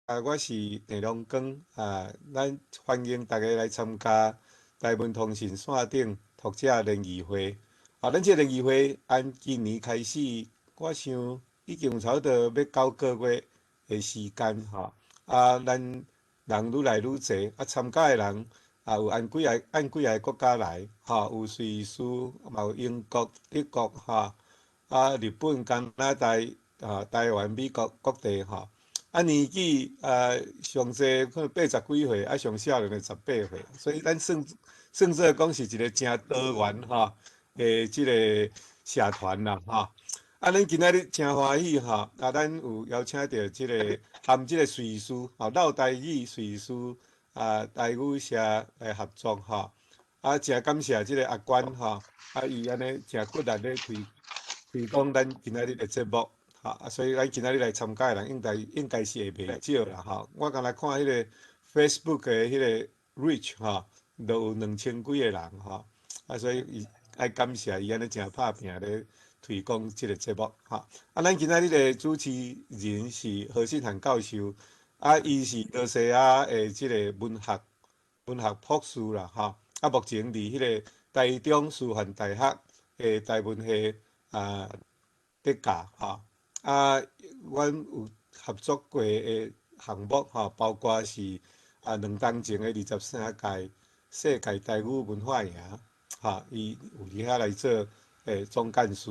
我是内容刚咱欢迎大家来参加台文通讯线顶读者联谊会。咱这联谊会按今年开始，我想已经有差不多要9个月的时间咱人愈来愈侪，参加的人有按几个国家来有瑞士，嘛有英国、德国日本、加拿大台湾、美国各地年纪上济可能80几岁，上少年的18岁，所以咱算做讲是一个真多元即个社团啦咱今仔日真欢喜咱有邀请到即个含即个瑞士绕台语瑞士台语社来合作真感谢即个阿关伊安尼真骨力咧推广咱今仔日的节目。所以咱今仔日来参加的人应该是会袂少啦我刚才看迄个 Facebook 的迄个 reach 都有2000几个人所以爱感谢伊安尼真拍拼咧推广即个节目咱今仔日的主持人是何信涵教授伊是多西亚的即个文学博士啦目前伫迄个台中师范大学的台文系伫教阮有合作过的项目包括是2年前的23届世界台语文化营伊有伫遐来做总干事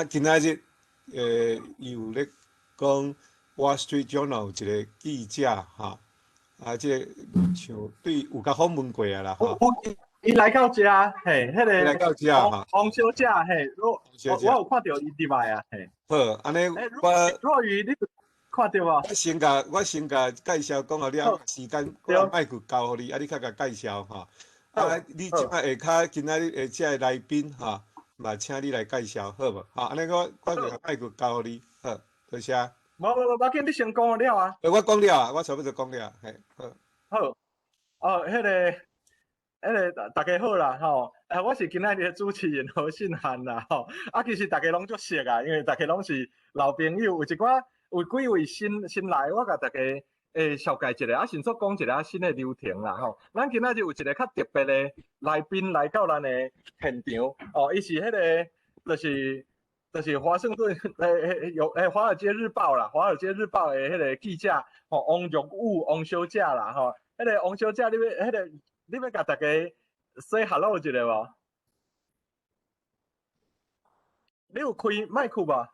今仔日伊有咧讲《Wall Street Journal》一个记者即个像有甲访问过啦伊来到遮，嘿，迄来到遮黄小姐，嘿，我有看到伊入来嘿。好，安尼若愚，你看到无？我先甲介绍讲互了，时间我麦克交互你，你较甲介绍你即摆下骹今仔日遮个来宾嘛，请你来介绍好无？安尼我就甲麦克交互你，好，多谢。无，紧，你先讲了啊。我讲了我差不多讲了，嘿，好。迄个大家好啦我是今仔日的主持人何信涵啦其实大家拢足熟啊，因为大家拢是老朋友，有几位新来，我甲大家绍介一下，先说讲一下新的流程啦咱今仔日有一个较特别的来宾来到咱的现场伊是迄个就是华盛顿华尔街日报啦，华尔街日报的迄个记者王玉武王小姐啦迄个王小姐，你要甲大家 say hello 一下无？你有开麦克无？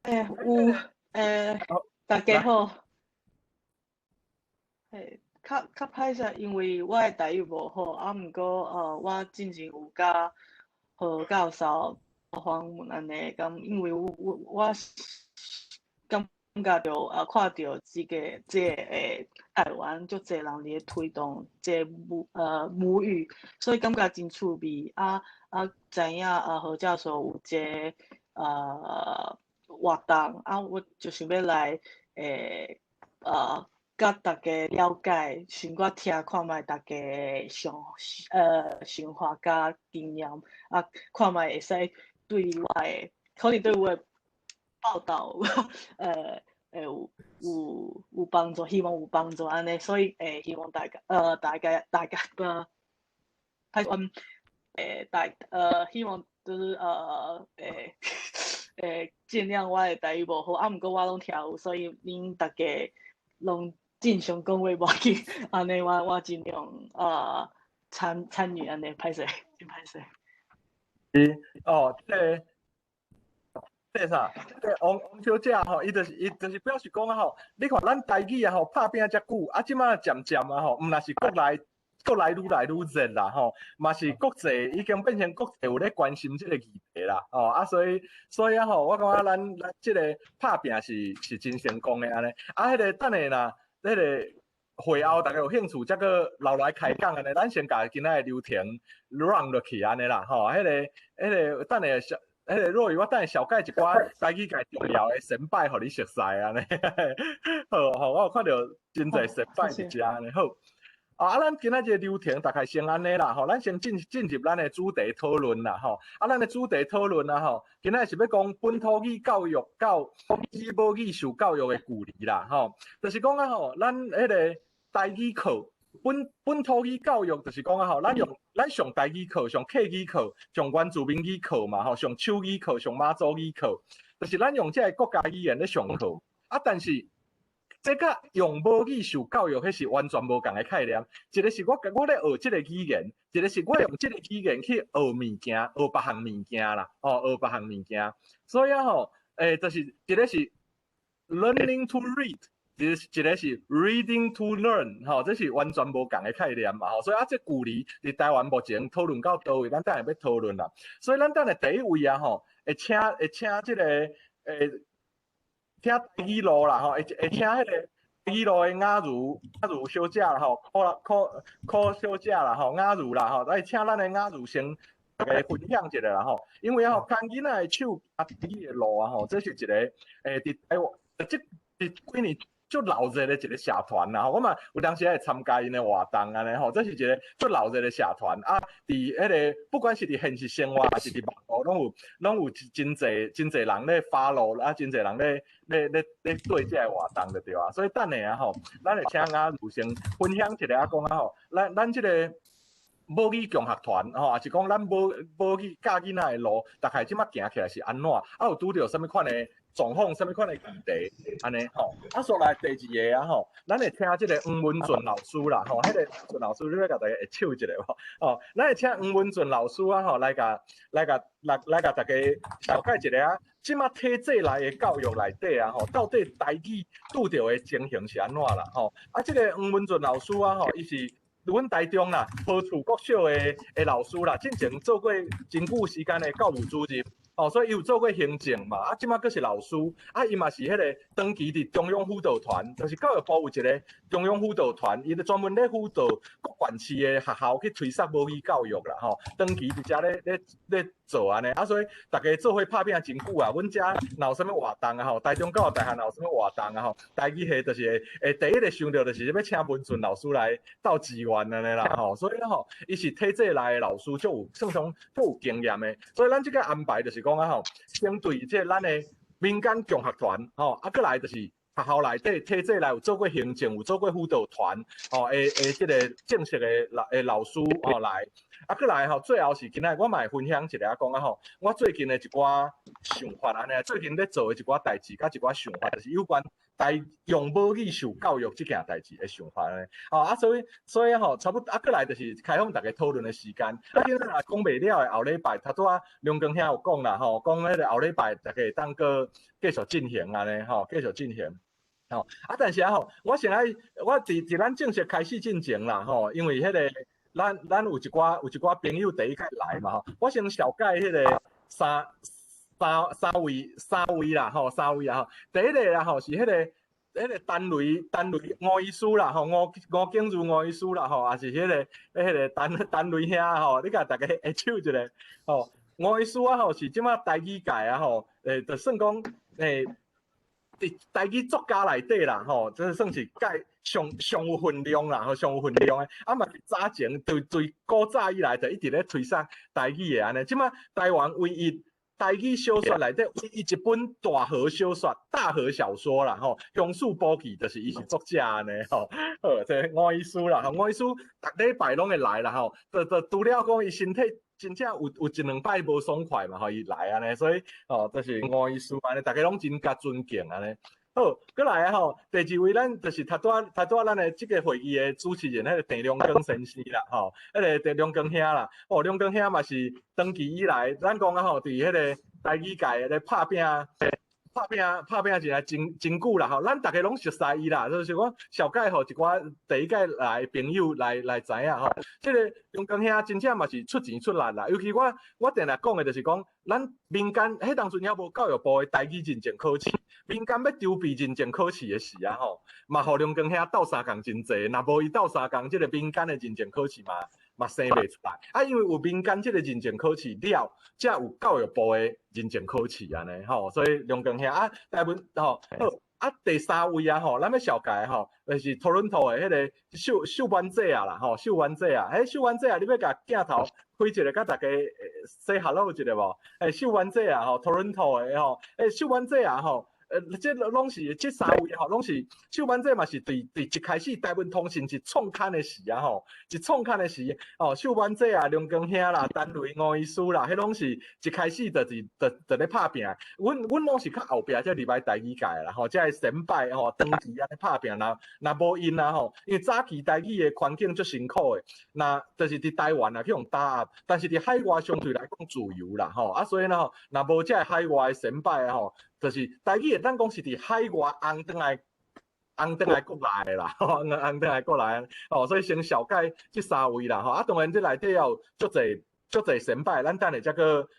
有大家好。较歹势，因为我的台语无好，毋过我之前有甲何教授访问安尼，咁因为我感觉到看到即个台湾足侪人伫推动即母语，所以感觉真趣味知影何教授有即活动我就想要来甲大家了解，先我听看卖大家想法甲经验看卖会使对我的可能对我的报道有帮助，希望有帮助安尼，所以希望大家希望就是尽量我的台语无好毋过我拢听有，所以恁大家拢正常讲话无要紧，安尼我尽量参与安尼，歹势，真歹势。这啥？王小姐伊就是表示讲你看咱台语拍拼遮久即马渐渐毋若是国内愈来愈热啦嘛是国际已经变成国际有咧关心即个议题啦所以我感觉咱即个拍拼是真成功的安尼迄个等下啦，迄个会后大家有兴趣则个留来开讲安尼，咱先甲今仔的流程 run 落去安尼啦迄个等下若愚，我等下小解一寡台语界重要的神拜，互你熟悉安尼。好我有看到真侪神拜伫遮安尼好。咱今仔日流程大概先安尼啦，咱先进入咱的主题讨论啦，咱的主题讨论啦，今仔是要讲本土语教育到语母语受教育的距离啦，就是讲咱迄个台语课，本土语教育就是讲咱上台语课、上客语课、上原住民语课嘛，上手语课、上马祖语课，就是咱用这个国家语言咧上课，但是。这甲用母语受教育，迄是完全无同的概念。一个是我咧学这个语言，一个是我用这个语言去学物件，学别项物件啦，学别项物件。所以就是一个是 learning to read， 一个是 reading to learn， 这是完全无同的概念嘛。所以这距离伫台湾目前讨论到倒位，咱等下要讨论啦。所以咱等下第一位会请这个听台语路啦，会请迄个台语路的雅茹小姐啦，柯小姐啦，雅茹啦，来请咱的雅茹先大家分享一下啦，因为看囡仔的手台语的路这是一个伫台湾即几年足闹热的一个社团啦，我嘛有当时会参加因的活动安尼这是一个足闹热的社团伫迄个不管是伫现实生活还是伫网络，拢有真侪人咧follow，真侪人咧对这个活动就对啊，所以等下咱会请雅茹先分享一下讲咱这个母语共学团也是讲咱母语教囡仔的路，大概即马行起来是安怎？有拄着什么款的状况，什么款的议题，安尼所来第二个咱会请这个黄文俊老师啦，迄个俊老师你要甲大家会唱一下无？咱会请黄文俊老师来甲大家了解一下即马体制内的教育内底到底台语拄着的情形是安怎啦？这个黄文俊老师伊是。阮台中啦，何处国小的老师啦，之前做过真久时间的教务主任，所以伊有做过行政嘛，即马佫是老师，伊嘛是迄个长期伫中央辅导团，就是教育部有一个中央辅导团，伊咧专门咧辅导各县市的学校去推广母语教育啦，长期伫遮咧做安尼，所以大家做伙拍拼真久啊，阮遮若有啥物活动台中教育大学若有啥物活动台语系就是第一个想到就是要请文俊老师来到支援安尼啦，所以伊是体制内的老师，算上足有经验的，所以咱即个安排就是讲相对即咱的民间共学团佫来就是学校内底体制内有做过行政，有做过辅导团即个正式的老师来。佫来最后是今仔我嘛会分享一下讲我最近的一寡想法安尼，最近咧做的一寡代志，甲一寡想法，就是有关用母语受教育这件代志的想法安尼。所以差不多佫来就是开放大家讨论的时间。今仔讲袂了的后礼拜，头拄梁光兄有讲啦讲迄个后礼拜大家当个继续进行安尼继续进行。但是我先来，我伫咱正式开始进前啦因为迄个。咱有一寡朋友第一届来嘛我先小解迄个三位啦三位啊第一个啦是迄个陈雷吴医师啦吴景如吴医师啦也是迄个陈雷兄你甲大家会唱一下吴医师是即马台语界就算讲伫台语作家内底啦真算是上有分量啦，上有分量的。嘛是早前对古早以来就一直咧推广台语的安尼。即马台湾唯一台语小说内底唯一一本大河小说、大河小说啦乡树补给就是伊是作者安尼这吴医师啦，吴医师逐礼拜拢会来啦就除了讲伊身体真正有一两摆无爽快嘛伊来安尼，所以就是吴医师安尼，大家拢真甲尊敬安尼。好，过来第二位咱就是头拄咱的这个会议的主持人，迄个郑良光先生啦，迄个郑良光兄啦，良光兄嘛是长期以来，咱讲伫迄个台语界咧拍拼真久啦咱大家拢熟悉伊啦，就是讲小介一寡第一届来朋友来知影这个良光兄真正嘛是出钱出力啦，尤其我定定讲的就是讲，咱民间迄当阵还无教育部的台语认证考试，民间要筹备认证考试的时嘛互良光兄斗相共真济，若无伊斗相共，这个民间的认证考试嘛生袂出来因为有民间这个认证考试了，才有教育部的认证考试安尼所以良光兄大部分好，啊，第三位啊吼，咱要小解吼，就是托伦托的迄个秀湾姐啊啦吼，秀湾姐啊，秀湾姐啊，你要甲镜头开一个，甲大家say hello 一下无？秀湾姐啊吼，托伦托的吼，秀湾姐啊吼。这拢是这三位吼，拢是秀班这嘛是对一开始台湾通信是创刊的时啊吼，是创刊的时哦，秀班这啊，梁光兄啦，单雷吴医师啦，迄拢是一开始就咧拍拼，阮拢是较后壁才入来台语界啦吼，才会先摆吼长期安尼拍拼若无因啦吼，因为早期台语的环境足辛苦的，那就是伫台湾啊去用打压，但是伫海外相对来讲自由啦吼，啊所以呢吼，若无这海外的先摆吼。就是台语会当讲是伫海外红转来国内啦，红转来国内哦，所以先小解这三位啦，吼啊，当然这内底要足侪先摆，咱等下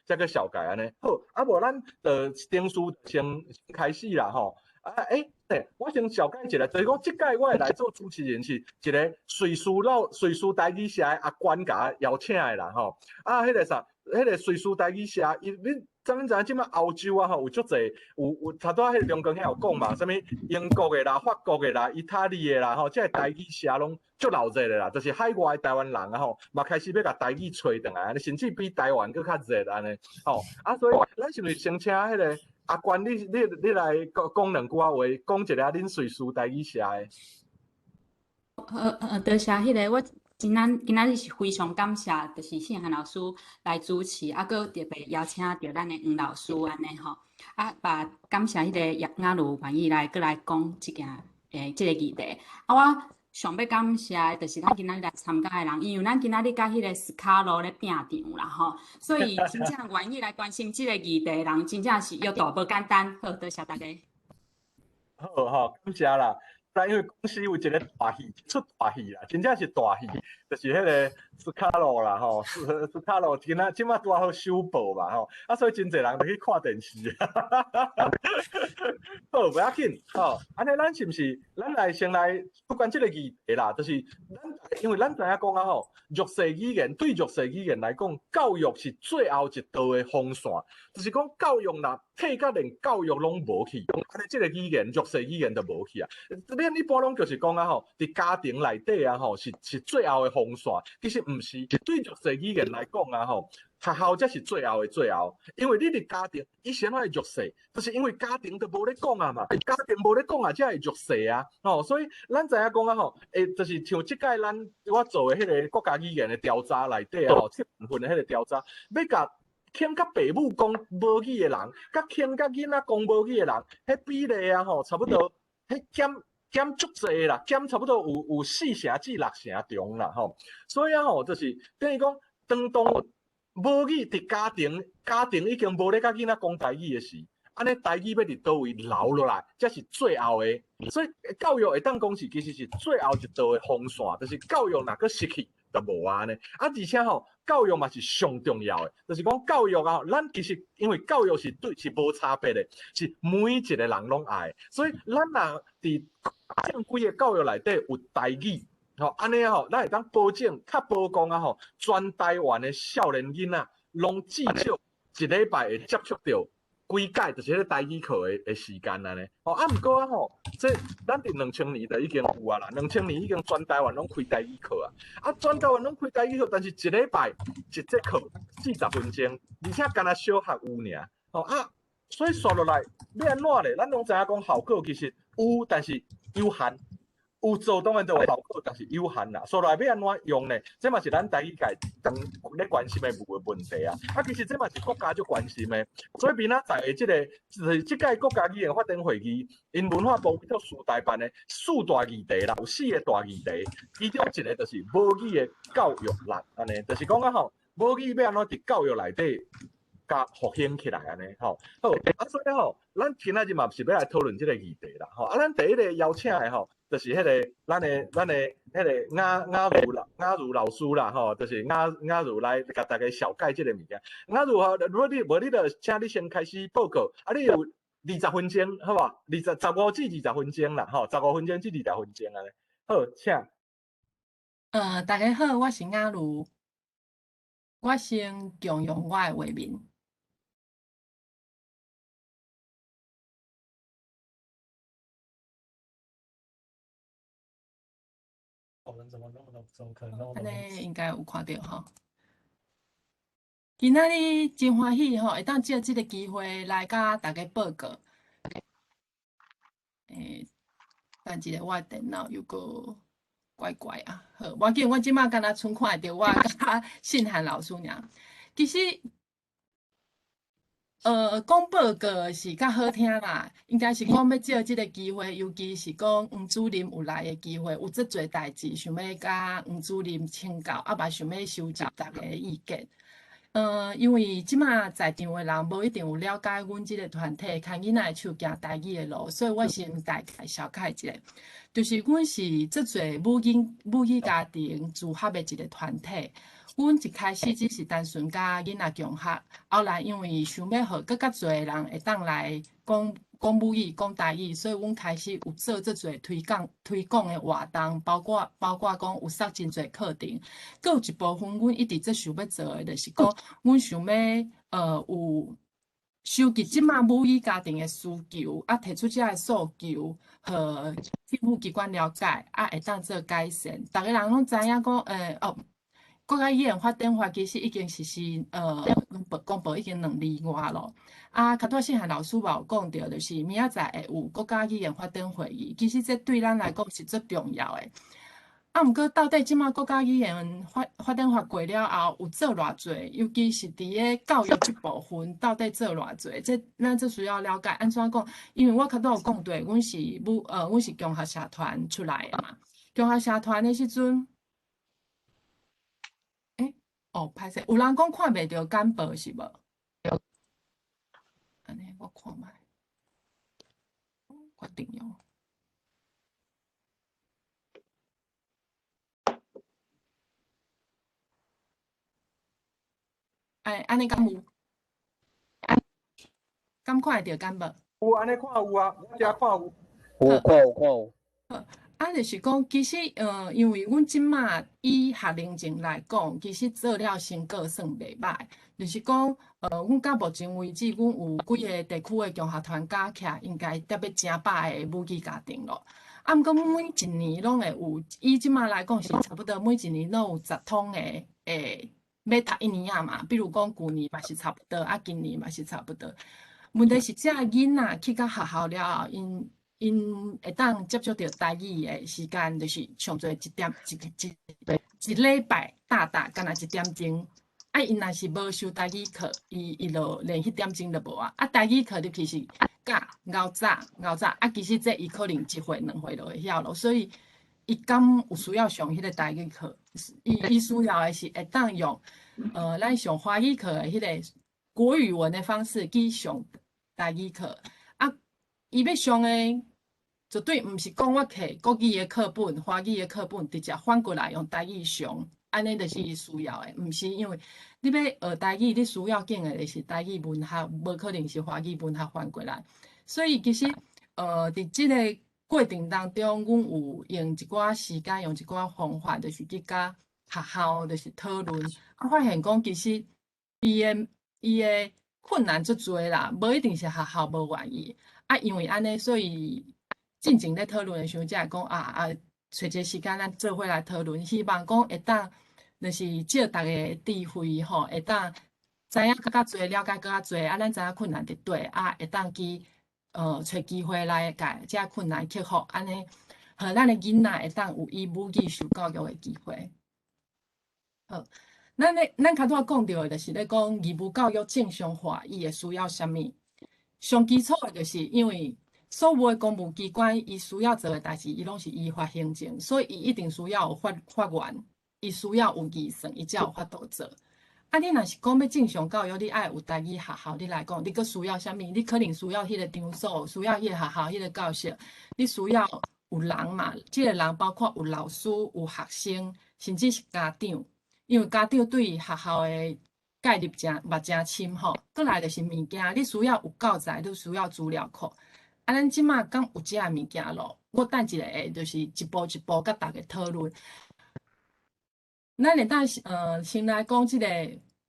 才个小解安尼。好，啊无咱定数先开始啦，吼我先小解一下，就是讲即届我来做主持人是一个瑞士台语社的阿关甲邀请的啦，吼啊，迄个啥，迄个瑞士台语社，恁知影即摆欧洲啊吼有足侪有头拄仔迄梁光遐有讲嘛，啥物英国的啦、法国的啦、意大利的啦，吼，即个台语社拢足闹热的啦，就是海外的台湾人啊吼，嘛开始要甲台语吹转来，甚至比台湾佫较热安尼，吼啊，所以咱是毋是先请迄个阿关你来讲两句话，讲一下恁瑞士台语社的。多谢迄个我。今仔日是非常感谢，就是信涵老师来主持，啊，佮特别邀请到咱的黄老师安尼吼，啊，把感谢迄个雅茹愿意来佮来讲即件即个议题。啊，我上要感谢就是咱今仔日来参加的人，因为咱今仔日甲迄个斯卡罗咧拼场啦吼，所以真正愿意来关心即个议题的人，真正是要大无简单。好，多谢大家。好吼，感谢啦。但因为公司有一个大戏，出大戏啦，真正是大戏，就是迄个斯卡罗啦吼，斯卡罗今仔拄好首播嘛吼，啊所以真侪人就去看电视。好，不要紧，吼，安尼咱是毋是咱来先来不管即个议题啦，就是因为咱知影讲啊吼，弱势语言对弱势语言来讲，教育是最后一道的风线，就是讲教育若退甲连教育拢无去，安尼即个语言弱势语言就无去啊。咱一般拢就是讲啊吼，伫家庭内底啊吼，是最后的风线，其实毋是，对弱势语言来讲啊吼。学校才是最后的最后，因为你的家庭以前会弱势，就是因为家庭都无咧讲啊嘛，家庭无咧讲啊，才会弱势啊，哦，所以咱知影讲啊吼，就是像即届我做的迄个国家语言的调查内底啊吼，7份的迄个调查，要甲欠甲父母讲母语的人，甲欠甲囡仔讲母语的人，迄比例啊吼，差不多，迄减足济啦，减差不多有4成至6成中啦吼，所以啊吼，就是等于讲当母语伫家庭已经无咧甲囡仔讲台语的时，安尼台语要伫倒位留落来，才是最后的。所以教育会当讲是其实是最后一道的风线，就是教育若个失去就无啊呢。啊，而且吼，教育嘛是上重要的，就是讲教育啊，咱其实因为教育是无差别的，是每一个人拢爱，所以咱若伫正规的教育内底有台语。吼，安尼吼，咱会当保证，较保讲啊吼，全台湾的少年囡仔，拢至少一礼拜会接触到几届，就是迄个台语课的时间安尼。哦，啊，毋过啊吼，这咱伫2000年就已经有啊啦，2000年已经全台湾拢开台语课啊。啊，全台湾拢开台语课，但是一礼拜一节课40分钟，而且干那小学有尔。哦啊，所以说落来要安怎咧？咱拢知影讲效果其实有，但是有限。有做当然就有效果，但是有限啦。所以要安怎用呢？这嘛是咱台语界咧关心的问题啊。啊，其实这嘛是国家就关心的。所以明仔载的就是这届国家语言发展会议，因文化部叫四大办的4大议题啦，有4个大议题，其中一个就是母语的教育啦，安尼就是讲啊吼，母语要安怎伫教育内底甲复兴起来安尼吼。好，啊，所以吼，咱今仔日嘛是要来讨论这个议题啦。吼，啊，咱第一个邀请的吼。就是迄个咱的迄个雅茹老师啦吼，就是雅茹来甲大家小解即个物件。雅茹吼，如果你就请你先开始报告，啊，你有20分钟，好吧？15至20分钟啦，吼，15分钟至20分钟安尼。好，请。大家好，我是雅茹，我先共用我的画面。人怎么可能那么安多？尼应该有看到吼。今仔日真欢喜吼，会当借即个机会来甲大家报告。等一下，我的电脑又个怪怪啊。好，无要紧，我即马敢若剩看着我甲信涵老师尔。其实，讲报告是较好听啦，应该是讲要借即个机会，尤其是讲黄主任有来的机会，有遮侪代志想要甲黄主任请教，啊，嘛想要收集大家的意见。因为即马在场的人无一定有了解阮即个团体，看囡仔手行台语的路，所以我先大概小解一下。就是阮是遮侪母语家庭组合的一个团体。阮一开始只是单纯甲囡仔共学，后来因为想要互更较侪人会当来讲母语、讲台语，所以阮开始有做遮侪推广的活动，包括讲有上真侪课程。佫有一部分，阮一直最想要做的，就是讲，阮想要有收集即马母语家庭的需求，啊，提出遮个诉求，互政府机关了解，啊，会当做改善。逐个人拢知影讲，国家语言发展法其实已经实施，公布已经2年外咯。啊，较多信涵老师嘛有讲到，就是明仔载会有国家语言发展会议，其实这对咱来讲是最重要的。啊，毋过到底即马国家语言发展法过了后，有做偌济？尤其是伫个教育即部分，到底做偌济？咱这需要了解。安怎讲？因为我较早有讲对，阮是共学社团出来的嘛。共学社团的时阵，歹势，有人讲看袂到简报是无？安尼我看觅，决定用。安尼敢有？敢看会到简报？有安尼看有啊，我遮看有。有看有。就是讲，其实，因为阮即马以学龄前来讲，其实做了成果算袂歹。就是讲，阮到目前为止，阮有几个地区的共学团加起来，应该得要成百个母语家庭咯。啊，毋过每一年拢会有，以即马来讲是差不多每一年拢有10通的要读1年啊嘛。比如讲，旧年嘛是差不多，啊，今年嘛是差不多。问题是，遮囡仔去到学校了后，因会当接触到台语的时间，就是上侪一礼拜大干若1点钟。啊，因若是无修台语课，伊就连迄点钟都无啊。啊，台语课尤其是教熬早，啊，其实这伊可能1岁2岁就会晓咯。所以伊敢有需要上迄个台语课，伊需要的是会当用咱上华语课的迄个国语文的方式去上台语课。啊，伊要上的绝对毋是讲我摕国语的课本、华语的课本，直接反过来用台语上，安尼就是伊需要的。毋是因为你要学台语，你需要经的就是台语文学，无可能是华语文学反过来。所以其实伫即个过程当中，阮有用一寡时间，用一寡方法，就是去甲学校就是讨论，啊，发现讲其实伊的困难足多啦，无一定是学校无愿意。啊，因为安尼，所以进前咧讨论的时候，才会讲找一个时间咱做伙来讨论，希望讲会当，就是借大家智慧吼，会当知影更较侪，了解更较侪，啊，咱知影困难伫对，啊，会当去找机会来甲遮困难克服，安尼，互咱的囡仔会当有以母语受教育的机会。好，咱较早讲到的，就是咧讲义务教育正常化，伊会需要啥物？上基础的，就是因为所有的公务机关，伊需要做的代志，伊拢是依法行政，所以伊一定需要有法源，伊需要有预算，伊才有法度做。啊，你若是讲要正常教育，你爱有台语学校，你来讲，你佫需要啥物？你可能需要迄个场所，需要迄个学校，迄个教室，你需要有人嘛？即个人包括有老师、有学生，甚至是家长，因为家长对学校的概念真深吼，过来就是物件，你需要有教材，你需要资料库。啊，咱即马敢有遮个物件咯？我等一下就是一步一步甲大家讨论。咱会当先来讲即个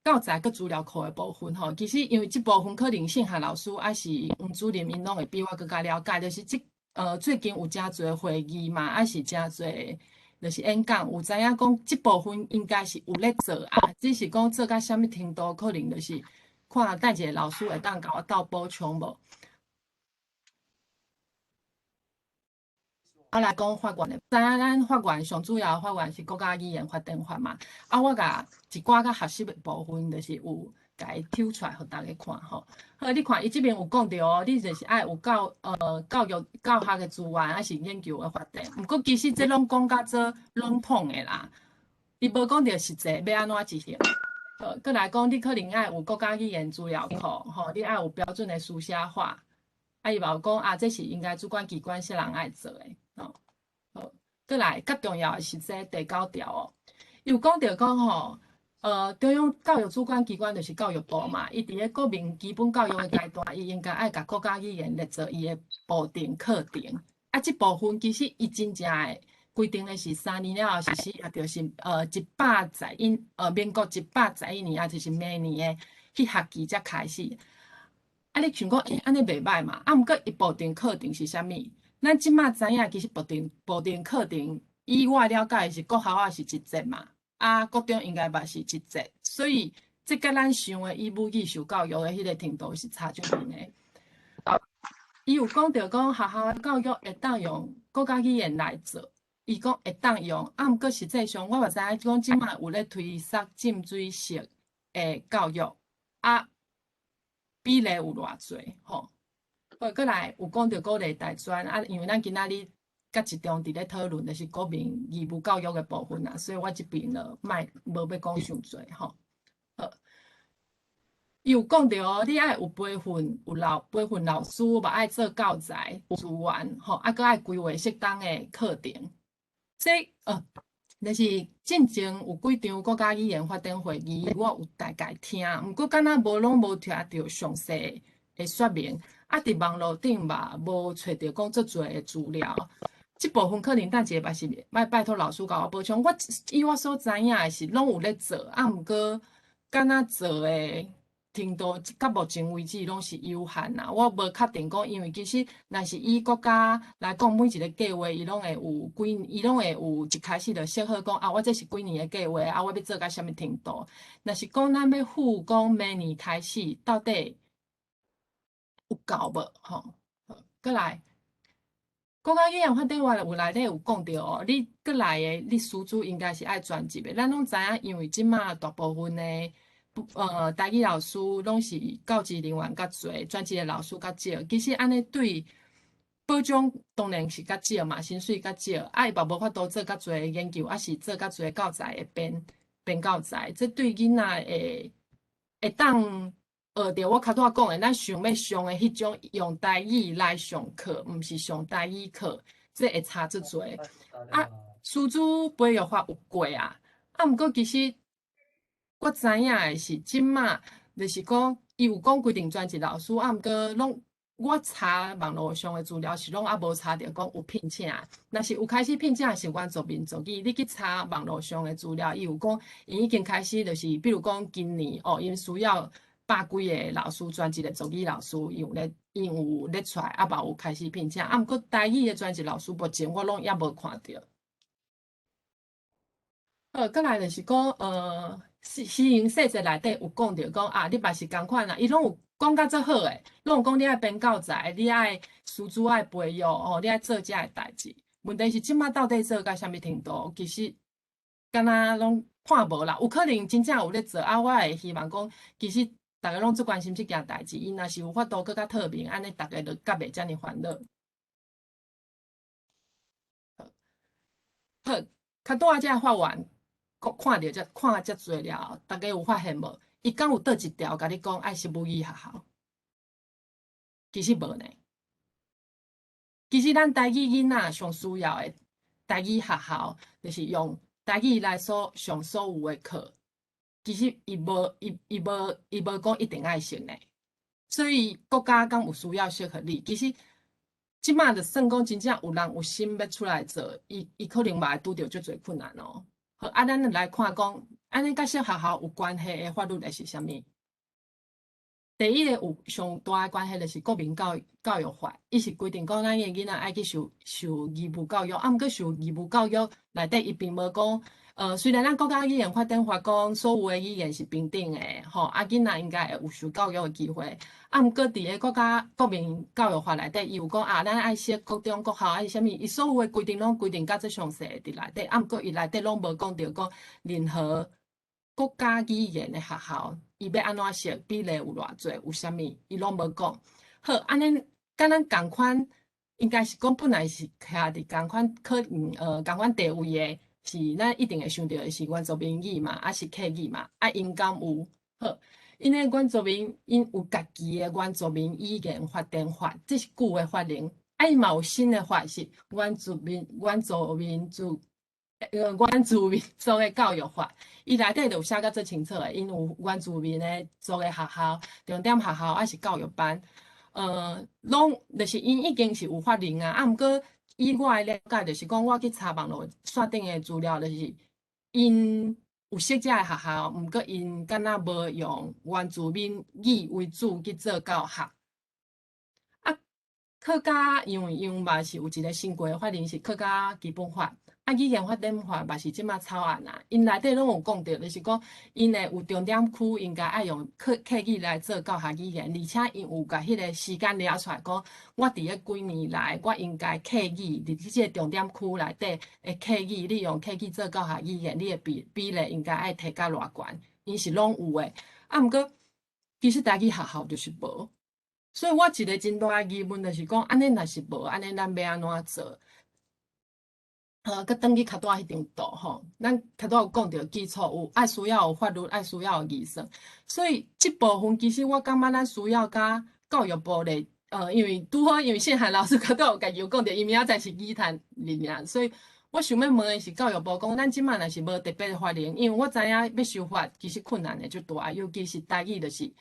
教材佮资料库的部分吼。其实因为即部分可能信涵老师还是黄主任因拢会比我更加了解，就是最近有真侪会议嘛，还是真侪就是演讲，有知影讲即部分应该是有咧做啊，只是讲做到啥物程度，可能就是看等一个老师会当甲我斗补充无。来讲法院的，知影咱法院上主要的法院是国家语言法典法嘛，我甲一寡较学习的部分，就是有甲伊抽出来互大家看吼。好，你看伊即边有讲着哦，你就是爱有教育教学的资源，还是研究的法典。毋过其实这拢讲甲做笼统的啦，伊无讲着实际要安怎执行。过来讲，你可能爱有国家语言资料库，吼，你爱有标准的书写法。伊嘛有讲这是应该主管机关些人爱做的。过来较重要的是这第9条哦，有讲着讲吼，中央教育主管机关就是教育部嘛，伊伫咧国民基本教育的阶段，伊应该爱甲国家语言列做伊的部定课程。即部分其实伊真正的规定的是3年了后实施，也就是民国111年，就是明年的迄学期才开始。你想讲安尼袂歹嘛？毋过伊部定课程是啥物？咱即马知影，其实部定课程，以我了解是国校是1节嘛，国中应该嘛是1节，所以这甲咱想的以母语受教育的迄个程度是差足远的。伊有讲着讲学校的教育会当用国家语言来做，伊讲会当用，毋过实际上我嘛知影讲即马有咧推缩浸水式的教育，比例有偌侪吼？过来有讲着鼓励大专因为咱今仔日甲集中伫咧讨论的是国民义务教育的部分啦，所以我即边就无要讲伤侪吼。伊有讲着哦，你爱有培训老师，嘛爱做教材资源吼，搁爱规划适当的课程。就是进前有几场国家语言法典会议，我有大概听，毋过敢若无听到详细的说明。伫网络顶嘛，无找到讲足侪的资料。即部分可能等一下是拜托老师甲我补充。以我所知影的是拢有咧做，毋过敢若做的程度到目前为止拢是有限啦。我无确定讲，因为其实若是以国家来讲，每一个计划伊拢会有一开始就设好讲我这是几年的计划我要做到啥物程度。若是讲咱要赴讲明年开始到底有够无吼？过来，国家语言法典有内底有讲着哦，你过来的你师资应该是爱专职的。咱拢知影，因为即马大部分的台语老师拢是教职人员较侪，专职的老师较少。其实安尼对保障当然是较少嘛，薪水较少，伊嘛无法度做较侪研究，是做较侪教材的编教材，这对囡仔会当学着我较拄仔讲的，咱想要上的迄种用台语来上课，毋是上台语课，这会差足侪。师资培育法有过毋过其实我知影的是，即马就是讲，伊有讲规定专职老师，毋过我查网络上的资料是拢无查着讲有聘请。若是有开始聘请是原住民族语，你去查网络上的资料，伊有讲，伊已经开始就是，比如讲今年因需要100几个老师，专职的族语老师，伊有咧出来，嘛有开始聘请。毋过台语的专职老师，目前我拢也无看着。过来就是讲，实行细节内底有讲着讲你嘛是共款啦，伊拢有讲甲足好诶，拢有讲你爱编教材，你爱师资爱培育你爱做遮个代志。问题是即马到底做到啥物程度？其实敢若拢看无啦，有可能真正有咧做我会希望讲，其实大家拢最关心即件代志，伊若是有法度佫较透明，安尼大家就甲袂遮尔烦恼。好，较拄仔遮法院。看遮侪了，大家有发现无？伊敢有倒一条甲你讲爱是母语学校？其实无呢。其实咱台语囡仔上需要的台语学校，就是用台语来上所有的课。其实伊无讲一定爱成呢。所以国家敢有需要适合你？其实即马就算讲真正有人有心要出来做，伊可能嘛会拄着足侪困难哦。好，咱来看讲，安尼甲小学校有关系的法律是啥物？第一个有上大的关系就是国民教育法，伊是规定讲咱个囡仔爱去受义务教育，毋过受义务教育内底伊并无讲。虽然咱国家语言法典法讲所有的语言是平等的，吼，囡仔应该会有受教育的机会。毋过伫个国民教育法内底，伊有讲咱爱设国中、国校爱啥物，伊所有的规定拢规定甲这详细伫内底。毋过伊内底拢无讲着讲任何国家语言的学校，伊要安怎设比例有偌济，有啥物，伊拢无讲。好，安尼甲咱共款，应该是讲本来是徛伫共款共款地位的。是咱一定会想到的是原住民语嘛，还是客语嘛？因敢有好，因个原住民因有家己的原住民语言发展法，这是旧的法令。因嘛有新的法是原住民族的教育法，伊内底就有写甲最清楚的，因有原住民的族的学校、重点学校还是教育班，拢就是因已经是有法令啊，毋过。以我的了解，就是讲我去查网络线顶的资料，就是因有设这的学校，毋过因敢若无用原住民语为主去做教学。客家因为嘛是有一个新规的法令是客家基本法，语言发展法嘛是即马草案啊，因内底拢有讲到，就是讲因会有重点区应该爱用客语来做教学语言，而且因有甲迄个时间列出来，讲我伫咧几年来，我应该客语伫即个重点区内底的客语，利用客语做教学语言，你的比例应该爱提到偌悬，因是拢有的。毋过其实台语学校就是无。所以我一个真大的疑问就是讲，安尼若是无，安尼咱要安怎做？佮转去较大迄张图吼，咱较大有讲到基础有爱需要有法律，爱需要有预算，所以即部分其实我感觉咱需要甲教育部咧，因为拄好因为谢涵老师较大有家己有讲到，伊明仔载是语坛尔尔，所以我想要问的是教育部讲，咱即摆若是无特别的法令，因为我知影要修法其实困难的就大，尤其是台语就是。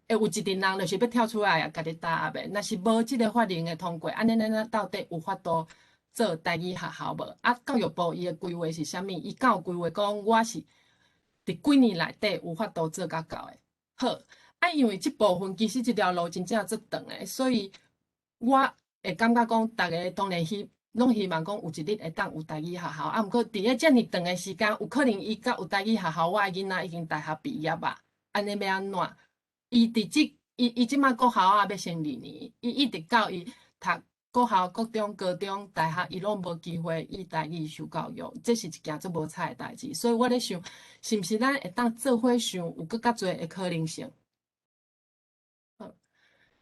有一群人就是要跳出来啊，家己答的。若是无即个法令的通过，安尼咱到底有法度做台语学校无？教育部伊的规划是啥物？伊敢有规划讲我是伫几年内底有法度做甲到的？好，因为即部分其实即条路真正足长的，所以我会感觉讲，大家当然拢希望讲有一日会当有台语学校，毋过伫个遮尔长的时间，有可能伊甲有台语学校，我的囡仔已经大学毕业啊，安尼要安怎？伊即马国校啊要升2年，伊一直到伊读国校、国中、高中、大学，伊拢无机会以台语受教育，这是一件足无彩的代志。所以我咧想，是毋是咱会当做伙想，有更较侪的可能性？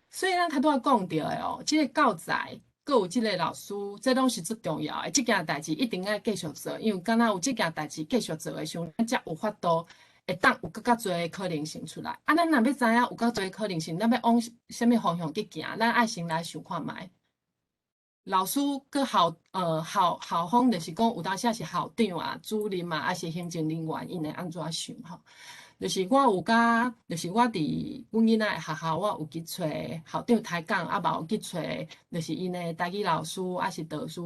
所以咱较拄讲到的哦，即个教材，佮有即个老师，这拢是最重要的。即件代志一定要继续做，因为敢若有即件代志继续做的时候，咱才有法度。会当有更较侪的可能性出来。咱若要知影有较侪可能性，咱要往啥物方向去行？咱爱先来想看觅。老师佮校方就是讲，有当时是校长啊、主任啊，还是行政人员，因会安怎想吼？就是我有甲，就是我伫阮囡仔的学校，我有去找校长抬杠，嘛有去找，就是因的台语老师，还是导师，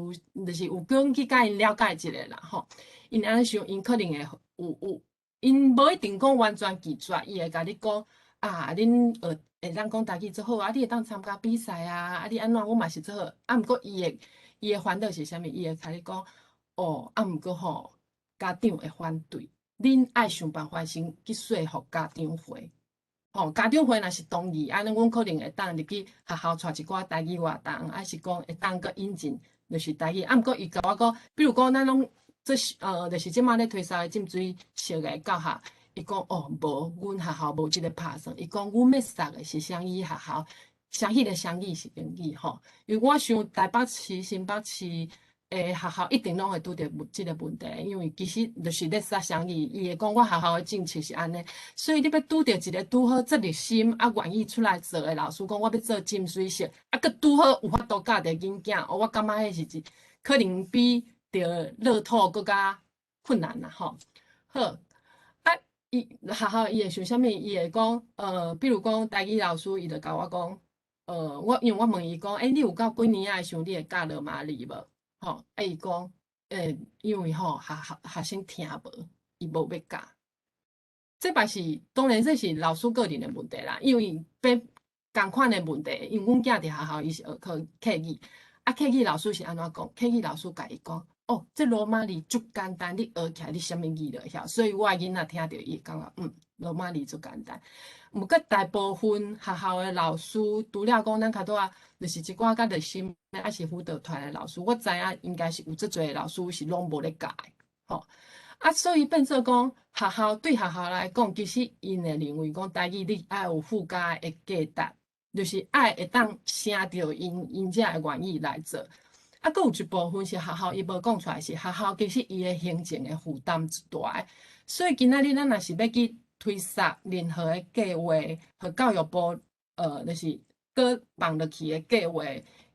就是有讲去甲因了解一下啦吼。因安尼想，因可能会有。因无一定讲完全拒绝，伊会甲你讲恁会当讲台语做好你会当参加比赛啊，你安怎我嘛是做好。毋过伊的烦恼是啥物？伊会甲你讲毋过吼，家长会反对，恁爱想办法先去说服家长会。家长会若是同意，安尼阮可能会当入去学校带一寡台语活动，还是讲会当个引进就是台语。毋过伊甲我讲，比如讲咱拢。就是即马咧推销的浸水式的教学，伊讲无，阮学校无即个拍算。伊讲阮要送的是双语学校，迄个双语是英语吼。因为我想台北市、新北市的学校一定拢会拄着即个问题，因为其实就是咧撒双语，伊会讲我学校的政策是安尼，所以你要拄着一个拄好责热心愿意出来做的老师，讲我要做浸水式，佮拄好有法度教着囡囝，我感觉迄是可能比。着乐透更加困难啦吼，好，伊学校伊会想啥物？伊会讲比如讲台语老师，伊就甲我讲，因为我问伊讲，你有到几年啊？时候你会教罗马里无？吼，伊讲，因为吼学生听无，伊无要教。这嘛是当然这是老师个人的问题啦，因为同款的问题，因为阮囝伫学校伊是学科客语，啊客语老师是安怎讲？客语老师甲伊讲，哦，这罗马字足简单，你学起来你啥物字就会晓。所以我囡仔听着伊讲啊，罗马字足简单。毋过大部分学校的老师，除了讲咱较多啊，就是一寡较热心的，还是辅导团的老师，我知影应该是有足侪老师是拢无咧教的，吼。啊，所以变做讲对学校来讲，其实因会认为讲台语你爱有附加的价值，就是爱会当听到因遮的愿意来做。啊，佫有一部分是学校伊无讲出来，是学校其实伊的行政的负担真大的。所以今仔日咱若是要去推设任何的计划，和教育部就是搁放落去的计划。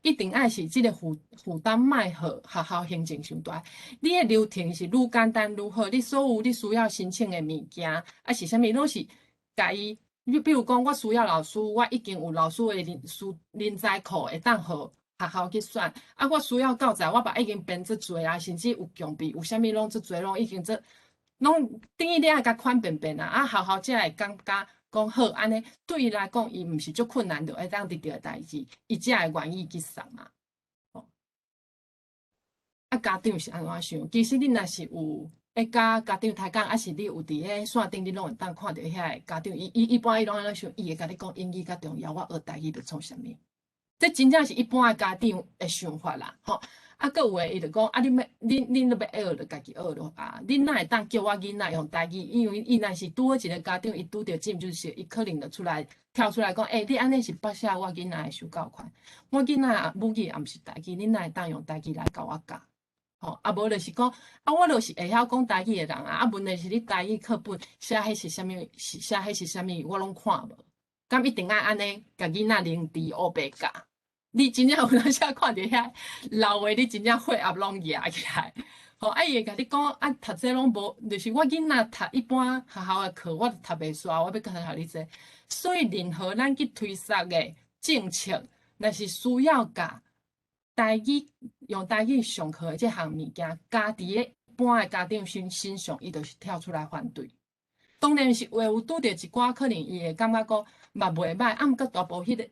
一定爱是即个负担卖互学校行政伤大，你的流程是愈简单愈好，你所有你需要申请的物件，啊是啥物拢是甲伊，你比如讲，我需要老师，我已经有老师的人才库会当互学校去选，啊我需要教材，我把已经编足侪啊，甚至有强逼，有啥物拢足侪，拢已经拢等于你爱甲款便便啊，啊学校才会感觉。讲好，安尼对伊来讲，伊毋是足困难，就会当得到代志，伊才会愿意去送啊。啊，家长是安怎想？其实你若是有会甲家长抬讲，还是你有伫迄线顶，你拢会当看到遐个家长，一般伊拢安怎想？伊会甲你讲英语较重要，我学台语要创啥物？这真正是一般的家长的想法啦，吼。啊，佫有诶，伊就讲啊，恁要学就家己学咯啊，恁哪会当叫我囡仔用台语？因为伊若是拄好一个家长，伊拄着就是伊可能就跳出来讲，你安尼是剥削我囡仔的受教权。我囡仔母语也毋是台语，恁哪会当用台语来教我教？吼，啊无就是讲，啊我就是会晓讲台语的人啊，啊问题是你台语课本写迄是啥物？写迄是啥物？我拢看无，敢一定爱安尼，甲囡仔零知乌白教？你真正有当时看到遐老话，你真正血压拢压起来。吼，啊伊会甲你讲，啊读册拢无，就是我囡仔读一般学校的课，我读袂煞，我要甲你做。所以任何咱去推设的政策，若是需要甲台语用台语上课的这项物件，家己的一般的家长身上，伊就是跳出来反对。当然是会有拄着一寡可能伊会感觉讲嘛袂歹，啊毋过大部分迄个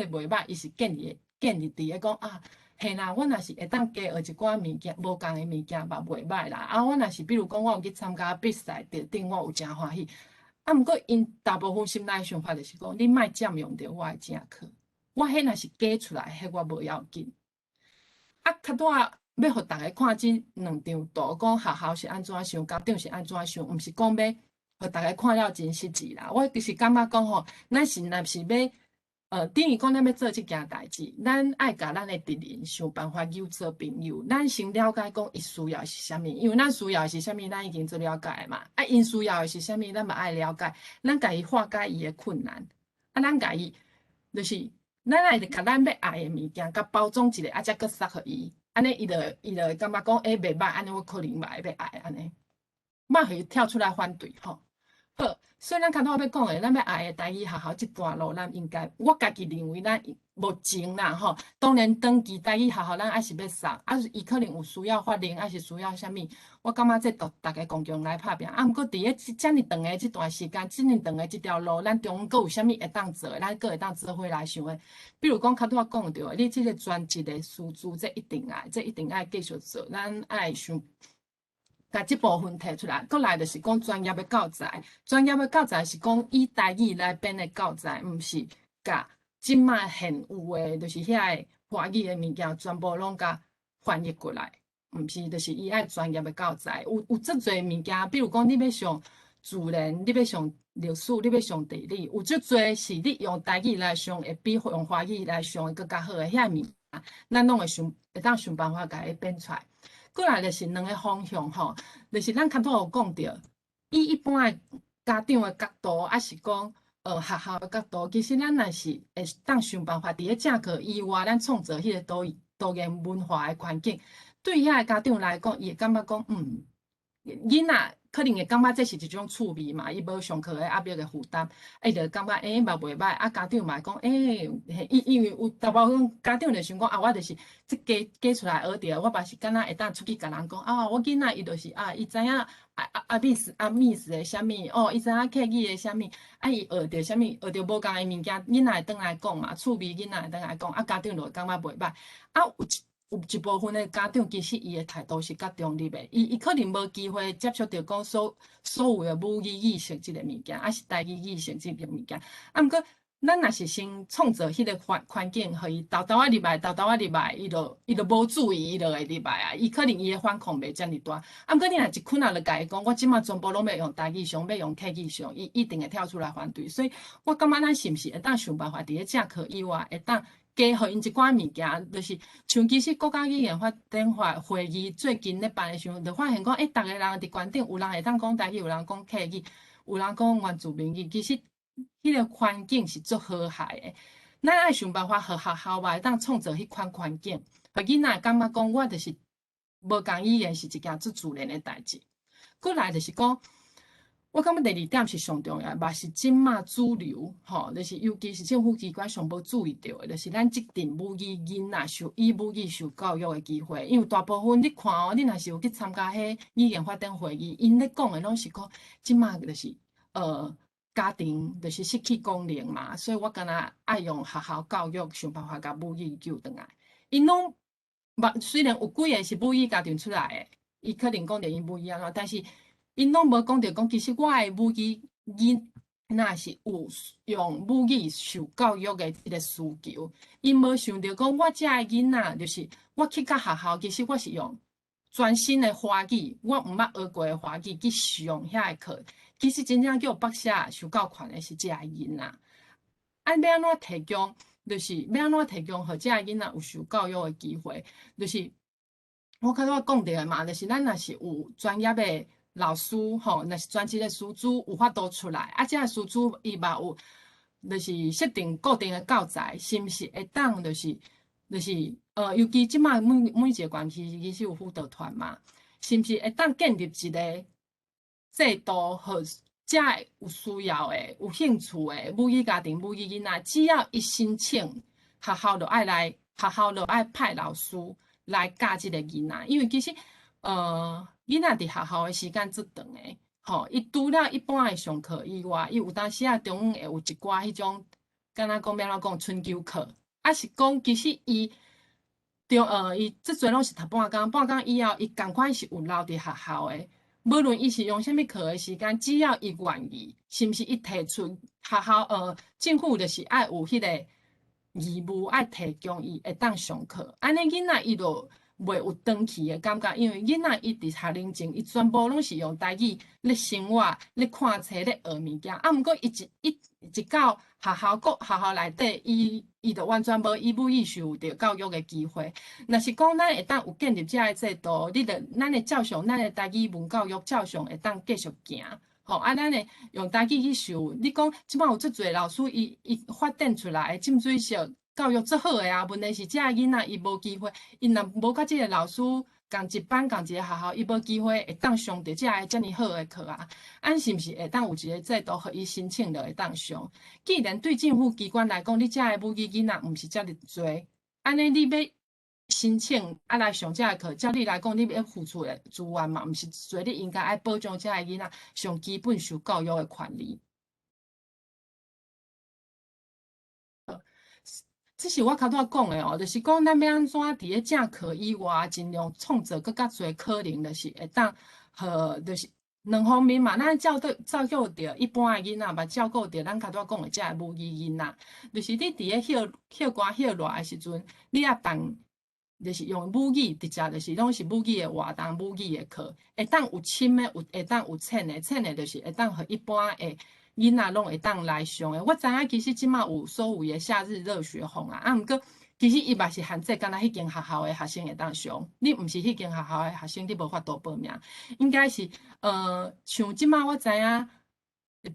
袂歹，伊是建立伫咧讲啊，嘿啦，我若是会当加学一寡物件，无共的物件嘛袂歹啦。啊，我若是比如讲，我有去参加比赛，得顶我有真欢喜。啊，毋过因大部分心内想法就是讲，你莫占用着我的正课，我迄若是假出来，迄我无要紧。啊，较多要互大家看即两张图，讲学校是安怎想，家长是安怎想，毋是讲要互大家看了真实际啦。我就是感觉讲吼，咱是若是要。等于讲咱要做即件代志，咱爱甲咱的敌人想办法友做朋友。咱先了解讲伊需要是啥物，因为咱需要是啥物，咱已经做了解嘛。啊，因需要是啥物，咱嘛爱了解。咱甲伊化解伊的困难，啊，咱甲伊就是咱爱甲咱要爱的物件，甲包装一下，啊，才搁送互伊。安尼伊就会感觉讲，袂歹，安尼我可能嘛会要爱安尼，莫互伊跳出来反对吼。好，所以咱较多要讲的，咱要爱的台语学校这段路，咱应该，我家己认为咱目前啦吼，当然登记台语学校，咱还是要送，啊，伊可能有需要法令，还是需要啥物，我感觉这大家共同来拍拼。啊，毋过伫咧遮尔长的这段时间，遮尔长的这条路，咱中阁有啥物会当做，咱阁会当做伙来想的。比如讲，较多讲着，你这个专辑的师资，这一定爱继续做，咱爱想。甲即部分摕出来，搁来就是讲专业的教材。专业的教材是讲以台语来编的教材，毋是甲即卖现有的，就是遐个华语的物件，全部拢甲翻译过来。毋是，就是伊爱专业的教材。有足侪物件，比如讲你要上自然，你要上历史，你要上地理，有足侪是你用台语来上，会比用华语来上会更加好的遐物件，咱拢会当想办法甲伊编出来。过来就是两个方向吼，就是咱较多有讲到，以一般的家长的角度，还是讲学校的角度，其实咱若是会当想办法伫咧正课以外，咱创造迄个多元文化的环境。对遐个家长来讲，伊会感觉讲，囡仔可能会感觉这是一种趣味嘛，伊无上课的压力的负担，就感觉嘛袂歹，家长嘛讲因为有大部分家长就想讲我就是这嫁出来学着，我嘛是敢若会当出去甲人讲我囡仔伊就是伊知影miss 的啥物伊知影客语的啥物伊学着啥物，学着无共的物件，囡仔会倒来讲嘛，趣味囡仔会倒来讲，家长就会感觉袂歹，有一部分的家长其实伊的态度是较中立的，伊可能无机会接触到讲所有的母语意识即个物件，是台语意识即个物件。毋过咱若是先创造迄个环境，互伊豆豆入来，伊就无注意，伊就会入来啊。伊可能伊的反抗袂遮尔大。毋过你若一困难就甲伊讲，我即马全部拢要用台语上，要用客语上，伊一定会跳出来反对。所以我感觉咱是毋是会当想办法伫咧正课以外，会当加互因一寡物件，就是像其实国家语言发展会议最近咧办的时候，就发现讲，逐个人伫馆顶，有人会当讲台语，有人讲客语，有人讲原住民语，其实迄个环境是足和谐的。咱爱想办法，互学校嘛会当创造迄款环境，互囡仔感觉讲，我就是无共语言是一件足自然的代志。过来就是讲。我感觉第二点是上重要，嘛是即马主流，就是尤其是政府机关上无注意到的，就是咱即阵母语囡仔母语受教育的机会，因为大部分你看你若是有去参加迄语言发展会议，因咧讲的拢是讲即马就是家庭就是失去功能嘛，所以我敢若爱用学校教育想办法甲母语救转来。因拢虽然有几个是母语家庭出来的，伊可能讲着因母语安怎，但是。因拢无讲着讲，其实我的母语囡仔是有用母语受教育的一个需求。因无想着讲，我遮的囡仔就是我去到学校，其实我是用全新的华语，我毋捌学过的华语去上遐个课。其实真正叫北下受教权的是遮个囡仔。要安怎提供？就是要安怎提供，互遮个囡仔有受教育的机会？就是我较早讲着嘛，就是咱若是有专业的。老师若是专职的师资有法度出来，遮个师资伊嘛有，就是设定固定的教材，是毋是会当就是尤其即马每一个县市其实有辅导团嘛，是毋是会当建立一个制度，互遮个有需要的、有兴趣的母语家庭、母语囡仔，只要伊申請，学校就爱派老师来教即个囡仔，因为其实囡仔伫学校的时间足长诶，伊除了一般的上课以外，伊有当时中午会有一寡迄种，敢若讲要安怎讲春秋课，是讲其实伊即阵拢是读半工，半工以后伊共款是有留伫学校诶。无论伊是用啥物课的时间，只要伊愿意，是毋是伊提出学校政府就是爱有迄个义务爱提供伊会当上课，安尼囡仔伊就。袂有长期的感觉，因为囡仔伊伫学龄前，伊全部拢是用台语咧生活、咧看册、咧学物件。毋过伊到学校内底，伊就完全无伊母语受着教育的机会。若是讲咱会当有建立遮个制度，咱的照常，咱的台语文教育照常会当继续行。咱的用台语去受。你讲即摆有足侪老师，伊发展出来浸水式。教育足好诶问题是遮个囡仔伊无机会，伊若无甲即个老师共一班共一个学校，伊无机会会当上着遮个遮尔好诶课啊。是毋是会当有一个制度，互伊申请就会当上？既然对政府机关来讲，你遮个母语囡仔毋是遮尔多，安尼你要申请来上遮个课，照你来讲，你要付出诶资源嘛，毋是多，你应该爱保障遮个囡仔上基本受教育诶权利。这是我较早讲的就是讲咱要安怎伫咧正课以外，尽量创造更较侪可能，就是会当就是两方面嘛，咱照顾着一般的囡仔，嘛照顾着咱较早讲的遮个母语囡仔。就是你伫咧歇歌歇热的时阵，你也办，就是用母语，直接就是拢是母语的活动、母语的课，会当有深的，会当有浅的，浅的就是会当互一般的。囡仔拢会当来上诶，我知影其实即马有所谓诶夏日热血风啊，毋过其实伊嘛是限制，敢若迄间学校诶学生会当上，你毋是迄间学校诶学生，你无法度报名。应该是像即马我知影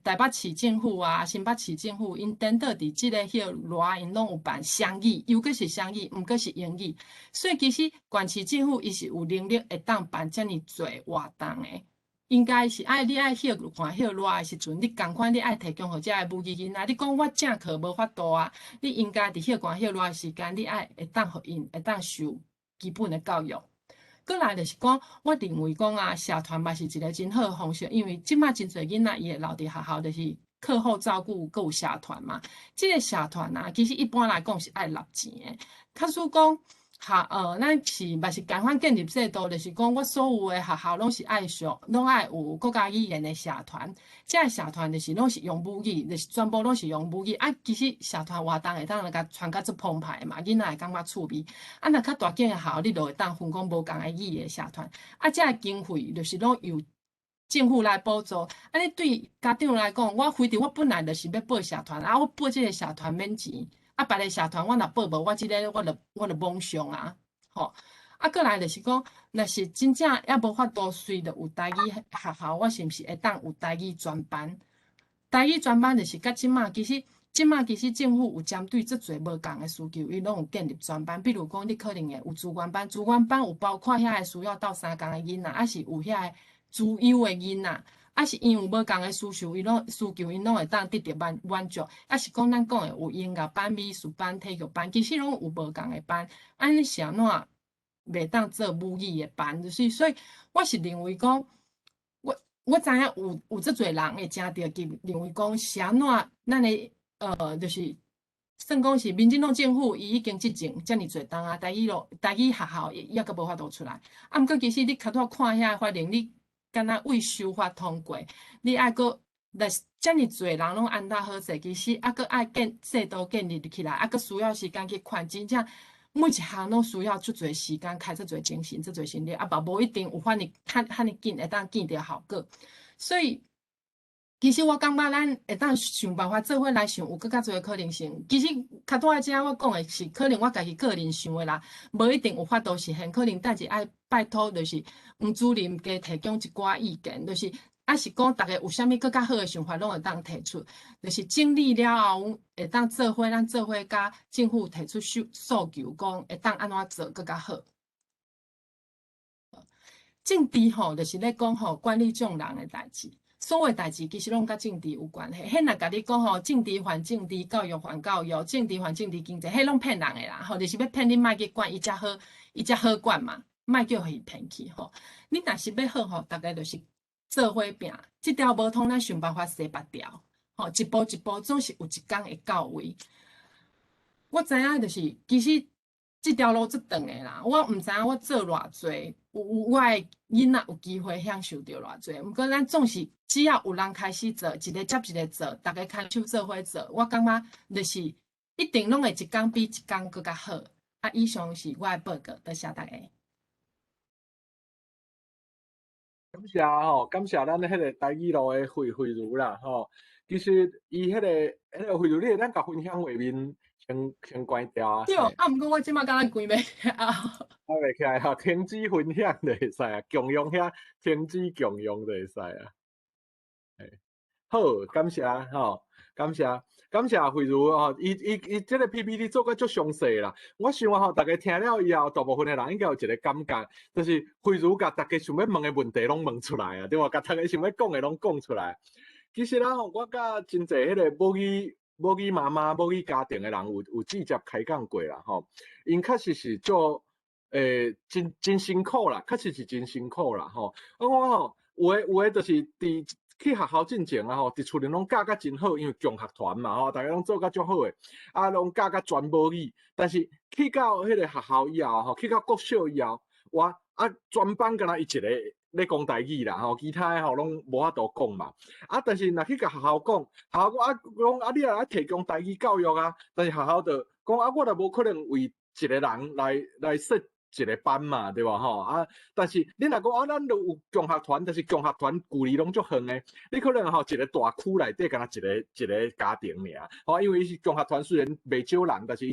台北市政府啊、新北市政府，因等到伫即个迄热，因拢有办双语，又阁是双语，毋过是英语，所以其实县市政府伊是有能力会当办遮尔侪活动诶。应该是你爱歇看歇热的时阵，你共款你爱提供互遮个母语囡仔。你讲我正课无法度啊，你应该伫歇寒歇热的时间，你爱会当互因会当受基本的教育。过来就是讲，我认为讲啊，社团嘛是一个真好的方式，因为即马真侪囡仔伊会留伫学校，就是课后照顾，搁有社团嘛。即个社团啊，其实一般来讲是爱纳钱的。假使讲咱是嘛是共款建立制度，就是讲我所有的学校拢是爱上，拢爱有国家语言的社团。这个社团就是拢是用母语，就是全部拢是用母语。其实社团活动会当来甲传甲足澎湃嘛，囡仔会感觉趣味。若较大间的学校，你就会当分讲无共的语的社团。这个经费就是拢由政府来补助。你对家长来讲，我非常我本来就是要报社团，我报这个社团免钱。别个社团我若报无，我即个我就罔上啊，吼。过来就是讲，若是真正也无法度随着有台语学校，我是毋是会当有台语专班？台语专班就是甲即马其实政府有针对足侪无共的需求，伊拢有建立专班。比如讲，你可能会有资源班，资源班有包括遐个需要到3工的囡仔，是有遐个资优的囡仔。是因有无共的需求，伊拢会当得到满足。是讲咱讲的有音乐班、美术班、体育班，其实拢有无共的班。尼是安怎袂当做母语的班？就是所以，我是认为讲，我知影有足侪人会真着急，认为讲是安怎咱的就是算讲是民进党政府伊已经执政遮尔侪当啊，台语学校也阁无法度出来。毋过其实你较多看遐法令你。敢若未修法通过，你爱阁来遮尔侪人拢安踏好势，其实阁爱制度建立起来，阁需要时间去看，真正每一项拢需要足侪时间，开足侪精神，足侪心力，嘛无一定有遐尼紧会当见到效果。所以，其实我感觉咱会当想办法做伙来想，有更较侪可能性。其实较多的遮我讲的是，可能我家己个人想的啦，无一定有法度实现，可能代志爱拜托，就是黄主任加提供一寡意见，就是是讲大家有啥物更较好的想法，拢会当提出，就是整理了后会当做伙，咱做伙甲政府提出诉求，讲会当安怎做更较好。政治吼，就是咧讲吼管理众人的代志。所有代志其实拢甲政治有关系。迄若甲你讲吼，政治还政治，教育还教育，政治还政治经济，迄拢骗人的啦。吼，就是要骗你莫去管，伊才好管嘛，莫叫伊骗去吼。你若是要好吼，大家就是做伙拼，即条无通，咱想办法洗别条。吼，一步一步总是有一天会到位。我知影就是，其实即条路足长的啦。我毋知影我做偌济，我的囡仔有机会享受到偌济。毋过咱总是只要有人开始做，一个接一个做，大家牵手做伙做，我感觉就是一定拢会一天比一天更较好。以上是我的报告，多谢大家。感谢吼，感谢咱迄个台语路的慧茹啦吼。其实伊迄个慧茹，你会咱甲分享画面先关掉啊。对，毋过我即马敢若关袂啊。袂起来吼，停止分享就会使啊，共用遐停止共用就会使啊。好，感谢吼，感谢慧茹吼，伊即个 PPT 做个足详细啦。我想吼，大家听了以后，大部分的人应该有一个感觉，就是慧茹甲大家想要问的问题拢问出来啊，对无？甲大家想要讲的拢讲出来。其实啦吼，我甲真侪迄个母语妈妈、母语家庭的人有直接开讲过啦吼，因确实是做真辛苦啦，确实是真辛苦啦吼。我吼有的就是去学校进前啊吼，伫厝里拢教甲真好，因为共学团嘛吼，大家拢做甲足好诶，拢教甲全母语。但是去到迄个学校以后吼，去到国小以后，全班敢若伊一个咧讲台语啦吼，其他诶吼拢无法度讲嘛。但是若去甲学校讲，学校讲你也来提供台语教育啊，但是学校就讲我就无可能为一个人来设一个班嘛，对吧吼？但是你若讲咱就有共学团，但是共学团距离拢足远诶，你可能吼一个大区内底敢若一个家庭尔，吼，因为伊是共学团，虽然袂少人，但是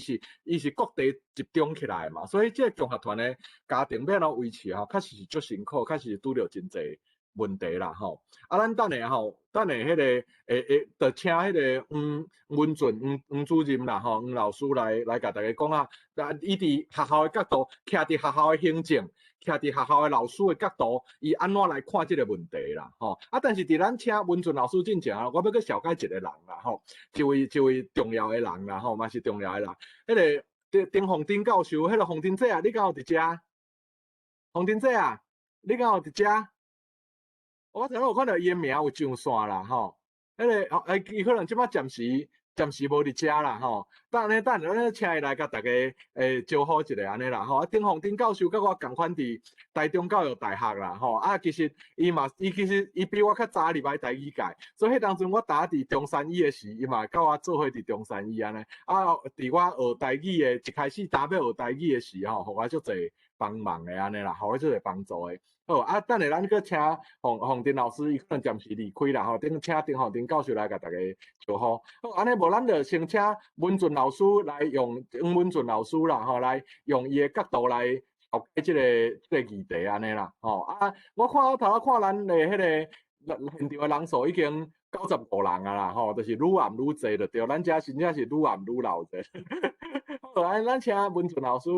伊是各地集中起来嘛，所以这个共学团诶家庭要安怎维持吼，确实是足辛苦，确实是拄着真侪问题啦吼。啊，咱等下吼，等下迄个就请迄个文俊黄主任啦吼，黄老师来甲大家讲啊，伊伫学校的角度，徛伫学校的行政，徛伫学校的老师的角度，伊安怎来看即个问题啦吼。啊，但是伫咱请文俊老师进前啊，我要去小解一个人啦吼，一位重要的人啦吼，嘛是重要的人，迄个丁凤丁教授，迄个凤丁姐啊，你敢有伫遮？凤丁姐啊，你敢有伫遮？我昨有看到伊的名有上线啦吼，迄个伊可能即摆暂时无伫遮啦吼。等下咱请伊来甲大家招呼一下安尼啦吼。啊，丁凤丁教授甲我共款伫台中教育大学啦吼。啊，其实伊比我较早入来台语界，所以迄当阵我打伫中山医的时，伊嘛甲我做伙伫中山医安尼。啊，伫我学台语的一开始打要学台语的时吼，互我足侪帮忙的安尼啦，互我足侪帮助的。好啊，等下咱搁请洪丁老师，伊可能暂时离开啦吼，请丁洪丁教授来甲大家招呼。好，安尼无咱就先请文俊老师来用黄文俊老师啦吼，来用伊的角度来了解即个议题安尼啦吼。啊，我头仔看咱的迄个现场的人数已经95人啊啦吼，就是愈暗愈侪就对，咱遮真正是愈暗愈老者。好，安咱请文俊老师。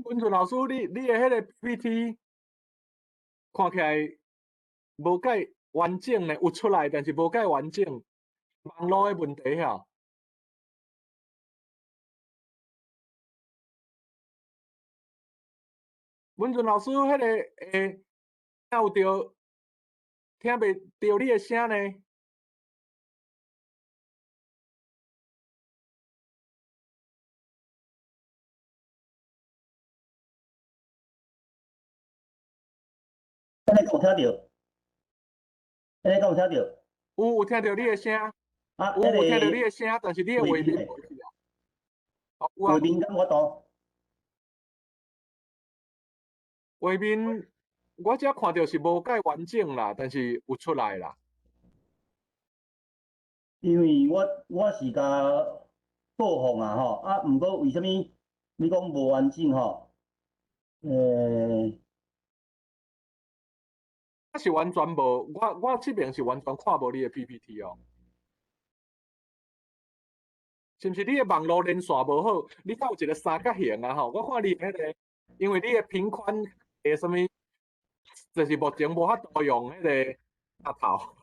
文俊老师，你的迄个 PPT 看起来无介完整呢，有出来，但是无介完整，网络的问题遐。文俊老师，迄个听有着，听袂着你的声呢？安尼敢有听到？安尼敢有听到？有听到你的声，啊，有听到你的声，但是你的画面无去啊。有啊，画面敢无大？画面我遮看到是无介完整啦，但是有出来啦。因为我是甲播放啊吼，啊，毋过为虾米你讲无完整吼？我是完全无，我这边是完全看无你的 PPT 哦。是毋是你的网络连线无好？你敢有一个三角形啊吼？我看你迄个，因为你的频宽诶什么，就是目前无法度用迄个插头。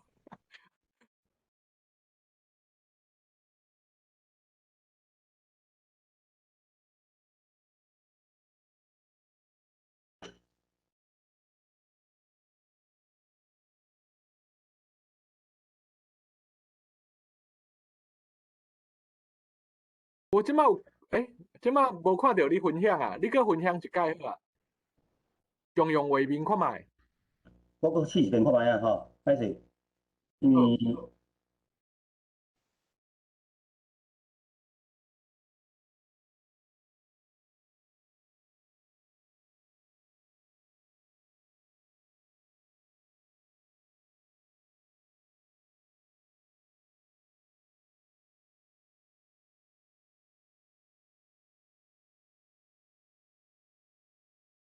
我即摆有，即摆无看到你分享啊！你搁分享一解好啊？共用画面看卖。我搁试一遍看卖啊吼，歹势，因为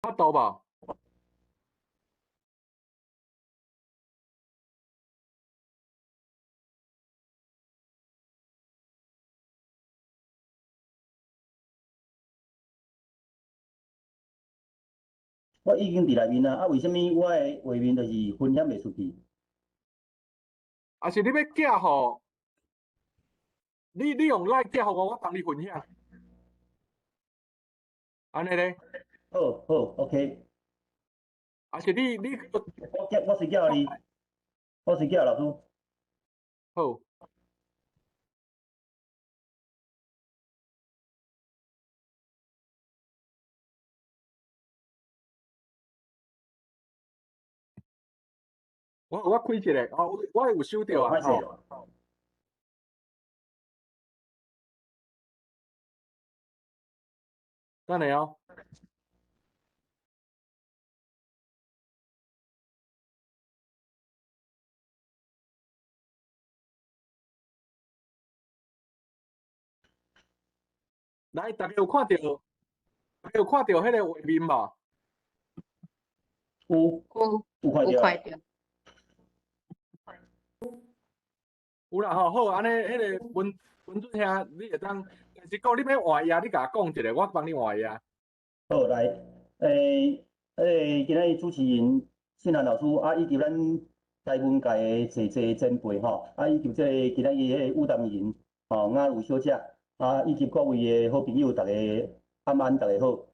法度无？我已经伫内面啊，啊，为虾米我的画面就是分享袂出去？啊是你要寄互？你用来寄互我，我帮你分享。安尼咧？好，OK。啊是你我是叫你，我是叫老师。好。我开一个，我有收到啊，吼。等下哦。来，大家有看到迄个画面无？有有有看到，有看到，有啦吼，好，安尼迄个文俊兄，你会当，但是讲你要换页，你甲我讲一下，我帮你换页。好来，今仔日主持人信涵老师啊，以及咱台文界的侪前辈吼，啊，以及即个今仔日迄武淡人吼，雅茹小姐啊，以及各位的好朋友，大家晚安，大家好。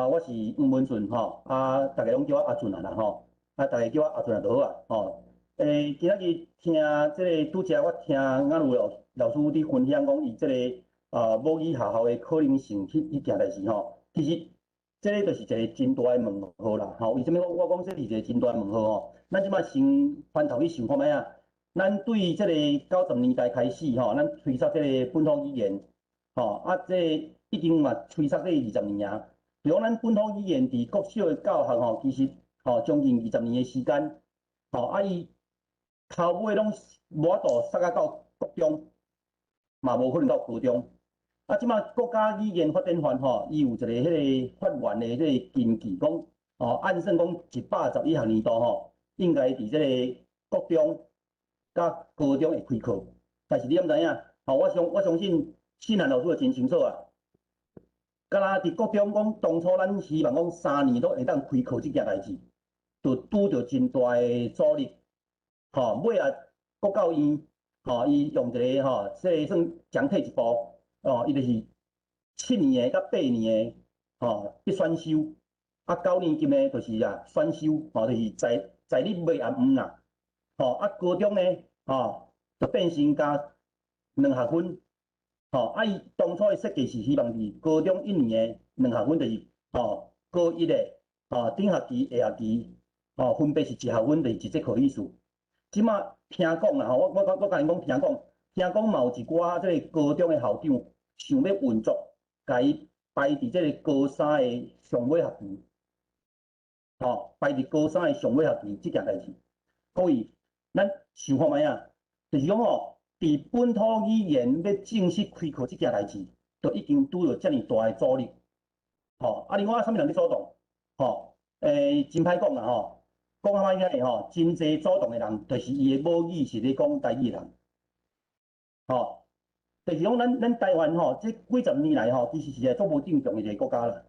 我是黄文顺吼，啊，大家拢叫我阿顺啊啦吼，啊，大家叫我阿顺啊就好啊吼。今仔日听即个拄则我听雅茹老师伫分享讲伊即个母语学校的可能性迄件代志吼。其实，这个就是一个真大的问号啦，吼！为什么我讲这是一个真大的问号吼？咱即摆先翻头去想看觅啊，咱对这个90年代开始吼，咱推测这个本土语言，吼啊，这已经嘛推测这20年啊。比如咱本土语言伫国小的教学吼，其实吼将近20年的时间，吼啊伊头尾拢无法度塞到国中，嘛无可能到高中。啊，即马国家语言发展法吼，伊有一个迄个法源的迄个根据，讲哦，按算讲111学年度吼，应该伫即个国中甲高中会开课。但是你毋知影，吼，我相信信涵老师会真清楚啊。敢若伫国中讲，当初咱希望讲3年都会当开课即件代志，就拄着真大的阻力。吼，尾啊，国教院吼，伊用一个吼，即算强退一步。哦，伊就是7年的甲8年的，吼，必选修，啊9年级的就是选修，吼，就是在你未暗黄啦，吼，啊高中呢，吼，就变成加2学分，吼，啊伊当初的设计是希望是高中1年的2学分，就是吼高一的，吼顶学期、下学期，吼分别是1学分，就是一节课意思。即马听讲啦，吼，我甲因讲听讲嘛有一寡即个高中的校长想要运作，甲伊排伫即个高3的上尾学期，吼，排伫高3的上尾学期即件代志。所以咱想看觅啊，就是讲吼，伫本土语言要正式开课即件代志，就已经拄着遮尔大的阻力，吼。啊，另外啥物人咧阻挡？吼，真歹讲啦，吼。讲啊歹听的吼，真侪主动的人，就是伊的母语是咧讲台语的人，吼，就是讲咱台湾吼，这几十年来吼，其实是一个足无正常的一个国家啦。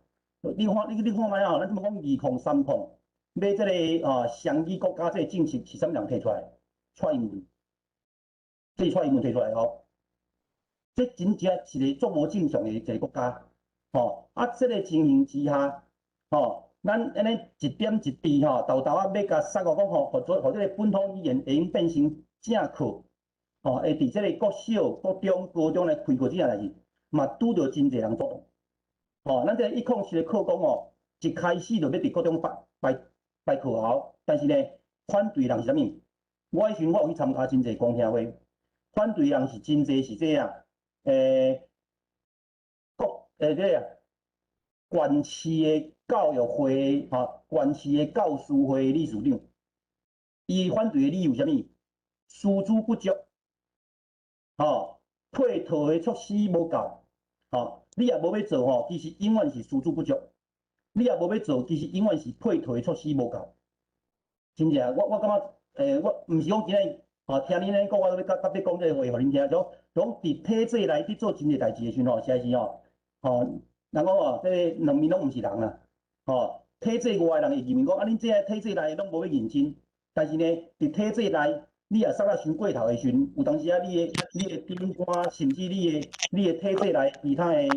你看觅吼，咱即么讲2030，要这个双语国家这个政策是啥物人提出来？蔡英文，这是蔡英文提出来吼，这真正是一个足无正常的一个国家，吼，啊，这个情形之下，吼。咱安尼一点一滴吼，豆豆要甲塞个讲吼，或这个本土语言会用变成正课，吼，会伫即个国小、国中、高中来开课即件代志，嘛拄着真侪人阻挡。吼，咱这107的课纲吼，一开始就要伫国中摆课后，但是呢，反对人是啥物？我迄时我有去参加真侪公听会，反对人是真侪是这啊，这县市的教育会吼，县市的教师会理事长，伊反对的理由是啥物？师资不足，吼，配套的措施无够，吼，你也无要做吼，其实永远是师资不足，你也无要做，其实永远是配套的措施无够。真正，我感觉，我毋是讲今日吼，听恁安尼讲，我要甲你讲这个话，互恁听，种伫体制内去做真侪代志的时阵吼，实在是吼，人讲吼，这两面拢毋是人啦，吼，体制外的人会认为讲，啊，恁这个体制内拢无要认真，但是呢，伫体制内，你也塞啊伤过头的时阵，有当时啊，你的长官，甚至你的体制内其他的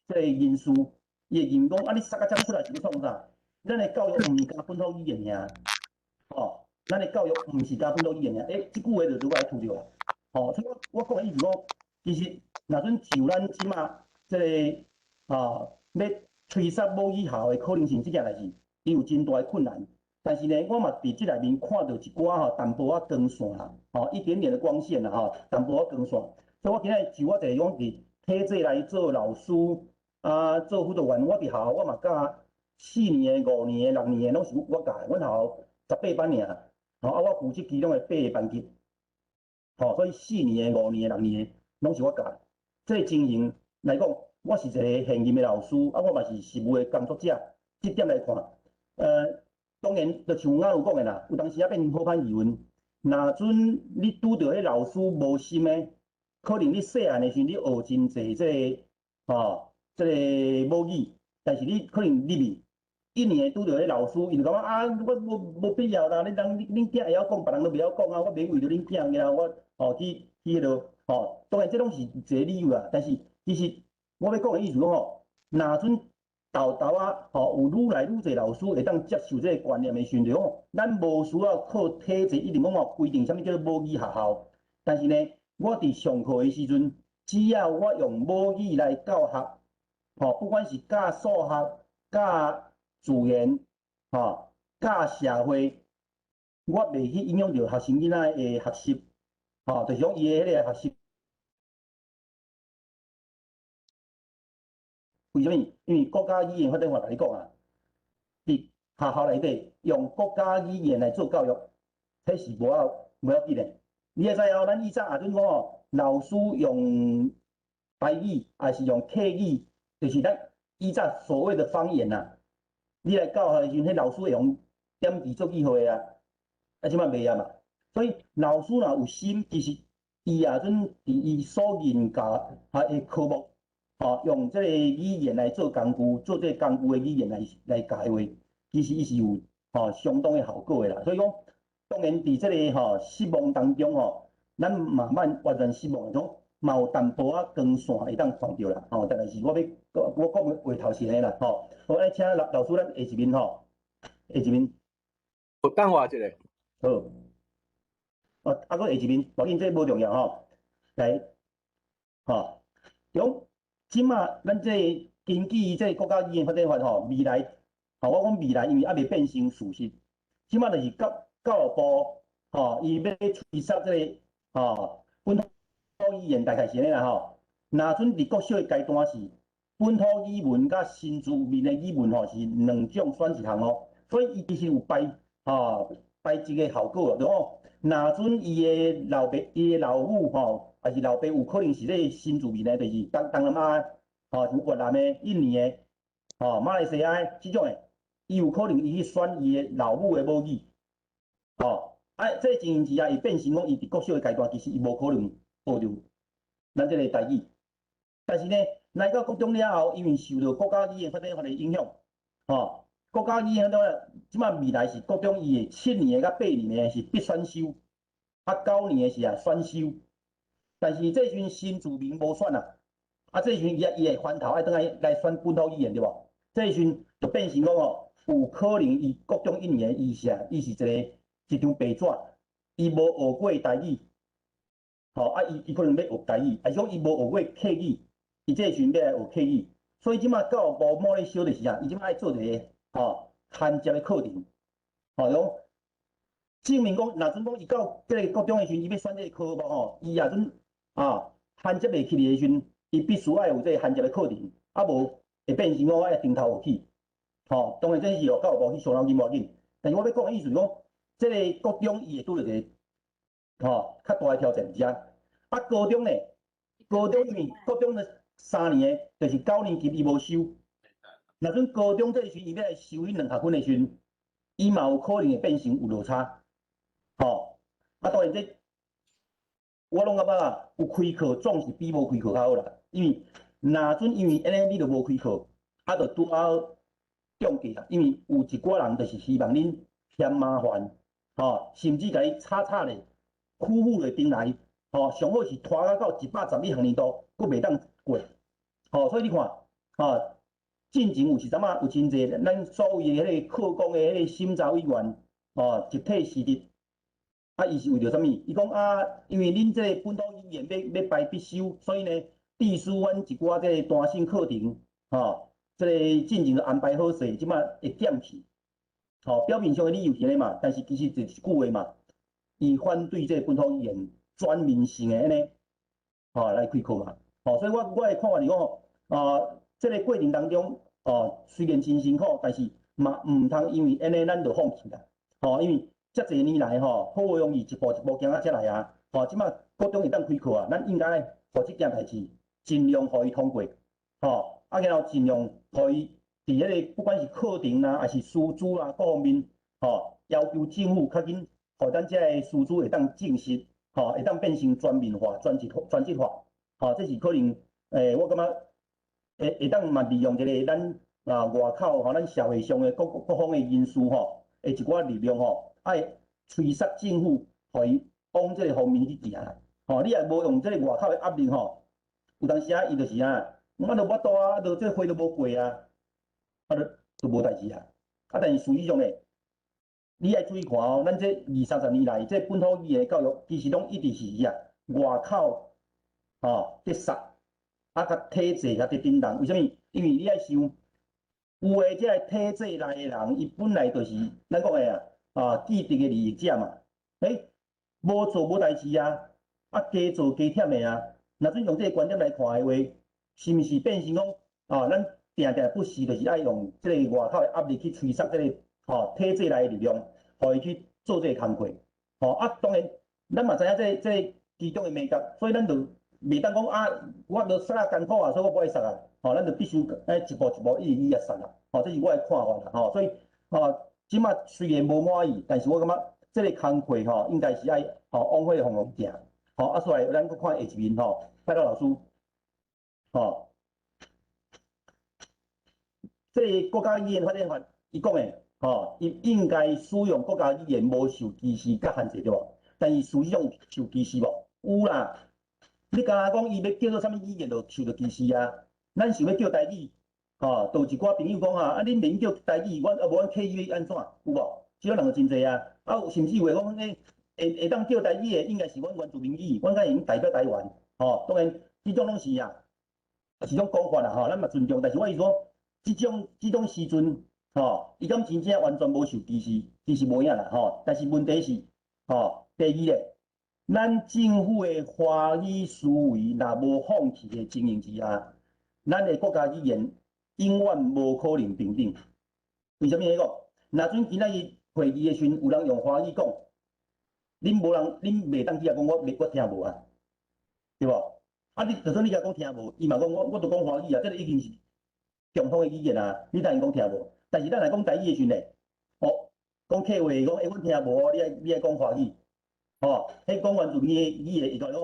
这个因素，伊会认为讲，啊，你塞啊遮出来是要创啥？咱的教育毋是加本土语言尔，吼，咱的教育毋是加本土语言尔，即句话就拄来拄着啦，吼，所以我讲的意思讲，其实若准就咱即马这个。要推测母语校的可能性这件代志，伊有真大的困难。但是呢，我嘛伫即内面看到一寡吼淡薄仔光线啦，吼一点点的光线啦，吼淡薄仔光线。所以我今日就我就是讲伫体制内做老师，做辅导员，我伫学校我嘛教4年、5年、6年，拢是我教的。阮学校18班尔，我负责其中的8个班级，所以4年、5年、6年拢是我教的。这情形来讲，我是一个现任的老师，我嘛是实务的工作者。这点来看，当然，就像我有讲的啦，有当时变好歹议论。若阵你拄到迄老师无心的，可能你细汉的时阵你学真济这个母语，但是你可能入面1年拄到迄老师，伊就感觉我无必要啦，恁囝会晓讲，别人都袂晓讲啊，我免为着恁囝然后我去迄落当然这拢是一个理由啦，但是其实我要讲的意思讲若阵豆豆有愈来愈侪老师会当接受这个观念的时阵，咱无需要靠体制一定讲规定啥物叫做母语学校，但是呢，我伫上课的时阵，只要我用母语来教学，不管是教数学、教自然、教社会，我袂去影响到学生囡仔的学习，就是讲伊的迄个学习。为什么？因为国家语言发展法来讲啊，伫学校内底用国家语言来做教育，这是无要紧的。你会知咱以前阵讲老师用台语还是用客语，就是咱以前所谓的方言呐。你来教学的时阵，迄老师会用点字做记号的即摆袂啊嘛。所以老师若有心，其实伊阵伫伊所研究的科目。用这个语言来做工具，做这个工具的语言来教话，其实伊是有相当的效果的啦。所以讲，当然伫这个失望当中咱慢慢完全失望种，嘛有淡薄仔光线会当看到啦。大概是我讲话头前的啦。好，来请老师咱下一面下一面。有等我一下。好。搁下一面，无紧，这无重要来，中。即马咱这根据这国家语言发展法未来我讲未来，因为还未变成事实。即马就是教育部伊要推设这个本土语言，大概是安尼啦若阵伫国小的阶段是本土语文甲新住民的语文是2种选一项所以伊其实有排一个效果，就若阵伊的老母还是老爸有可能是咧新住民的，就是东南亚像越南的、印尼的、马来西亚的即种的，伊有可能伊去选伊的老母的母语，这情形之下，伊变成讲伊伫国小的阶段，其实伊无可能学着咱这个台语。但是呢，来到国中了后，因为受到国家语言发展法的影响，国家语言发展法即马未来是国中伊的7年甲8年的是必选修，9年的是选修。但是这时阵新住民无选这时阵伊会翻头爱倒来选本土语言对无？这时阵就变成讲有可能伊国中1年伊是一张白纸，伊无学过台语，伊可能要学台语，还是讲伊无学过客语，伊这时阵要来学客语，所以即马教育部某咧小就是伊即马爱做一个衔接的课程，讲证明讲若阵讲伊到这个国中的时阵，伊要选这个科目伊阵衔接袂起的时阵，伊必须要有这个衔接的课程，无会变成讲我要从头学起。当然这是由教育部去伤脑筋无要紧，但是我要讲的意思是讲，这个国中伊会拄着一个较大的挑战者。高中呢，高中因为国中的3年的，就是9年级伊无修，若阵高中这时阵伊要来修迄2学分的时阵，伊嘛有可能会变成有落差。当然这我拢感觉有开课总是比无开课较好啦，因为若阵因为安尼你就无开课，就拄好中计因为有一寡人就是希望恁嫌麻烦，甚至甲你吵咧，苦苦咧顶来，上好是拖到111学年度，佫袂当过，所以你看，进前有时阵有真侪咱所谓的迄个课纲的迄个审查委员，集体辞职。伊是为着啥物？伊讲因为恁这个本土语言要排必修，所以呢，必须阮一寡这个单性课程，这个进前就安排好势，即马会减去。表面上的理由是安尼嘛，但是其实就是一句话嘛，伊反对这个本土语言全面性的安尼，来开课嘛。所以我的看法是讲，这个过程当中，虽然真辛苦，但是嘛唔通因为安尼咱就放弃啦。因为遮侪年来好容易一步一步行到遮来啊。即马高中会当开课啊，咱应该互即件代志尽量互伊通过。然后尽量互伊伫迄个不管是课程啦，还是师资啦各方面，要求政府较紧，互咱遮个师资会当正式，会当变成全面化、专职化。这是可能，我感觉会当嘛利用一个咱外口咱社会上的各方的因素的一寡力量爱催促政府，互伊往这个方面去行啦。你若无用这个外口的压力有当时伊就是我都无多啊，这花都无过啊，就无代志啊。但是事实上咧，你爱注意看咱这20-30年来，这本土语言教育其实拢一直是外口伫杀，甲体制甲伫顶动。为什么？因为你爱想，有诶这体制内的人，伊本来就是咱讲的既得的利益者嘛。无做无代志啊，加做加忝的啊。若准用这个观点来看的话，是毋是变成讲咱定定不时就是爱用这个外口的压力去催促这个体制内的力量，互伊去做这个工课。当然，咱嘛知影这其中的美感，所以咱就袂当讲我都杀艰苦啊，所以我不爱杀啊。咱就必须一步一步一直杀啦。这是我的看法啦。所以即马虽然无满意，但是我感觉这个工课应该是爱往火的方向行。所以咱搁看下一面拜托老师。这个国家语言发展法，伊讲的伊应该使用国家语言无受歧视甲限制对无？但是事实上受歧视无？有啦。你敢若讲伊要叫做啥物语言就受到歧视啊？咱想要叫台语，就有一寡朋友讲恁免叫台语，无阮客语要安怎？有无？即种人就真济啊。甚至话讲会当叫台语的，应该是阮原住民语，阮才会代表台湾。当然，即种拢是是种讲法啦，咱嘛尊重。但是我意思说，即种时阵，伊敢真正完全无受歧视，其实无影啦，但是问题是，第二咧，咱政府的华语思维若无放弃的情形之下，咱的国家语言永远无可能平等。为什么呢？讲，若准今仔日会议的时阵有人用华语讲，恁袂当去讲我听无啊，对无？你就算你甲讲听无，伊嘛讲我都讲华语啊，这个已经是共通的语言啊，你当然讲听无。但是咱来讲台语的时阵咧，讲客话讲，阮听无，你爱讲华语，迄讲原住民的语言，伊讲你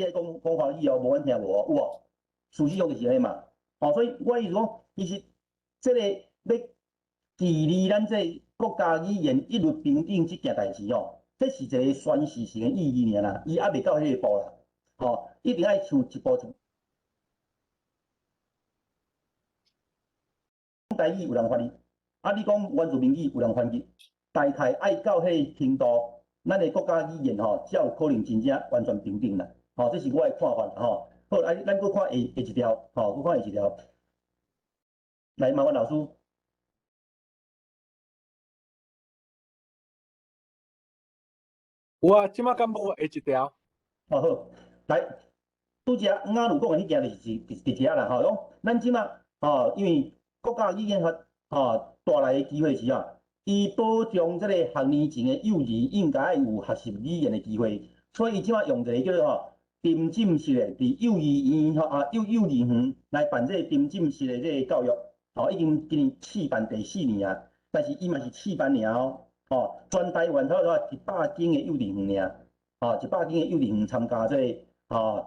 爱讲华语无阮听无有无？事实上就是安尼嘛。所以我意思讲，其实这个要距离咱这国家语言一律平等这件代志这是一个宣示性的意义尔啦，伊还袂到迄个步啦。一定爱像一步一步。台语有人翻译，你讲原住民语有人翻译，大概爱到迄个程度，咱的国家语言才有可能真正完全平等啦。这是我的看法啦。好，咱搁看下一条，搁看下一条。来，麻烦老师。有啊，即马敢无下一条？好，来，拄则啱如讲的迄件就是伫遮啦，讲咱即马因为国家语言法带来的机会是伊保障这个学年前的幼儿应该有学习语言的机会，所以伊即马用一个叫做沉浸式的伫幼儿园幼儿园来办这个沉浸式的这个教育，已经今年试办第4年啊，但是伊嘛是试办尔全台湾差不多100间的幼儿园尔，100间的幼儿园参加这个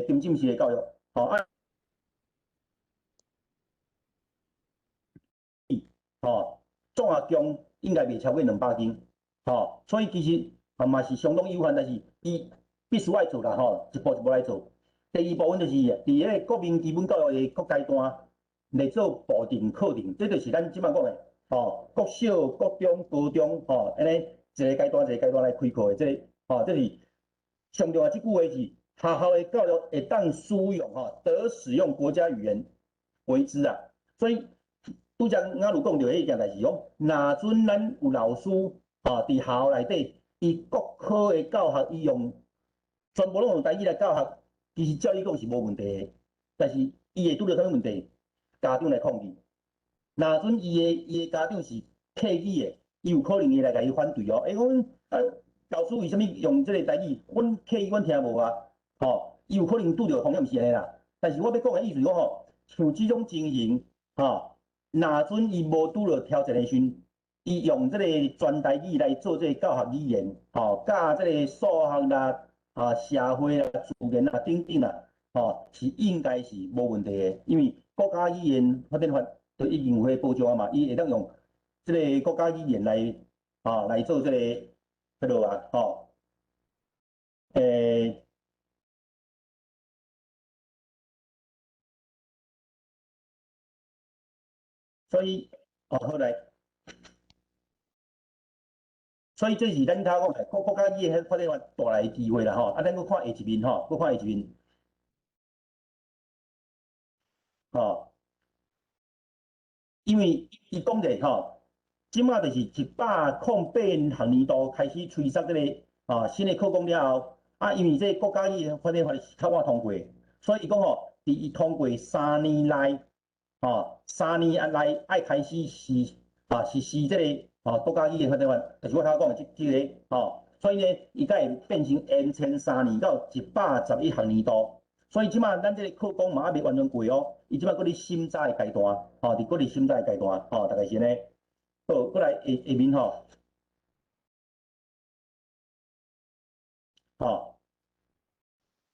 沉浸式的教育，综合共应该袂超过200间，所以其实嘛是相当有限，但是伊必须爱做啦，一步一步来做。第二部分就是伫迄个国民基本教育的各阶段来做部定课程，这就是咱即摆讲的国小、国中、高中安尼一个阶段一个阶段来开课的，这是上重要即句话是学校的教育会当使用得使用国家语言为之啊，所以。拄则我如讲着迄件代志讲，若准咱有老师伫学校内底，伊国科的教学，伊用全部拢用台语来教学，其实照理讲是无问题的。但是伊会拄着啥物问题？家长来控制。若阵伊的家长是客语的，伊有可能会来甲伊反对哦。讲教师为什么用即个台语？阮客语阮听无啊，吼，伊有可能拄着风险是安尼啦。但是我要讲的意思是讲吼，像即种情形，吼，若阵伊无拄着挑战的时阵，伊用即个全台语来做即个教学语言，吼，教即个数学啦、社会啦、自然啦等等啦，吼，是应该是无问题的，因为国家语言发展法就已经有迄保障啊嘛，伊会当用即个国家语言来来做即个迄落啊，吼，所以好来，所以这是咱头讲的国家语言发展法带来的机会啦，吼，咱搁看下一面吼，搁看下一面，吼，因为伊讲者吼。即马就是108学年度开始推设即个新的课纲了后，因为这国家语言发展法是较晚通过，所以伊讲吼，伫伊通过3年内，3年内爱开始实施即个国家语言发展法，就是我头讲的即个所以呢，伊才会变成延前3年到111学年度。所以即马咱这个课纲嘛还未完全过哦，伊即马搁伫审查的阶段，伫搁伫审查的阶段，大概是安尼。好，过来下面吼，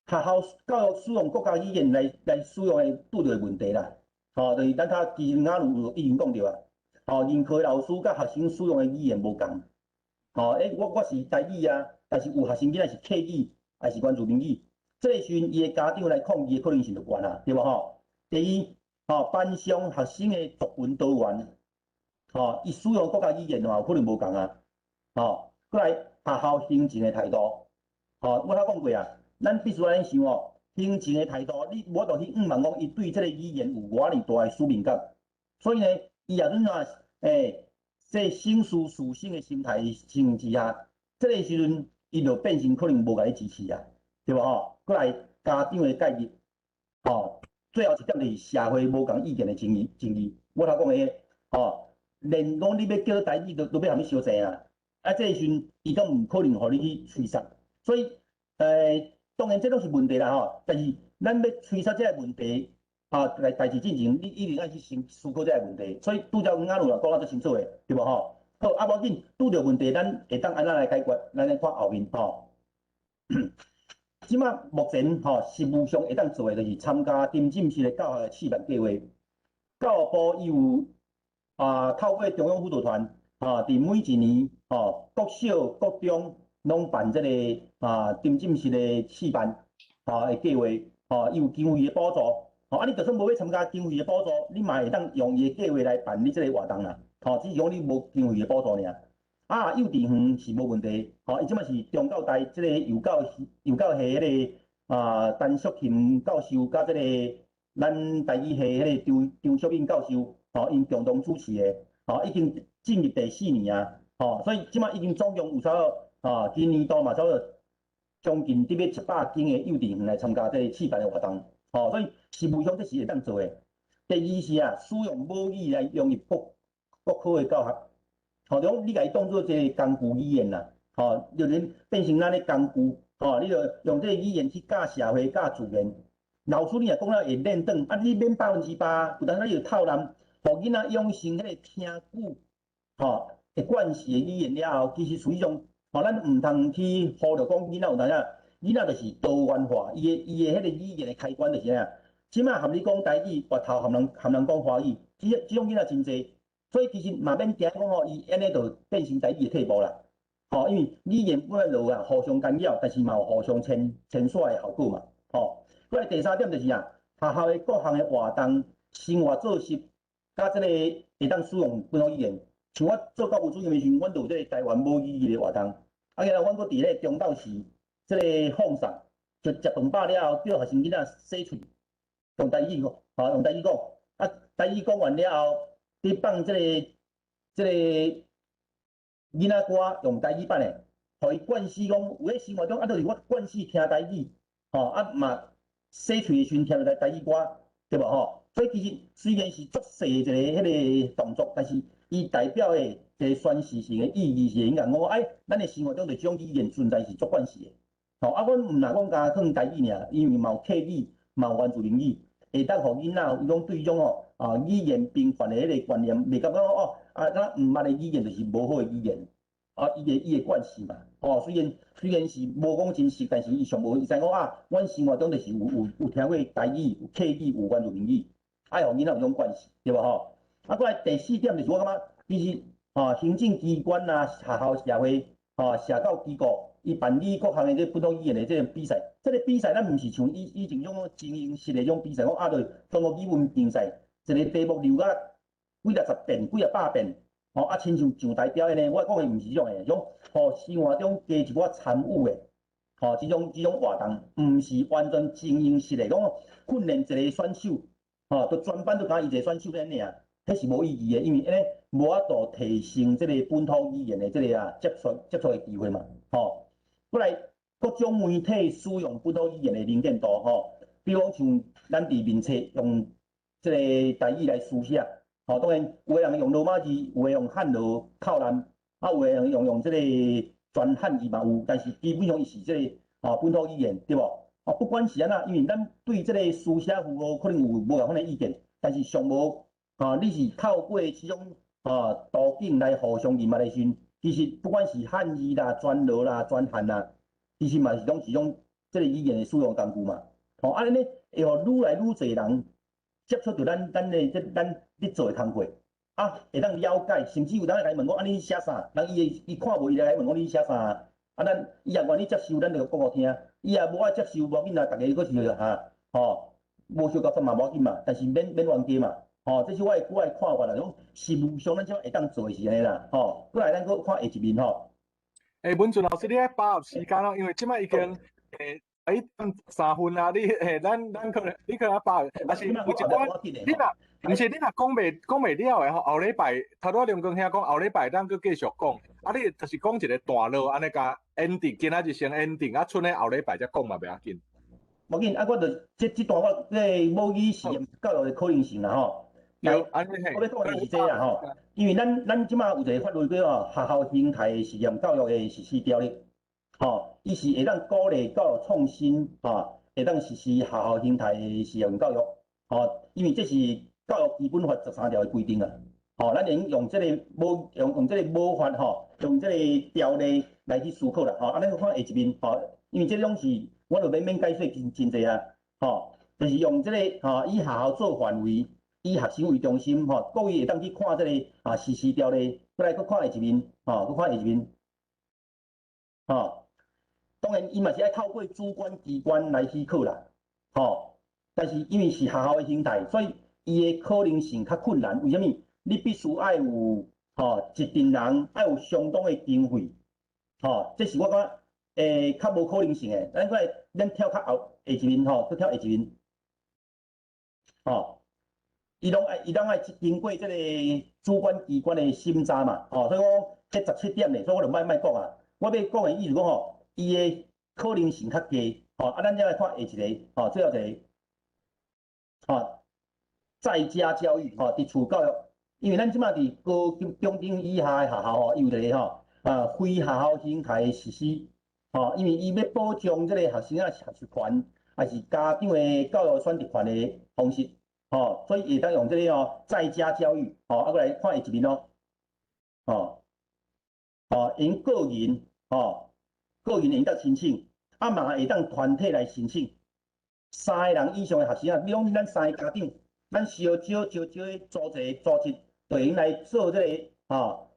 学校教育使用国家语言来使用的拄着问题啦，就是咱头其实已经讲着啊，任课老师甲学生使用的语言无共，我是台语啊，但是有学生囡仔是客语，还是原住民语，这个时阵伊的家长来抗议的可能性就悬啦，对无吼？第二，班上学生的族群多元。伊使用国家语言可能无共啊，过来学校行政的态度，我头讲过啊，咱必须安尼想哦，行政的态度，我就去问讲，伊对这个语言有偌尔大的使命感，所以呢，伊也阵这省思属性的心态情形之下，这个时阵伊就变成可能无甲你支持啊，对无吼？过来家长的介入，最后一点就是社会无共意见的争议，我头讲的连讲你要叫台语都要含你相济啊！这个时阵伊都毋可能互你去催杀，所以当然这都是问题啦吼。但是咱要催杀这个问题代志进行，你一定要去先思考这个问题。所以拄则阮阿鲁讲得足清楚的，对无吼？好，无要紧，拄着问题，咱会当安怎来解决？咱来看后面吼。即马目前实务上会当做的就是参加沉浸式的教学的示范计划，教育部伊有。透过中央辅导团，伫每一年，国小、国中拢办这个沉浸式的示范的计划，伊有经费的补助，你就算无要参加经费的补助，你嘛会当用伊的计划来办你这个活动啦，只是讲你无经费的补助尔。幼稚园是无问题，伊即摆是中教大这个幼教系迄个陈淑琴教授甲这个咱台语系迄个张淑英教授。因共同主持的，已经进入第4年啊，所以即摆已经总共有差不多今年度嘛差不多将近得100间的幼稚园来参加这个示范的活动，所以实务上这是会当做的。第二是使用母语来融入国科的教学，就你甲伊当做这个工具语言啦，就是变成咱的工具，你就用这个语言去教社会、教自然。老师你也讲了会练转，你免100%，有当你就透蓝。互囡仔养成迄个听句，会惯势的语言了后，其实属于一种，咱毋通去忽略讲囡仔有当下，囡仔就是多元化，伊的迄个语言的开关就是啥，即摆含你讲台语，越头含人讲华语，即种囡仔真济，所以其实嘛免惊讲伊安尼就变成台语的退步啦，因为语言本来就互相干扰，但是嘛有互相牵线的效果嘛，过来第3点就是学校的各项的活动、生活作息。甲这个会当使用本土语言，像我做教务主任的时阵，阮就有这个台湾母语的活动。然后阮搁伫咧中昼时，这个放送，就食饭饱了后，叫学生囡仔洗喙，用台语讲，用台语讲。台语讲完了后，你放这个囡仔歌用台语版的，互伊惯势讲，有咧生活中就是我惯势听台语，嘛洗喙的时阵听着台语歌。对无吼？所以其实虽然是足细一个迄个动作，但是伊代表的一个宣示性的意义是应该讲，咱的生活中就这种语言存在是足关系的。吼，阮毋若讲加放台语尔，因为嘛有客语，嘛有原住民语，会当互囡仔伊讲对迄种语言平凡的迄个观念，袂感觉咱毋捌的语言就是无好的语言。伊的惯势嘛，虽然是无讲真实，但是伊上无伊知讲阮生活中就是有听过台语、有客语、有原住民语，爱互囡仔有种惯势，对无吼？过来第4点就是我感觉，其实行政机关学校、社会、社教机构，伊办理各项的这本土语言的这个比赛，这个比赛咱毋是像以前种精英式的种比赛，讲就中国语文竞赛，一个题目留甲几啊10遍、几啊100遍。亲像上台表演呢，我讲的毋是种诶，种生活中加一寡参与的，即种活动，毋是完全精英式的，讲训练一个选手，就全班都讲伊一个选手安尼啊，迄是无意义的，因为安尼无法度提升即个本土语言的即个接触的机会嘛，过来各种媒体使用本土语言的能见度，比如像咱伫面册用即个台语来书写。当然，有的人用罗马字，有的用汉罗靠南，有的人用即个全汉字嘛有，但是基本上伊是即个本土语言，对无？不管是安怎，因为咱对即个书写符号可能有无共款的意见，但是上无你是透过即种途径来互相认识的时阵，其实不管是汉字啦、全罗啦、全汉啦，其实嘛是种即个语言的使用工具嘛。安尼会互愈来愈侪人接触到咱咧做诶工课，会当了解，甚至有当来问我你写啥，人伊看无伊来问我你写啥，伊也愿意接受，咱就讲互听，伊也无爱接受，无要紧啦，大家搁是无相共法嘛无要紧嘛，但是免冤家嘛，这是我的看法啦，种实务上咱怎会当做是安尼啦，过来咱搁看下一面文俊老师，你爱把握时间咯，因为即摆已经3分啊，咱可能你可能把握，还是有一寡你若。毋是你若讲袂了诶吼，后礼拜头拄梁光兄讲后礼拜咱搁继续讲，你就是讲一个段落，安尼甲 ending， 今仔日先 ending，剩诶后礼拜才讲嘛袂要紧。无紧，我就这段我母语实验教育的可能性啦吼。我要讲的是这啦因为咱即马有一个法律叫学校形态实验教育的实施条例，伊是会当鼓励教育创新，会当实施学校形态实验教育，因为这是教育基本法13条的规定啊，咱用这个用这个母法用这个条例来去思考啦，安尼看下一面，因为这种是我就免解释真济啊，就是用这个以学校做范围，以学生为中心，各位会当去看这个实施条例，过来搁看下一面，搁看下一面，当然伊嘛是爱透过主管机关来去考啦，但是因为是学校的形态，所以伊的可能性较困难。为什么？你必须爱有一群人，爱有相当的经费，这是我感觉较无可能性的。咱跳较后下一面去跳下一面，伊拢爱经过这个主管机关的审查嘛，所以讲这17点咧，所以我就莫讲啊。我要讲的意思讲伊的可能性较低，咱再来看下一个，最后一个，在家教育，伫厝教育，因为咱即马伫高中等以下的学校，有一个非学校形态的实施，因为伊要保障这个学生学习权，还是家长的教育选择权的方式，所以会当用这个在家教育，过来看下一面因个人，会当申请，嘛会当团体来申请，3个人以上的学生比如咱3个家长。咱少的组织，就用来做这个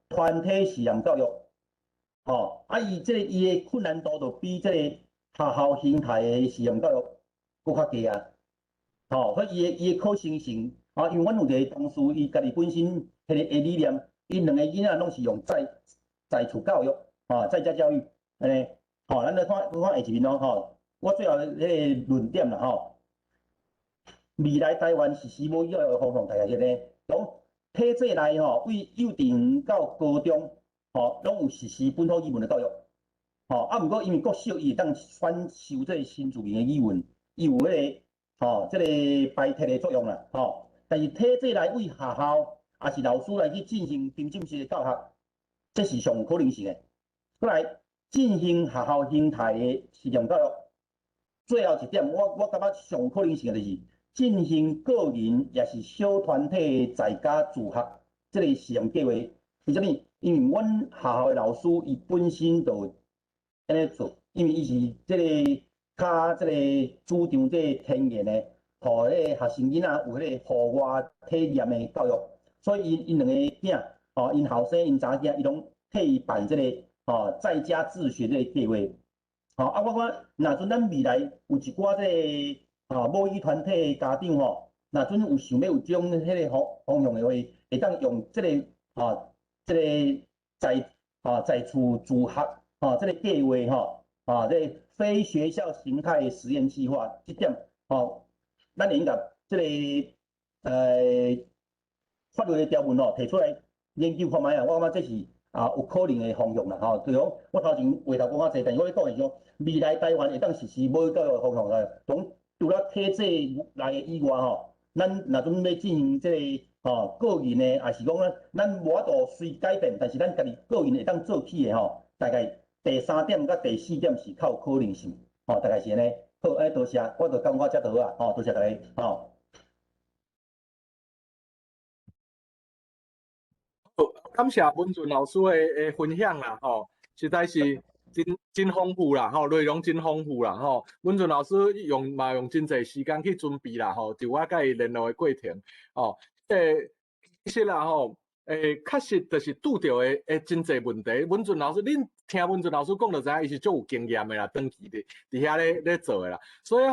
团体实验教育，伊的困难度就比这个学校形态的实验教育搁较低啊，所以伊的可行性，因为阮有一个同事，伊家己本身迄个理念，伊2个囡仔拢是用在厝教育，在家教育，安尼，咱来看下一面咯，我最后迄个论点啦，未来台湾实施母语教育的方向大概是呢，讲体制内为幼稚园到高中，拢有实施本土语文的教育，毋过因为国小伊会当选修这个新住民的语文，伊有迄这个排铁的作用啦，但是体制内为学校也是老师来去进行沉浸式的教学，这是上有可能性的。过来进行学校形态的实验教育，最后一点，我感觉上有可能性的就是进行个人也是小团体在家自学这个实验计划。为什么？因为阮学校的老师伊本身就安尼做，因为伊是这个较这个主张这个天然的，互迄个学生囡仔有迄个户外体验的教育，所以因两个囝，因后生因查囝，伊拢替伊办这个在家自学这个计划。我看若阵咱未来有一寡这个母语团体的家长若阵有想要有种迄个方向的话，会当用这个这个在厝自学这个计划这个非学校形态实验计划这点咱会应该这个法律的条文提出来研究看卖啊，我感觉这是有可能的方向啦对哦，我头前话头讲较济，但是我咧讲的是说未来台湾会当实施母语教育的方向啦，除了体制内以外咱若阵要进行这个个人的，也是讲咱无法度随改变，但是咱家己个人会当做起的大概第3点甲第4点是较有可能性大概是安尼。好，多谢，我就感觉遮多啊多谢大家好，感谢文俊老师的分享啦实在是真丰富啦内容真丰富啦文俊老师用真侪时间去准备啦就我甲伊联络的过程其实啦确实就是拄到的真侪问题。文俊老师，恁听文俊老师讲就知影，伊是足有经验的啦，长期伫遐咧做的啦。所以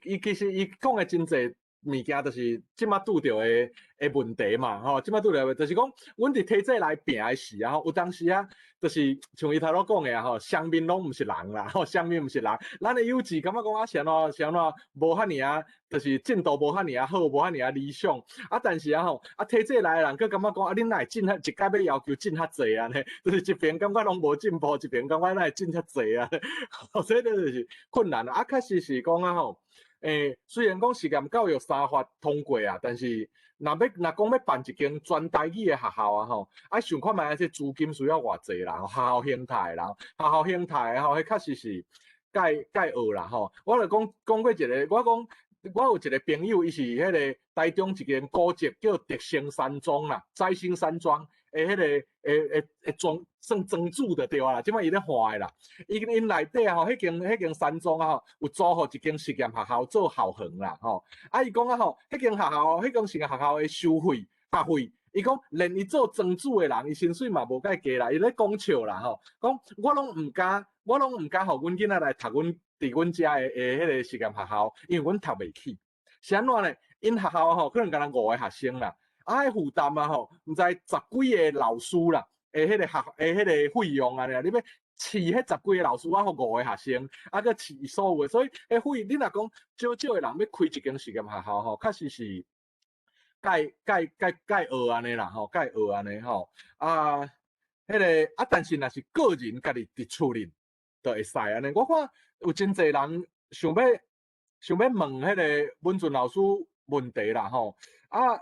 伊其实伊讲的真侪物件，就是即马拄到的问题嘛即马拄到的，就是讲，阮伫体制内拼的时有当时就是像伊头路讲的双面拢毋是人啦双面毋是人。咱的幼稚感觉讲是安怎无遐尔就是进度无遐尔好，无遐尔理想但是体制内的人佫感觉讲恁哪会进一届要要求进较济呢？就是一边感觉拢无进步，一边感觉哪会进较济所以这就是困难确实是讲虽然讲实验教育3法通过但是若讲要办一间专台语的学校想看卖这资金需要偌济啦，学校形态啦，学校形态迄确实是该学啦我就讲过一个，我有一个朋友，伊是迄个台中一间古迹叫德兴山庄啦，摘星山庄迄个算庄主就对啦，即摆伊咧画的啦。因内底迄间山庄有租互一间实验学校做校园啦伊讲迄间学校，迄间实验学校的收费学费，伊讲连伊做庄主的人，伊薪水嘛无介低啦，伊咧讲笑啦讲我拢毋敢互阮囡仔来读伫阮遮的迄个实验学校，因为阮读袂起。是安怎呢？因学校可能敢若5个学生啦，迄负担毋知10几个老师啦，迄个费用你要饲迄10几个老师，互5个学生，佮饲所有的，所以费你若讲少的人要开一间实验学校确实是该学安尼啦该学安尼迄个但是若是个人家己伫厝里就会使安尼。我看有真侪人想要问迄个文俊老师问题啦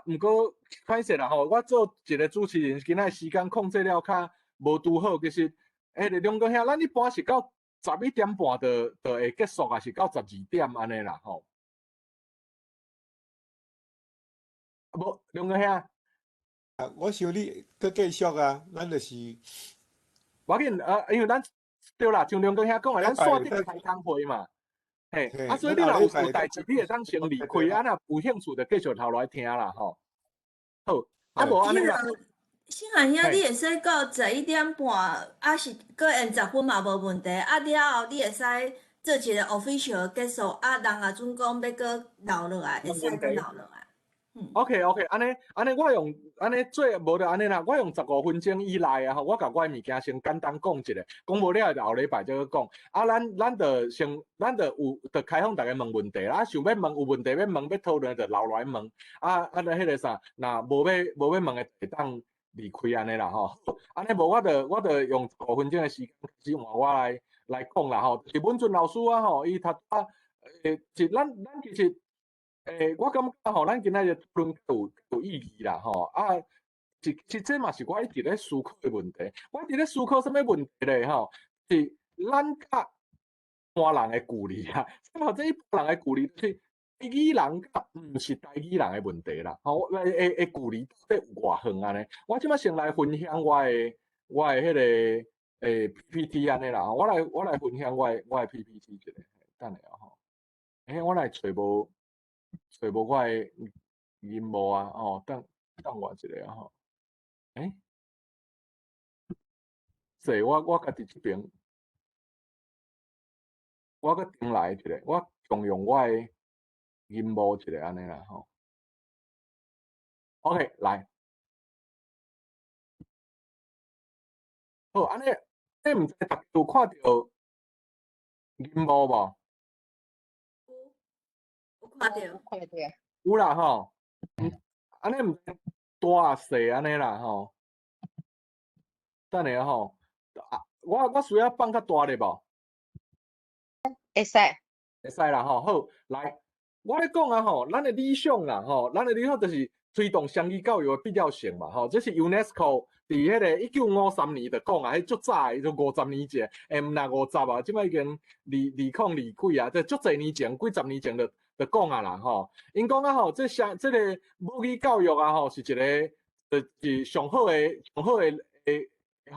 毋过歹势啦我做一个主持人，今仔时间控制了较无拄好，其实迄个龙哥兄，咱一般是到11点半就会结束，还是到12点安尼啦无龙哥兄我想你搁继续咱就是无要紧因为咱对啦，像龙哥兄讲的，咱线顶开工会嘛。所以你若有代志，你会当先离开，若有兴趣就继续头来听啦好，无安尼啦。星汉兄，你会使到11点半，是搁延10分嘛无问题。了后你会使做一个 official 结束，人也准讲要搁留落来，会使搁留落来。OK， 安尼我用安尼做无就安尼啦，我用15分钟以内我甲我的物件先简单讲一下，讲无了就后礼拜再去讲。咱就有开放大家问问题啦，想要问有问题要问要讨论就留来问。迄个啥，若无要问的会当离开安尼啦安尼无我就用15分钟的时间开始换我来讲啦是文俊老师伊读是咱其实。我感觉吼，咱今仔日讨论有意义啦吼，其实这嘛是我一直咧思考的问题。我一直咧思考什么问题咧吼？是咱甲华人的距离啊，或者一般人的距离，就是台语人甲毋是台语人的问题啦。吼，距离到底有偌远安尼？我即摆先来分享我的迄个PPT 安尼啦。我来分享我的 PPT 一下，等下吼。我来找无我的荧幕啊，等我一下吼。是我家己这边，我搁重来一下，我共用我的荧幕一下安尼啦吼。OK， 来，好，安尼，毋知大家有看到荧幕无？有看到，有啦吼，安尼毋知大细安尼啦吼。等下吼，我需要放较大咧无？会使，会使啦吼，好，来，我咧讲啊吼，咱的理想啦吼，咱的理想就是推动双语教育的必要性嘛吼，这是 UNESCO 伫迄个1953年就讲啊，迄足早就50年前，毋那50啊，即摆已经2020几啊，即足侪年前，几十年前就讲啊啦吼，因讲啊吼，这个母语教育啊吼，是一个就是上好的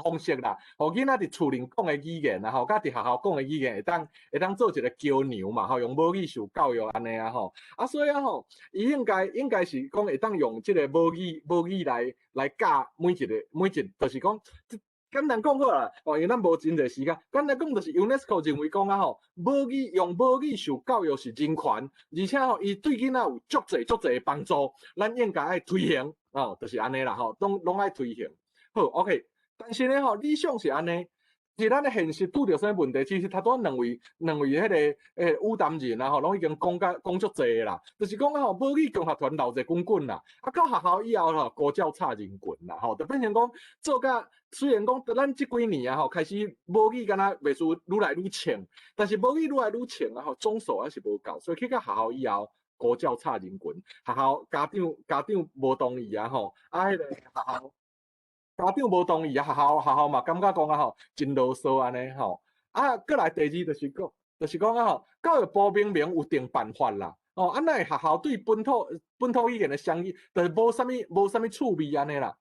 方式啦，互囡仔伫厝里讲的语言，然后甲伫学校讲的语言会当做一个桥梁嘛，吼，用母语受教育安尼啊吼，所以啊吼，伊应该是讲会当用即个母语来教每一，就是讲简单讲好啦，因为咱无真侪时间，简单讲就是 UNESCO 认为讲啊吼，用母语受教育是人权，而且吼伊对囡仔有足侪的帮助，咱应该爱推行，就是安尼啦吼，拢爱推行。好 ，OK。但是呢，理想是安尼，是咱的现实拄着啥问题？其实头拄两位迄个武淡人啊，拢已经讲足济啦。就是讲母语共学团闹者滚滚啦，到学校以后高教差人群啦，就变成讲做甲虽然讲咱即几年啊，开始母语敢若袂输愈来愈强，但是母语愈来愈强啊，总数还是无够，所以去到学校以后。高教差人群，学校家长无同意啊，迄个学校。家长无同意啊，学校嘛感觉讲啊真啰嗦安尼过来第二就是讲教育部明有定办法啦，哪会学校对本土语言的双语，就是无啥物趣味安尼啦，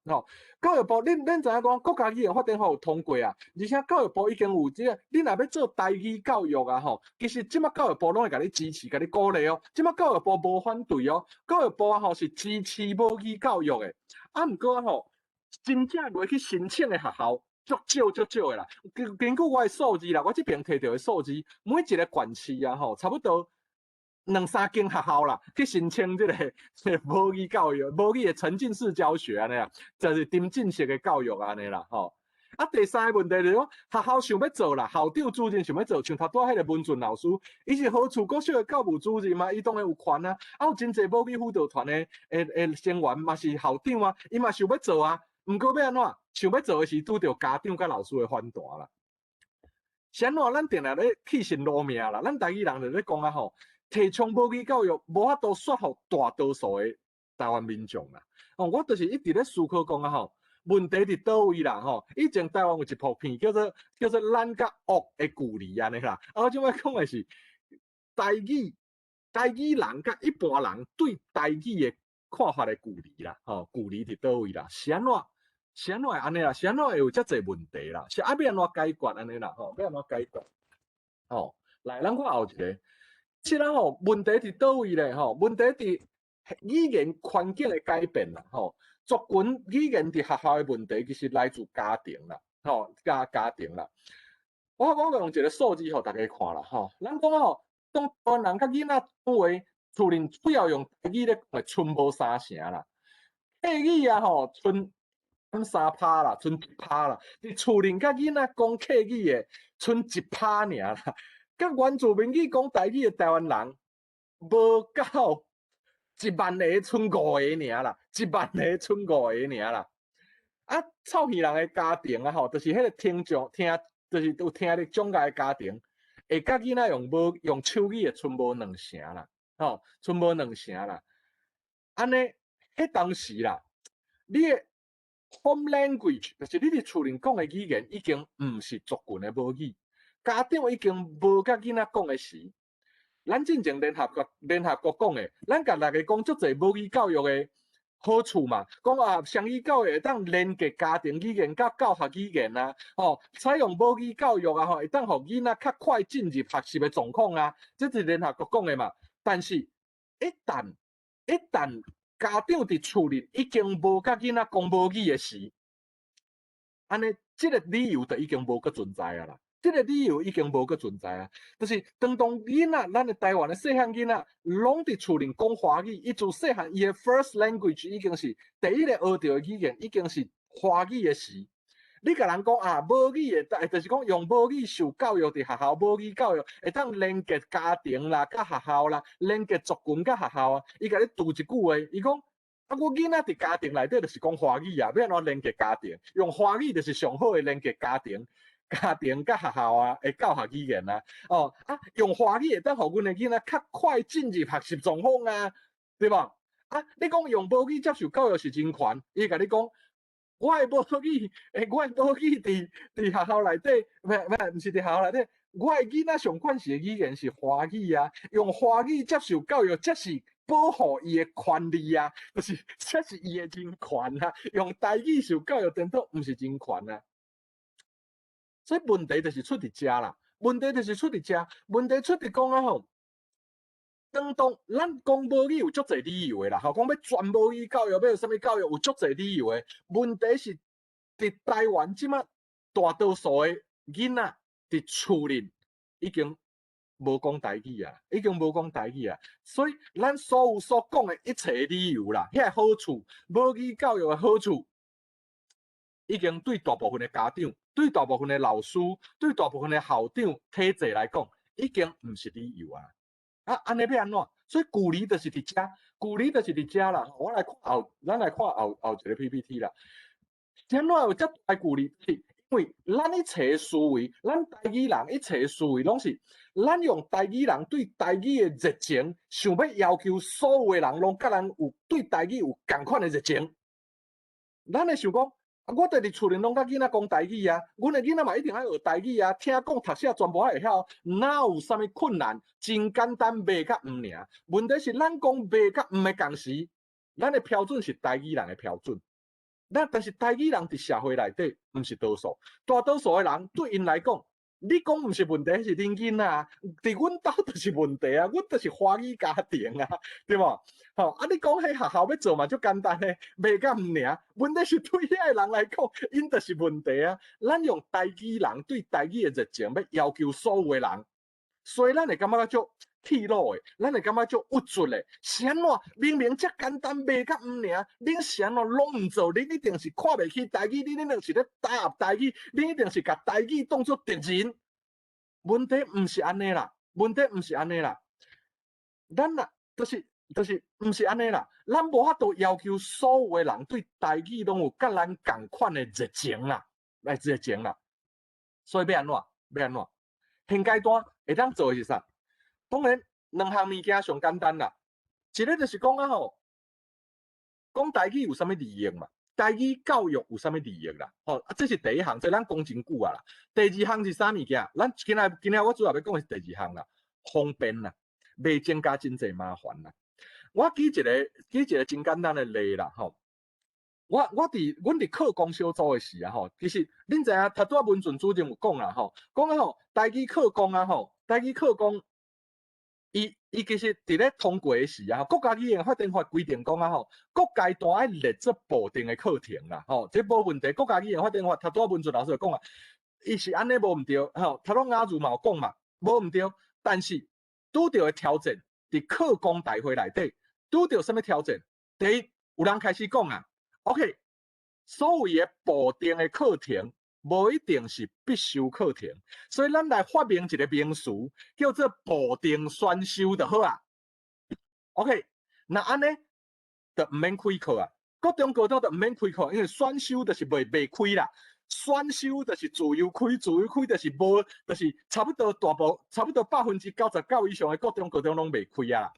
教育部恁知影讲国家语言法典有通过啊，而且教育部已经有即个，恁若要做台语教育啊其实即马教育部拢会甲你支持、甲你鼓励哦，即马教育部无反对哦，教育部是支持母语教育的，毋过真正落去申请的学校足少的啦。根据我的数字啦，我这边摕到的数字，每一个县市啊差不多2-3间学校啦，去申请这个母语教育、母语的沉浸式教学安尼啦，就是沉浸式的教育安尼啦第三个问题就是讲，学校想要做啦，校长主任想要做，像头拄迄个文俊老师，伊是好处国小的教务主任嘛，伊当然有权啊。有真侪母语辅导团的成员嘛是校长啊，伊嘛想要做啊。毋过要安怎？想要做的是拄着家长甲老师的反弹啦。是安怎？咱定定咧起心落命啦。咱台语人就咧讲啊提倡母语教育无法度说服大多数的台湾民众啦。我就是一直咧思考讲啊问题伫倒位啦以前台湾有一部片叫做咱甲恶的距离安尼啦。即摆讲的是台语人甲一般人对台语的看法的距离啦。距离伫倒位啦？是安怎会安尼啦？是安怎会有遮侪问题啦？是要安怎解决安尼啦？要安怎解决？来，咱看后一个。其实问题伫倒位咧？问题伫语言环境的改变啦。族群语言伫学校的问题，其实来自家庭啦。家庭啦。我用一个数字互大家看啦。咱讲当台湾人甲囡仔讲话，厝里主要用台语咧讲，剩无3成啦。客语啊剩3%啦，剩1%啦。伫厝里甲囡仔讲客语的，剩1%尔啦。甲原住民语讲台语的台湾人，无到1万个，剩5个尔啦，1万个剩5个尔啦。臭耳人的家庭啊就是迄个听，就是有听力障碍的家庭，会甲囡仔用手语的，剩无2成啦。吼，剩无2成啦。安尼，迄当时啦，你的 home language 就是你伫厝里讲的语言已经毋是族群的母语，家长已经无甲囡仔讲的时。咱进前联合国讲的，咱甲大家讲足侪母语教育的好处嘛，讲啊，双语教育会当连接家庭语言甲教学语言啊，采用母语教育啊，会当互囡仔较快进入学习的状况啊，这是联合国讲的嘛。但是，一旦家长伫厝里已经无甲囡仔讲母语的时，安尼，这个理由就已经无搁存在啊啦。这个理由已经无搁存在啊，就是当囡仔，咱的台湾的细汉囡仔，拢伫厝里讲华语，伊自细汉伊的 first language 已经是第一个学到的语言，已经是华语的时。你甲人讲啊，母语的，就是讲用母语受教育伫学校，母语教育会当连接家庭啦、甲学校啦，连接族群甲学校啊。伊甲你拄一句话，伊讲啊，我囡仔伫家庭内底就是讲华语啊，要安怎连接家庭？用华语就是上好的连接家庭甲学校啊，的教学语言啊，用华语会当互阮的囡仔较快进入学习状况啊，对吧？啊，你讲用母语接受教育是真权，伊甲你讲，我的母语伫学校内底，毋是伫学校内底，我的囡仔上惯是的语言是华语啊，用华语接受教育，这是保护伊的权利啊，就是这是伊的人权啊，用台语受教育，颠倒毋是人权啊。所以问题就是出伫遮啦，问题就是出伫遮，问题出伫讲啊吼，当咱讲母语有足侪理由的啦，讲要全母语教育，要有啥物教育有足侪理由的。问题是伫台湾即马大多数的囡仔伫厝里已经无讲台语啊，所以咱所有所讲的一切理由啦，遐好处，母语教育的好处，已经对大部分的家长。对大部分的老师，对大部分的校长体制来讲，已经毋是理由啊！安尼要安怎？所以距离就是伫遮啦。我来看咱来看后一个 PPT 啦。怎有遮大距离？因为咱一切思维，咱台语人一切思维拢是，咱用台语人对台语的热情，想要求所有的人拢甲咱有对台语有共款的热情。咱会想讲。我伫厝里拢甲囡仔讲台语啊，阮的囡仔嘛一定爱学台语啊，听讲读写全部会晓，哪有啥物困难？真简单，袂甲毋尔。问题是咱讲袂甲毋的同时，咱的标准是台语人的标准。但是台语人伫社会内底毋是多数，大多数的人对因来讲，你讲毋是问题，是恁囡仔啊，伫阮兜就是问题啊，阮就是华语家庭啊，对无？你讲迄学校要做嘛，足简单诶，袂甲毋尔。问题是对遐个人来讲，因就是问题啊。咱用台语人对台语诶热情，要求所有诶人，所以咱会感觉足气恼诶，咱会感觉足郁卒诶。是安怎？明明遮简单，袂甲毋尔，恁是安怎拢毋做？恁一定是看袂起台语，恁一定是咧打压台语，恁一定是甲台语当作敌人。问题毋是安尼啦，咱啦，就是毋是安尼啦，咱无法度要求所有诶人对台语拢有甲咱共款诶热情啦，所以要安怎？现阶段会当做诶是啥？当然2项物件上简单啦，一个就是讲啊吼，讲台语有啥物利益嘛？台语教育有啥物利益啦？这是第一项，这咱讲真久啊啦。第二项是啥物件？咱今日我主要要讲诶是第2项啦，方便啦，袂增加真侪麻烦啦。我举一个真简单的例啦，吼。阮伫课工小组的时啊，吼，其实恁知影，头拄文俊主任有讲啦，吼，讲啊吼，台语课工啊，吼，伊其实伫咧通过的时啊，国家语言发展法规定讲啊，吼，各阶段爱列出固定的课程啦，吼，这无问题。国家语言发展法头拄文俊老师就讲啊，伊是安尼无毋对，吼，头拄雅茹嘛有讲嘛，无毋对，但是拄着的挑战伫课工大会内底。拄到什么挑战？第一，有人开始讲啊 ，OK， 所有的固定的课程，无一定是必修课程，所以咱来发明一个名词，叫做固定选修就好啊。OK， 那安尼就毋免开课啊，各中高中就毋免开课，因为选修就是未开啦。选修就是自由开就是无，就是差不多99%以上的各中高中拢未开啊。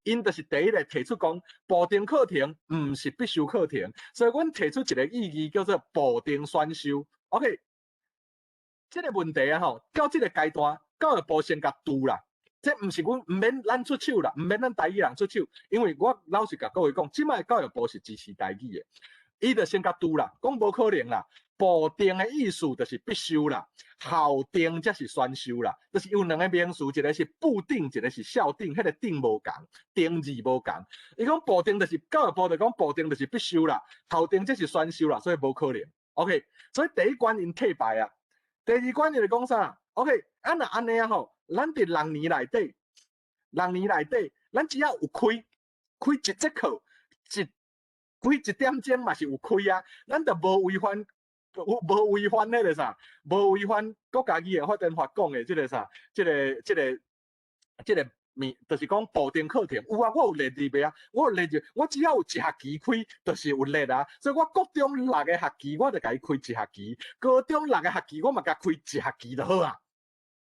因就是第一个提出讲部定课程唔是必修课程，所以阮提出一个意义叫做部定选修。OK， 这个问题啊到这个阶段，教育部先甲拄啦。这唔是阮唔免咱出手啦，唔免咱台语人出手，因为我老实甲各位讲，即摆教育部是支持台语的，伊就先甲拄啦，讲无可能啦。部定的意思就是必修啦，校定才是选修啦，就是有两个名词，一个是部定，一个是校定，迄个定无共，定字无共。伊讲部定就是教育部就讲部定就是必修啦，校定才是选修啦，所以无可能。OK， 所以第一关因退败啊，第二关就是讲啥 ？OK， 若安尼啊咱伫6年内底，咱只要有开一节课，开一点钟嘛是有开啊，咱就无违反迄个啥，无违反国家语言发展法讲的即个啥，即个就是讲部定课程有啊，我有列入的啊，我只要有一学期开，就是有列啊，所以我国中6个学期，我就甲伊开一学期；高中6个学期，我嘛甲开一学期就好啊。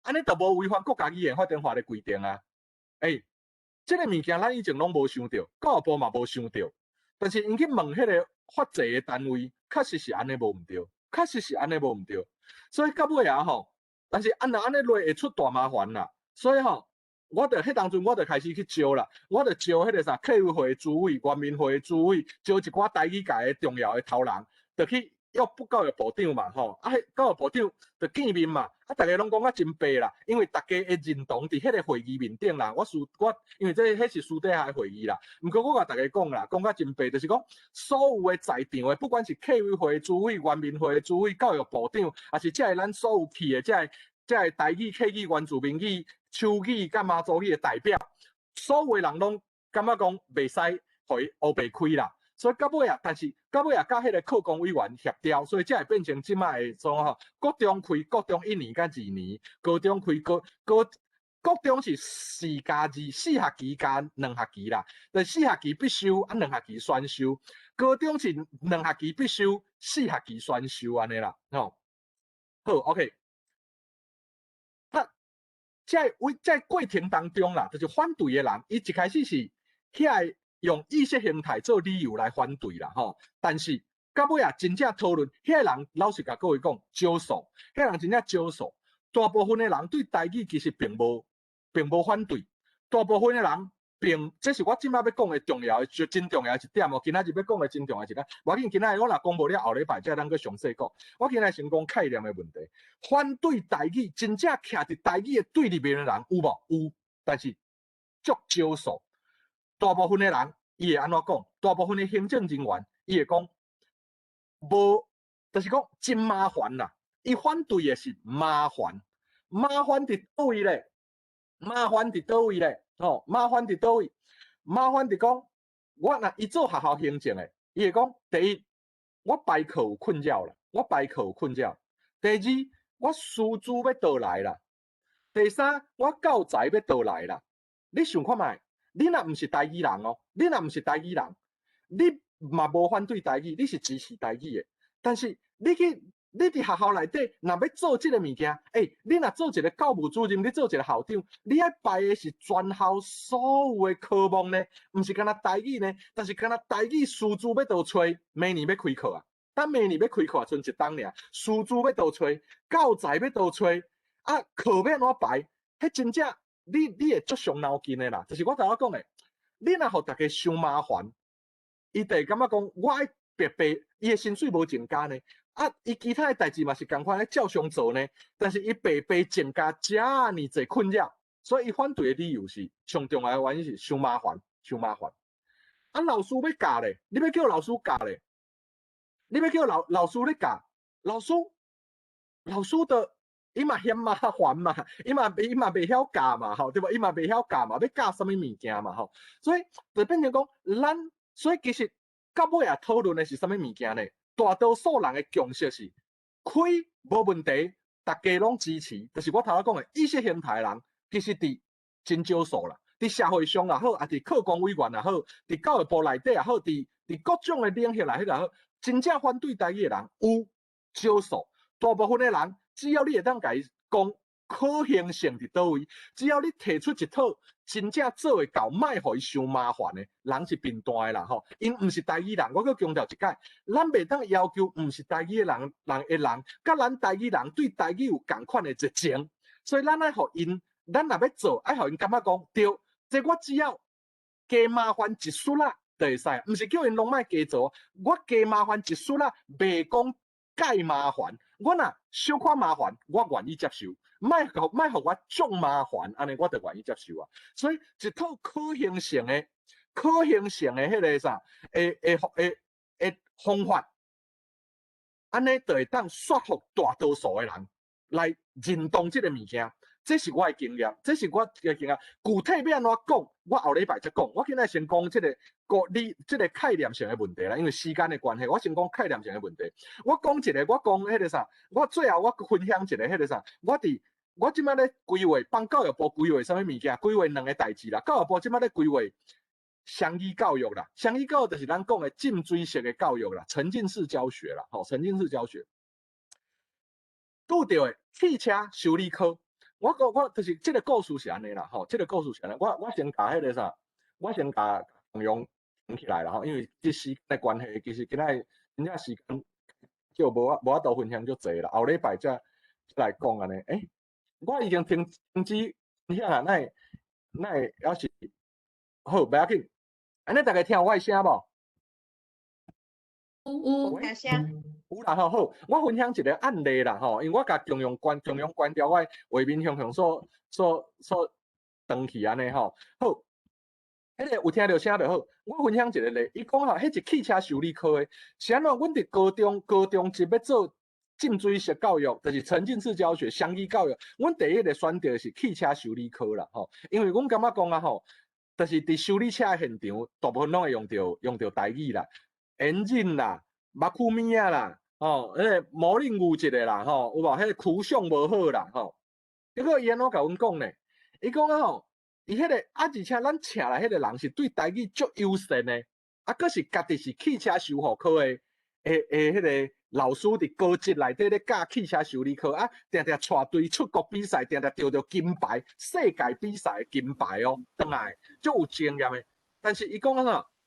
安尼就无违反国家语言发展法的规定啊！这个物件咱以前拢无想到，教育部嘛无想到，但是因去问迄个发债的单位，确实是安尼无毋对，所以到尾啊但是安尼落会出大麻烦啦，所以我就迄当阵我就开始去招啦，我就招迄个啥客委会主委、原民会主委，招一寡台语界的重要的头人，就去要不教育部长嘛教育部长就见面嘛，大家拢讲啊真白啦，因为大家会认同伫迄个会议面顶啦，我因为迄是私底下的会议啦，毋过我甲大家讲啦，讲啊真白，就是讲所有的在场的，不管是客委会主委、原民会主委、教育部长，还是这咱所有去的这台语、客语、原住民语、手语、甲妈祖语的代表，所有人拢感觉讲袂使互伊乌白开啦。所以到尾啊，但是到尾啊，甲迄个课工委员协调，所以才会变成即摆的种国中开国中1年甲2年，高中开国中是4+2，4学期加2学期啦，就4学期必修2学期选修，高中是2学期必修4学期选修安尼啦，好 ，OK。在过程当中啦，就是反对的人，伊一开始是遐用意识形态做理由来反对啦，但是到尾啊，真正讨论，遐人老实甲各位讲，少数，遐人真正少数，大部分的人对台语其实并无反对，大部分的人这是我即摆要讲的重要的，真重要的一点哦。今仔日要讲的真重要一点，无要紧，今仔日我若公布了后礼拜，再咱去详细讲。我今仔先讲概念的问题，反对台语，真正徛伫台语的对立面的人有无？有，但是足少数。大部分的人，伊会安怎讲？大部分的行政人员，伊会讲无，就是讲真麻烦啦。伊反对的是麻烦，麻烦伫倒位咧？麻烦伫倒位咧？麻烦伫倒位？麻烦伫讲，我若伊做学校行政的，伊会讲第一，我备课有困扰啦，第二，我师资要倒来啦，第三，我教材要倒来啦。你想看觅？你若毋是台语人哦，你嘛无反对台语，你是支持台语的。但是你伫学校内底，若要做即个物件，你若做一个教务主任，你做一个校长，你爱排的是全校所有的科目呢，毋是干那台语呢，但是干那台语师资要倒找，明年要开课啊，等明年要开课剩一档尔，师资要倒找，教材要倒找，课要安怎排？迄真正。你会足伤脑筋的啦，就是我头仔讲的，你若互大家伤麻烦，伊就会感觉讲，我爱白，伊的薪水无增加呢，伊其他的代志嘛是共款咧照常做呢，但是伊白增加遮尔济困扰，所以伊反对的理由是上重要的原因是伤麻烦。老师要教咧，你要叫老师教咧，你要叫老师咧教，老师的。伊嘛嫌麻烦嘛，伊嘛袂晓教嘛，对无？伊嘛袂晓教嘛，要教什么物件嘛，所以就变成讲，所以其实到尾啊讨论的是什么物件呢？大多数人的共识是开无问题，大家拢支持。就是我头仔讲的意识形态的人，其实伫真少数啦，伫社会上也好，啊伫课工委员也好，伫教育部内底也好，伫各种的领域内底也好，真正反对台语的人有少数，大部分的人。只要你会当甲伊讲，可行性伫倒位？只要你提出一套真正做会到，莫互伊伤麻烦的，人是平淡的啦吼。因毋是台语人，我搁强调一解，咱袂当要求毋是台语的人，甲咱台语人对台语有共款的热情，所以咱爱互因，咱若要做，爱互因感觉讲对，这我只要加麻烦一丝仔就会使，毋是叫因拢莫加做，我加麻烦一丝仔，袂讲介麻烦，我若小可麻烦，我愿意接受。莫互我足麻烦，安尼我就愿意接受啊。所以一套可行性的迄个啥，方法，安尼就会当说服大多数的人来认同这个物件。这是我的经验，这是我的经验。具体要安怎讲，我后礼拜再讲。我现在先讲这个概念性的问题啦，因为时间的关系，我先讲概念性的问题。我讲迄个啥，我最后我分享一个迄个啥，我即摆咧规划帮教育部规划啥物物件，规划2个代志啦。教育部即摆咧规划双语教育啦，双语教育就是咱讲的浸水式的教育啦，沉浸式教学啦，沉浸式教学。拄到的汽车修理科。我就是这个故事是安尼啦，这个故事是安尼。我先把迄个啥，我先把内容讲起来啦，因为这时间的关系，其实今仔真正时间就无法度分享就侪啦。后礼拜再来讲安尼。我已经停止分享啊，那要是好，不要紧。安尼大家听我的声无？有听声。有啦好，我分享一个案例啦因为我甲中央关掉我画面向所登去安尼好，迄个有听到声就好。我分享一个例，伊讲迄是汽车修理科的，是安怎？阮伫高中是要做浸水式教育，就是沉浸式教学、双语教育。阮第一个选择是汽车修理科啦因为阮感觉讲就是伫修理车的现场，大部分拢会用到台语啦。engine 啦，目库咪啊啦，迄个模棱有一个啦，有无？迄个曲相无好啦，结果伊安怎甲阮讲呢？伊讲伊迄个而且咱请来迄个人是对台语足优胜的，佫是家己是汽车修护科的，迄个老师伫高职内底咧教汽车修理科定带队出国比赛，定得到金牌，世界比赛金牌转来足有经验的。但是伊讲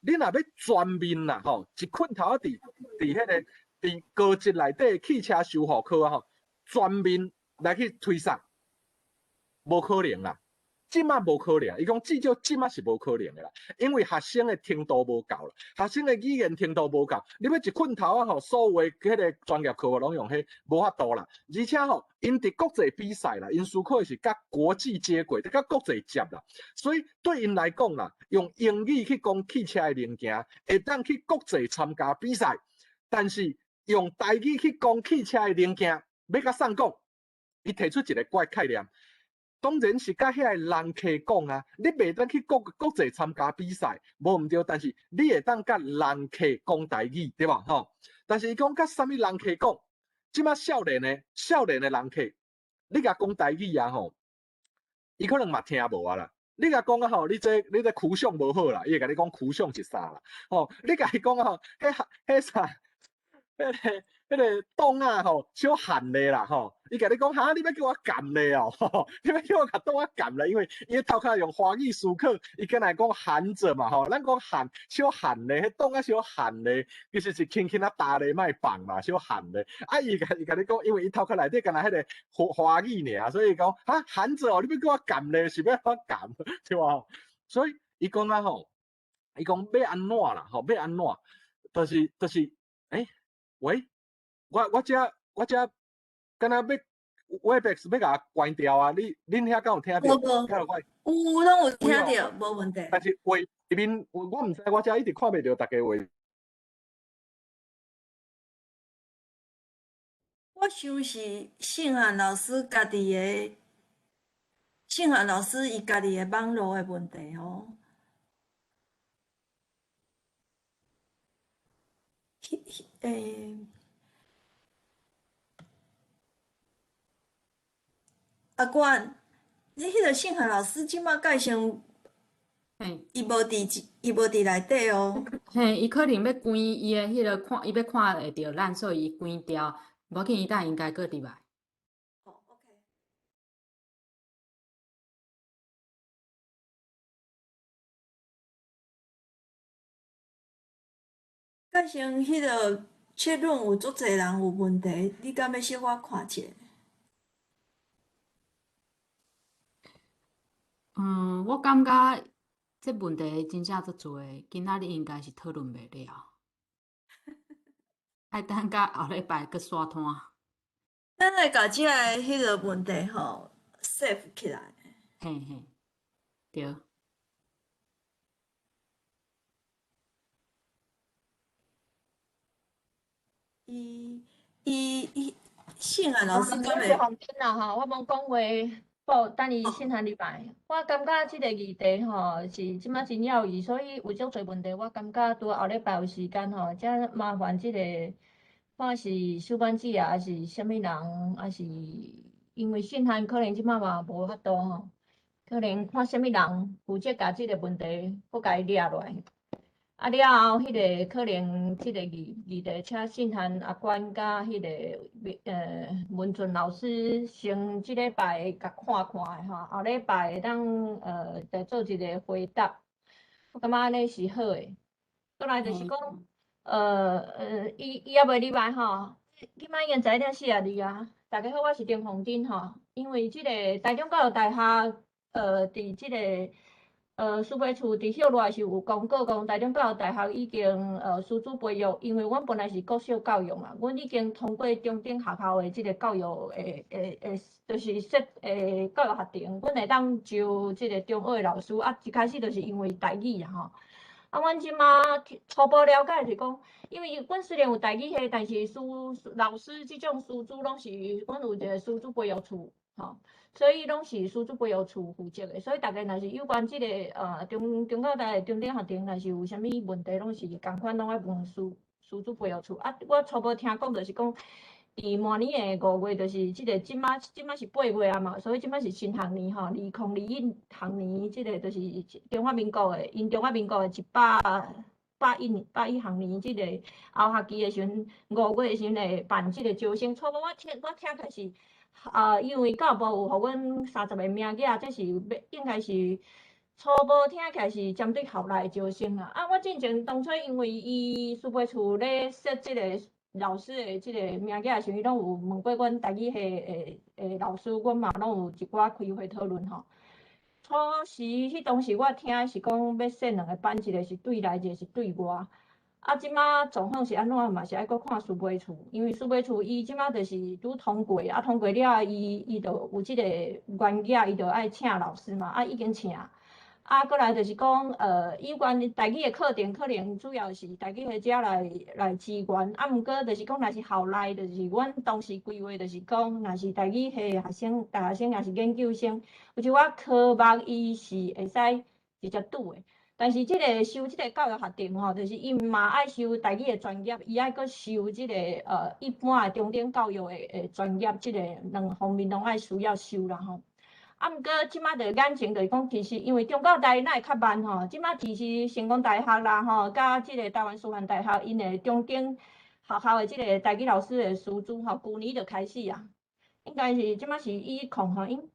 你若要全面啦，一捆头伫迄个伫高职内底汽车修护科全面来去推上，无可能啦。即马无可能，伊讲至少即马是无可能的啦，因为学生的程度无够啦，学生的语言程度无够，你要一捆头所有的迄个专业科拢用迄无法度啦。而且因伫国际比赛啦，因思考是甲国际接轨，甲国际接啦，所以对因来讲啦，用英语去讲汽车的零件，会当去国际参加比赛，但是用台语去讲汽车的零件，要甲送讲，伊提出一个怪概念。当然是甲遐个人客讲啊，你袂当去国际参加比赛，无毋对。但是你会当甲人客讲台语，对吧？但是伊讲甲啥物人客讲，即马少年的人客，你甲讲台语伊可能嘛听无啊啦。你甲讲你这曲相无好啦，伊会甲你讲曲相是啥啦？你甲伊讲迄啥？迄个档小含咧啦伊甲你讲你要叫我含咧你要叫我甲档含咧，因为头壳用华语思考，伊敢若讲含着嘛咱讲含小含咧，迄档小含咧，其实是轻轻打咧，莫放嘛，小含咧。伊甲你讲，因为伊头壳内底敢若迄个华语尔，所以讲含着你要叫我含咧，是要我含对吧？所以伊讲伊讲要安怎啦要安怎？就是喂，我遮敢若要 Webex 要甲关掉啊！恁遐敢有听到？有拢有听到，无问题。但是画面我毋知，我遮一直看袂到大家画。我想是信涵老师家己的，信涵老师伊家己的网络的问题阿冠，你迄个信涵老师即马介绍，伊无伫内底嘿，伊可能要关伊的迄个看，伊要看会着咱，所以伊关掉。无要紧，伊等应该搁入来。发现迄个切论有足侪人有问题，你敢要小可看者？我感觉这问题真正足多，今仔日应该是讨论袂了，爱等到后礼拜搁刷摊。咱来甲遮个迄个问题吼 save 起来。嘿嘿，对。伊信涵老师敢是会？方便啦吼，我无讲话，等伊信函入来。我感觉即个议题吼是即摆真要义，所以有足侪问题，我感觉拄后礼拜有时间吼，才麻烦即个，看是出版社啊，还是啥物人，还是因为信函可能即摆嘛无法度吼，可能看啥物人负责甲即个问题搁甲伊掠落来。啊了后，迄个可能即个议题，请信函阿管甲迄个文俊老师先即礼拜甲看看的吼，后礼拜会当再做一个回答，我感觉安尼是好诶。过来就是讲，伊还袂入来吼，今摆已经11点42啊。大家好，我是丁凤珍吼，因为即个台中教育大学伫即个。书报处伫校内是有公告讲，台中教育大学已经师资培育，因为阮本来是国小教育嘛，阮已经通过中等学校的即个教育就是教育学程，阮会当就即个中学的老师啊，一开始就是因为台语啊吼。啊，阮即马初步了解是讲，因为阮虽然有台语系，但是老师即种师资拢是阮有一个师资培育处吼。所以拢是师资培育处负责的，所以大家若是有关即个中教大的中等学程，若是有啥物问题，拢是共款拢爱问师资培育处。啊，我初步听讲就是讲，伫明年的5月，就是即个即马是8月啊嘛，所以即马是新学年吼，2021学年，即个就是中华民国的，因中华民国的181学年，即个后学期的时阵，5月的时阵会办即个招生。初步我听开是。因为教育部有互阮30个名额，这是应该是初步听起来是针对校内招生啦。啊，我之前当初因为伊师培处咧设即个老师的即个名额的时候，伊拢有问过阮台语系的老师，阮嘛拢有一寡开会讨论吼。初时迄当时我听是讲要设2个班，一个是对内，一个是对外。啊，即马状况是安怎嘛？是爱搁看师培处，因为师培处伊即马就是拄通过，啊通过了，伊就有即个原则，伊就爱请老师嘛，啊已经请。啊，过来就是讲，有关台语的课程，可能主要是台语学者来支援，啊，毋过就是讲，若是校内，就是阮当时规划，就是讲，若是台语系学生、大学生，也是研究生，有一寡科目伊是会使直接拄的。但是即个修即个教育学程吼，就是伊嘛爱修台语的专业，伊爱搁修即个一般的中等教育的专业，即个2方面拢爱需要修啦吼。啊，毋过即马就眼前就是讲，其实因为中教大哪会较慢吼，即马其实成功大学啦吼，甲即个台湾师范大学因的中等学校的即个台语老师的师资吼，旧年就开始啊，应该是即马是伊控吼因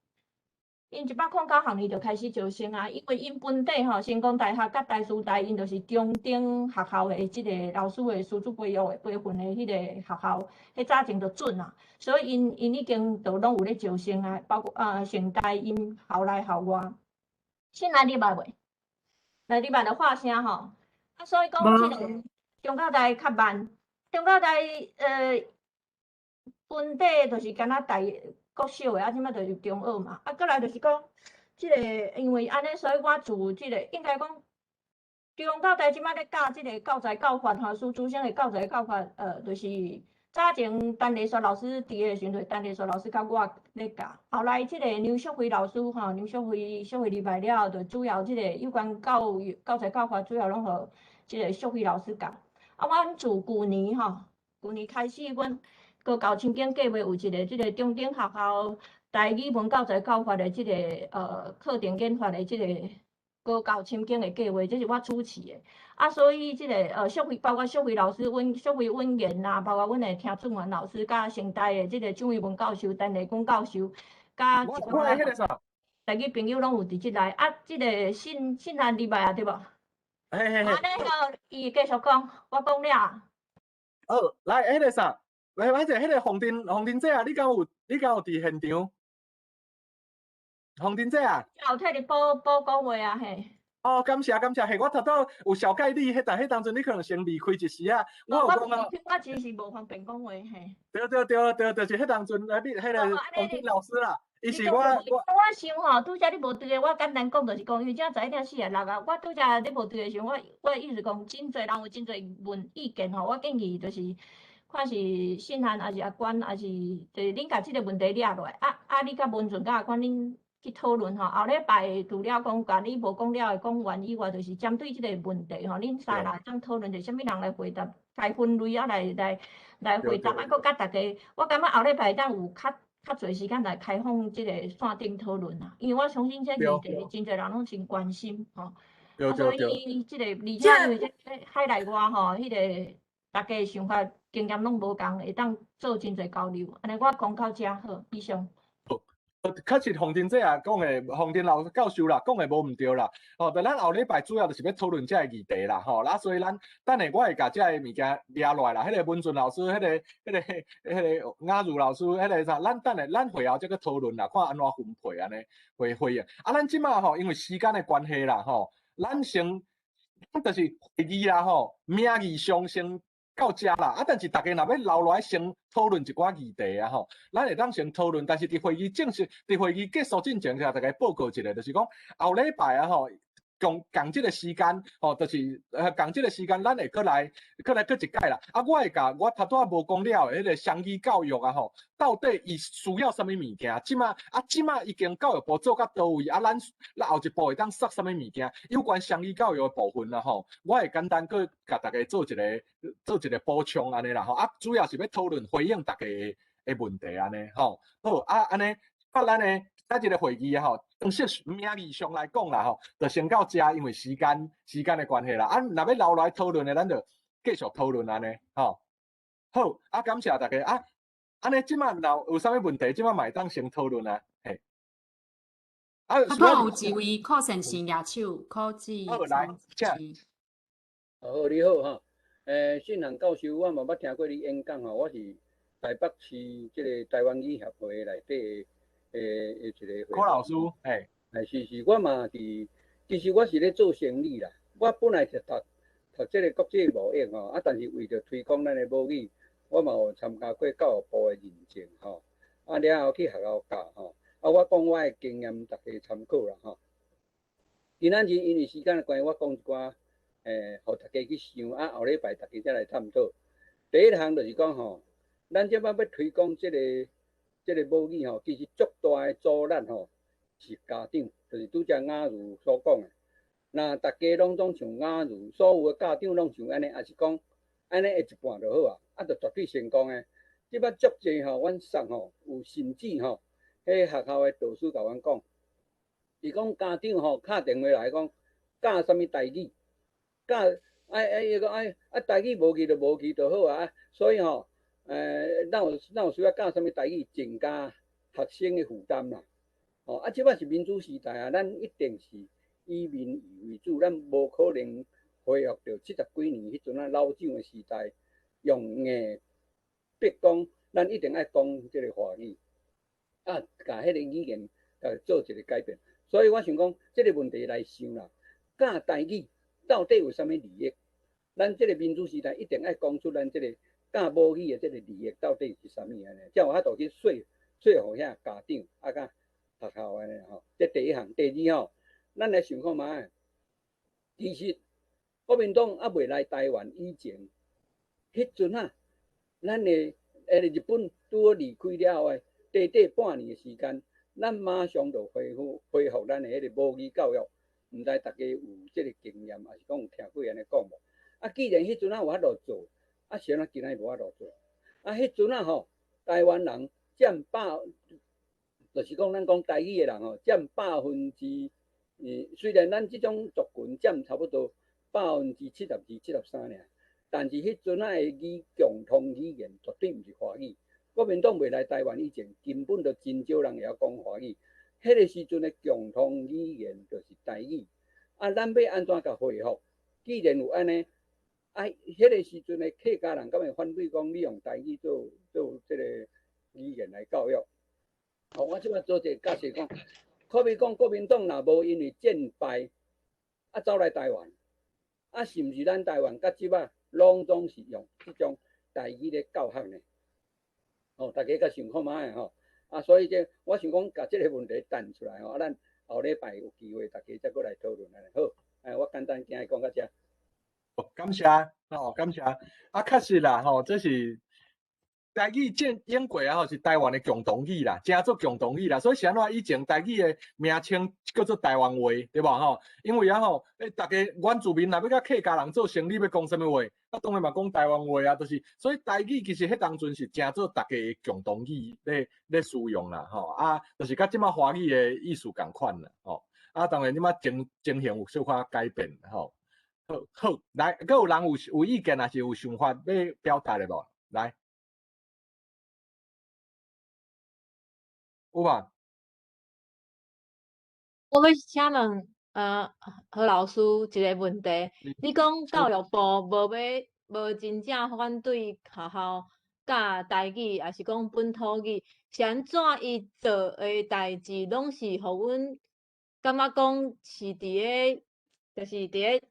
109学年就开始招生啊，因为因本地吼，成功大学甲台师大因就是中等学校的即个老师的师资培育的培训的迄个学校，迄早前就准啊，所以因已经都拢有咧招生啊，包括成大因校内校外，先来入来袂？来入来就发声吼，啊，所以讲即个中教大较慢，中教大本地就是敢若国小的，啊，即摆就是中学嘛，啊，过来就是讲，即个因为安尼，所以我自即个应该讲，中教大即摆咧教即个教材教法吼，师资生的教材教法，就是早前陈丽雪老师伫个时阵，陈丽雪老师甲我咧教，后来即个刘淑慧老师吼，刘淑慧入来了后，就主要即个有关教育教材教法，主要拢互即个淑慧老师教。啊，阮自旧年吼，旧年开始，阮高教青建计划有一个即个中等学校台语文教材教法的即个课程研发的即个高教青建的计划，这是我主持的。啊，所以即个淑慧，包括淑慧老师、淑慧委员啦，包括阮的听准元老师，甲成大的即个蒋义文教授、陈丽君教授，甲一寡台语朋友拢有伫即内。啊，即个信函入来啊，对无？安尼后伊继续讲，我讲了。来，迄个啥，歹势，迄个洪婷姐啊，你敢有伫现场？洪婷姐啊，有替你报讲话啊嘿。哦，感谢，嘿，我头拄有小解你，迄当阵你可能先离开一时啊，我有讲啊。我真是无方便讲话嘿。对，就是迄当阵你迄个洪婷老师啦，伊是我想吼，拄则你无对个，我简单讲就是讲，因为遮11:46啊，我拄则你无对个时阵，我意思讲，真侪人有真侪问意见吼，我建议就是，看是信函还是阿关，还是就是恁甲即个问题掠落来，你甲文俊甲阿关恁去讨论吼，后礼拜除了讲甲你无讲了的讲完以外，就是针对即个问题吼，恁三个当讨论者，啥物人来回答，该分类啊来回答，啊，搁甲大家，我感觉后礼拜当有较侪时间来开放即个线顶讨论啦，因为我相信这议题真侪人拢真关心吼，所以即个而且因为这海内外吼，迄个大家的想法经验拢无共，会当做真侪交流，安尼我讲到遮好，以上。确实，洪婷姐啊讲的，洪婷老师教授啦讲的无毋对啦。但咱后礼拜主要就是要讨论这个议题啦，所以咱等下我会甲这个物件抓落来啦。迄个文俊老师，迄个雅茹老师，迄个啥，咱会后再去讨论啦，看安怎分配安尼回应。咱即马因为时间的关系啦，咱就是会议啦，名义上先到遮啦，但是大家若要留落来先讨论一寡议题啊，咱会当先讨论，但是伫会议结束之前，大家报告一下，就是讲后礼拜啊，共即个时间，就是共即个时间，咱会搁来一届啦。我会甲我头拄仔无讲了的迄个双语教育啊，到底伊需要啥物物件？即马已经教育部做到倒位，咱后一步会当塞啥物物件？有关双语教育的部分啦，我会简单搁甲大家做一个补充安尼啦，主要是要讨论回应大家的问题安尼，好安尼，咱呢。咱这个会议啊，正式名义上来讲啦，就先到遮，因为时间的关系啦。若要留来讨论的，咱就继续讨论安尼，好，感谢大家安尼即马若有啥物问题，即马嘛会当先讨论啊，嘿。有一位柯先生举手，柯志。来，请。你好信涵教授，我嘛捌听过你演讲我是台北市即个台湾语协会内底。一个柯老师，是，我嘛其实我是咧做生意啦。我本来是读这个国际贸易但是为着推广咱的母语，我嘛有参加过教育部的认证了后去学校教我讲我的经验，大家参考啦今仔日因为时间的关系，我讲一寡互大家去想后礼拜大家再来探讨。第一项就是讲咱即摆要推广这个母语其实足大的阻力是家长，就是拄则雅茹所讲的。那大家拢像雅茹，所有的家长拢像安尼，也是讲安尼会一半就好就绝对成功的。即摆足济阮送有甚至迄学校的导师甲阮讲，伊讲家长敲电话来讲教啥物台语，教伊讲台语无去就无去就好所以咱有需要教啥物台语，增加学生的负担啦。即摆是民主时代咱一定是以民语为主，咱无可能恢复到70几年迄阵老蒋的时代，用硬逼讲，咱一定爱讲即个华语甲迄个语言做一个改变。所以我想讲，即个问题来想啦，教台语到底有啥物利益？咱即个民主时代一定爱讲出咱即个。教母语的这个利益到底是啥物安尼？才有法度去说服遐家长甲学校安尼这第一项。第二咱来想看卖，其实国民党未来台湾以前，迄阵咱的日本拄好离开了后短半年的时间，咱马上就恢复咱的迄个母语教育。毋知大家有这个经验，还是讲有听过安尼讲无？既然迄阵有法度做。谁今仔无法度做？迄阵台湾人占就是讲咱讲台语的人占70%，虽然咱即种族群占差不多72、73%尔，但是迄阵的共同语言绝对毋是华语。国民党未来台湾以前，根本就真少人会晓讲华语。迄个时阵的共同语言就是台语。咱要安怎甲恢复？既然有安尼，迄个时阵的客家人敢会反对讲你用台语做这个语言来教育？我即摆做一个假设讲，可比讲国民党若无因为战败，走来台湾，是毋是咱台湾甲即摆拢总是用即种台语咧教学呢？大家甲想看卖吼。所以我想讲，甲即个问题谈出来吼，咱后礼拜有机会，大家再过来讨论好。我简单今日讲到这。感谢感谢。确实啦这是台语演过啊是台湾的共同语啦，真做共同语啦。所以是安怎以前台语的名称叫做台湾话，对无因为大家原住民若要甲客家人做生意，要讲什么话？当然嘛讲台湾话啊，就是所以台语其实迄当阵是真做大家的共同语咧使用啦就是甲即马华语的意思共款啦当然即马情形有小可改变好，来，阁有人有意见，还是有想法要表达的无？来，有吧？我要请问何老师一个问题，你讲教育部无真正反对学校教台语，还是讲本土语？是安怎伊做诶代志，拢是互阮感觉讲是伫个，就是伫个。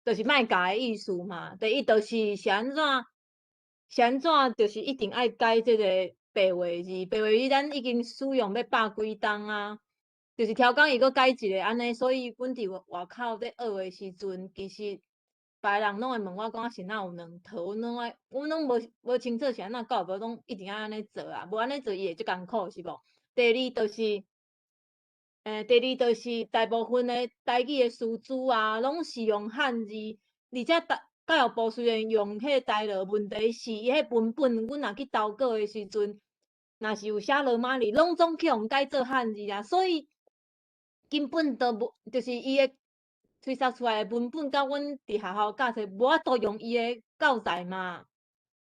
就是卖教的意思嘛，第一就是安怎，就是一定爱改这个白话字，白话字咱已经使用要100几档啊，就是超工伊搁改一个安尼，所以阮伫外口咧学的时阵，其实别人拢会问我讲是哪有两套，阮拢无清楚是安怎教育部拢一定要安尼做啊，无安尼做伊会足艰苦是无？第二就是大部分的台语的师资啊，拢是用汉字，而且教育部虽然用迄个台语，问题是伊迄文本，阮若去投稿的时阵，若是有写罗马字，拢总去用改做汉字啊，所以根本都无，就是伊的推测出来的文本，甲阮伫学校教册无法度用伊的教材嘛，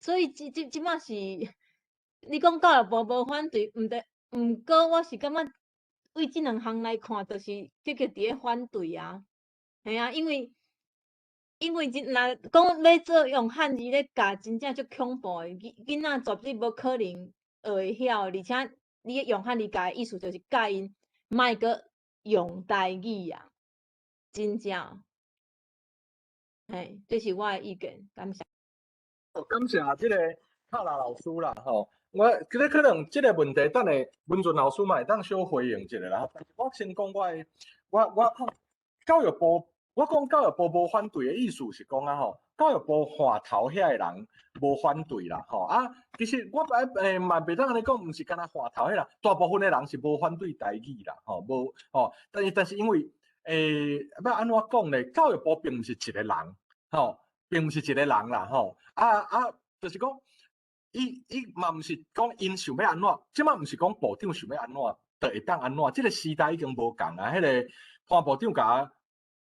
所以即马是你讲教育部无反对，毋过我是感觉。为即两项来看，就是这个伫咧反对啊，系啊，因为若讲要做用汉字咧教，真正足恐怖诶，囡仔绝对无可能学会晓，而且你用汉字教诶意思就是教因莫阁用台语啊，真正，这是我诶意见，感谢。感谢即个帕拉老师啦我觉得可能即个问题，等下文俊老师嘛会当小回应一下啦。但是我先讲我教育部，我讲教育部无反对的意思是讲教育部话头遐个人无反对啦其实我嘛袂当安尼讲，毋是干那话头遐人，大部分的人是无反对台语啦无但是因为要安怎讲呢？教育部并毋是一个人并毋是一个人啦就是讲。伊嘛毋是讲因想要安怎，即马毋是讲部长想要安怎，就会当安怎。即个时代已经无共啊！迄个潘部长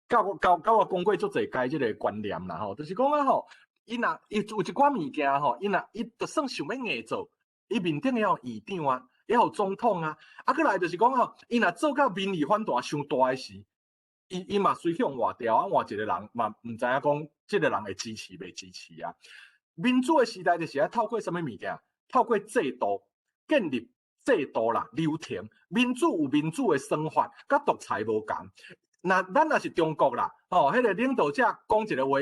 教我讲过足侪解即个观念啦就是讲伊有一寡物件伊就算想要硬做，伊面顶要有议长啊，要有总统啊，过来就是讲伊若做到民意反弹伤大诶时，伊嘛随向换掉换一个人嘛，毋知影讲即个人会支持袂支持啊。民主的时代就是要透过什么物件？透过制度建立制度啦、流程。民主有民主的生法，甲独裁无共。咱若是中国啦，迄个领导者讲一个话，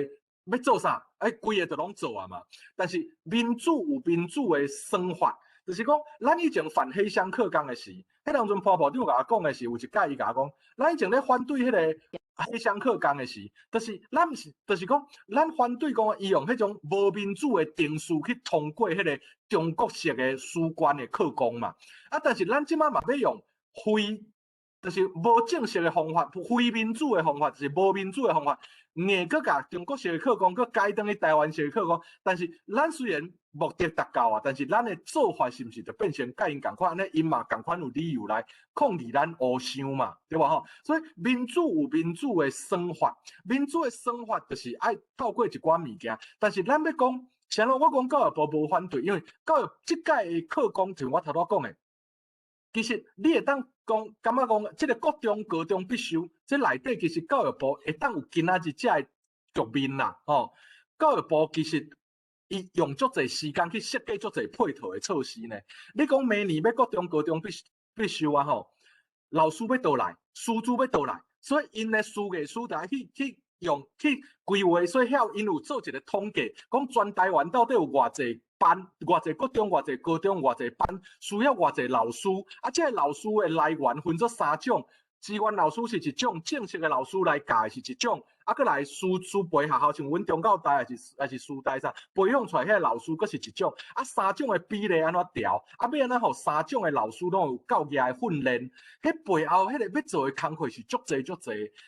要做啥？规个就拢做啊嘛。但是民主有民主的生法，就是讲，咱以前反黑箱课纲的时，迄当阵潘部长甲我讲的是，有一届伊甲我讲，咱以前咧反对迄个。黑箱课纲的时，就是咱毋是，就是讲，咱反对讲伊用迄种无民主的定数去通过迄个中国式的书卷的课纲嘛。但是咱即马嘛要用非，就是无正式的方法，非民主的方法，就是无民主的方法，硬搁甲中国式的课纲搁改转去台湾式的课纲。但是咱虽然目的达到啊，但是咱的做法是毋是就变成甲因共款？安尼因嘛共款有理由来抗议咱乌想嘛，对吧？所以民主有民主的生法，民主的生法就是爱透过一寡物件。但是咱要讲，像我讲教育部无反对，因为教育即届的课纲，就我头拄讲的，其实你会当讲，感觉讲，这个国中、高中必修，这内底其实教育部会当有今仔日这个局面啦，吼。教育部其实伊用足侪时间去设计足侪配套的措施呢。你讲明年要国中、高中必修啊，吼，老师要倒来，师资要倒来，所以因的师艺师大去规划，所以遐因有做一个统计，讲全台湾到底有偌济班、偌济国中、偌济高中、偌济班，需要偌济老师，啊，这个老师的来源分做3种。志愿老师是一种，正式的老师来教是一种，啊，搁来师培学校，像阮中教大还是师大啥，培养出来迄个老师佫是一种，啊，3种的比例安怎调，啊，要安怎互3种的老师拢有够热的训练，迄背后迄个要做的工课是足济，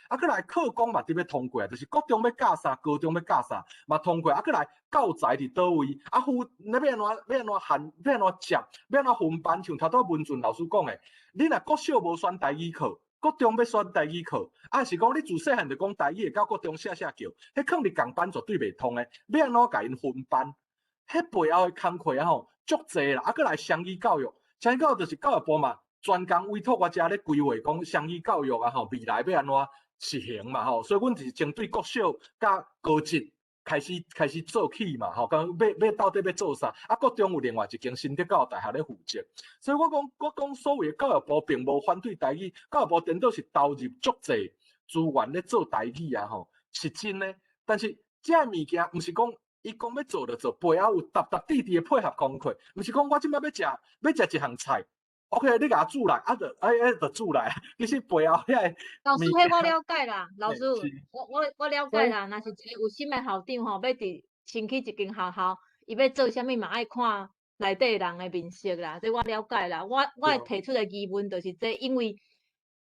啊，搁来课纲嘛，伫要通过，就是国中要教啥，高中要教啥，嘛通过，啊，搁来教材伫倒位，啊，要安怎限，要安怎接，要安怎分班，像头拄文俊老师讲的，你若国小无选台语课。国中要选台语课，啊是讲你自细汉就讲台语会到国中写叫，迄放伫共班绝对袂通诶。要安怎甲因分班？迄背后诶工课啊吼，足济啦，啊搁来双语教育，双语教育就是教育部嘛，专工委托我遮咧规划讲双语教育啊吼，未来要安怎实行嘛吼，所以阮是针对国小甲高职。开始做起嘛，吼，讲要到底要做啥？啊，国中有另外一间新德教育大学咧负责，所以我讲所谓的教育部并无反对台语，教育部颠倒是投入足济资源咧做台语啊，吼，是真诶。但是这物件毋是讲伊讲要做就做，背后有踏地的配合功课，毋是讲我即摆要食一项菜。OK， 你甲煮来，啊，就煮来。其实背后遐老师，迄我了解啦，老师，我了解啦。若是一个有心的校长吼，要伫新起一间学校，伊要做啥物嘛爱看内底人的面色啦，这我了解啦。我会提出的疑问就是这，因为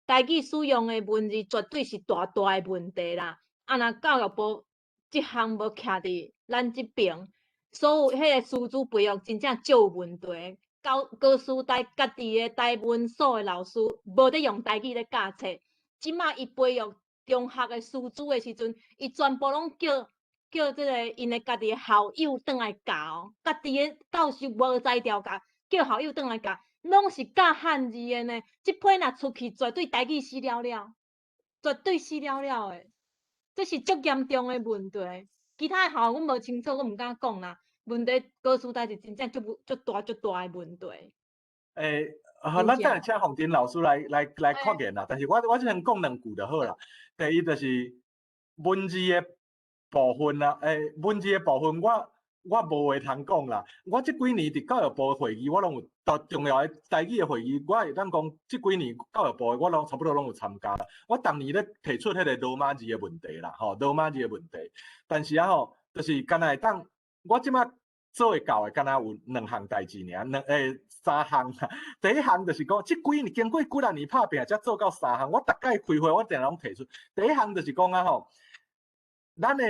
台语使用的文字绝对是大的问题啦。啊，若教育部即项无徛伫咱即边，所有迄个师资培育真正就有问题。高师大家己的台文所的老师无得用台语咧教册，即马伊培育中学的师资的时阵，伊全部拢叫即个因的家己的校友转来教，家己的教授无才调教，叫校友转来教，拢是教汉字的呢。即批若出去，绝对台语死了了，绝对死了了的，这是足严重的问题。其他的校阮无清楚，我毋敢讲啦。问题高师大是真正足大的问题。咱等下请洪婷老师来确认啦。但是我只能讲2句就好啦。第一就是文字的部分啦，文字的部分我无话通讲啦。我这几年伫教育部的会议，我拢有重要的台语的会议，我会当讲这几年教育部的我拢差不多拢有参加啦。我当年咧提出迄个罗马字的问题啦，吼，罗马字的问题。但是啊吼，就是敢若会当。我即马做会到的，敢若有2项代志尔，3项。第一项就是讲，即几年经过几啊年拍拼，才做到3项。我大概开会，我定拢提出。第一项就是讲啊吼，咱的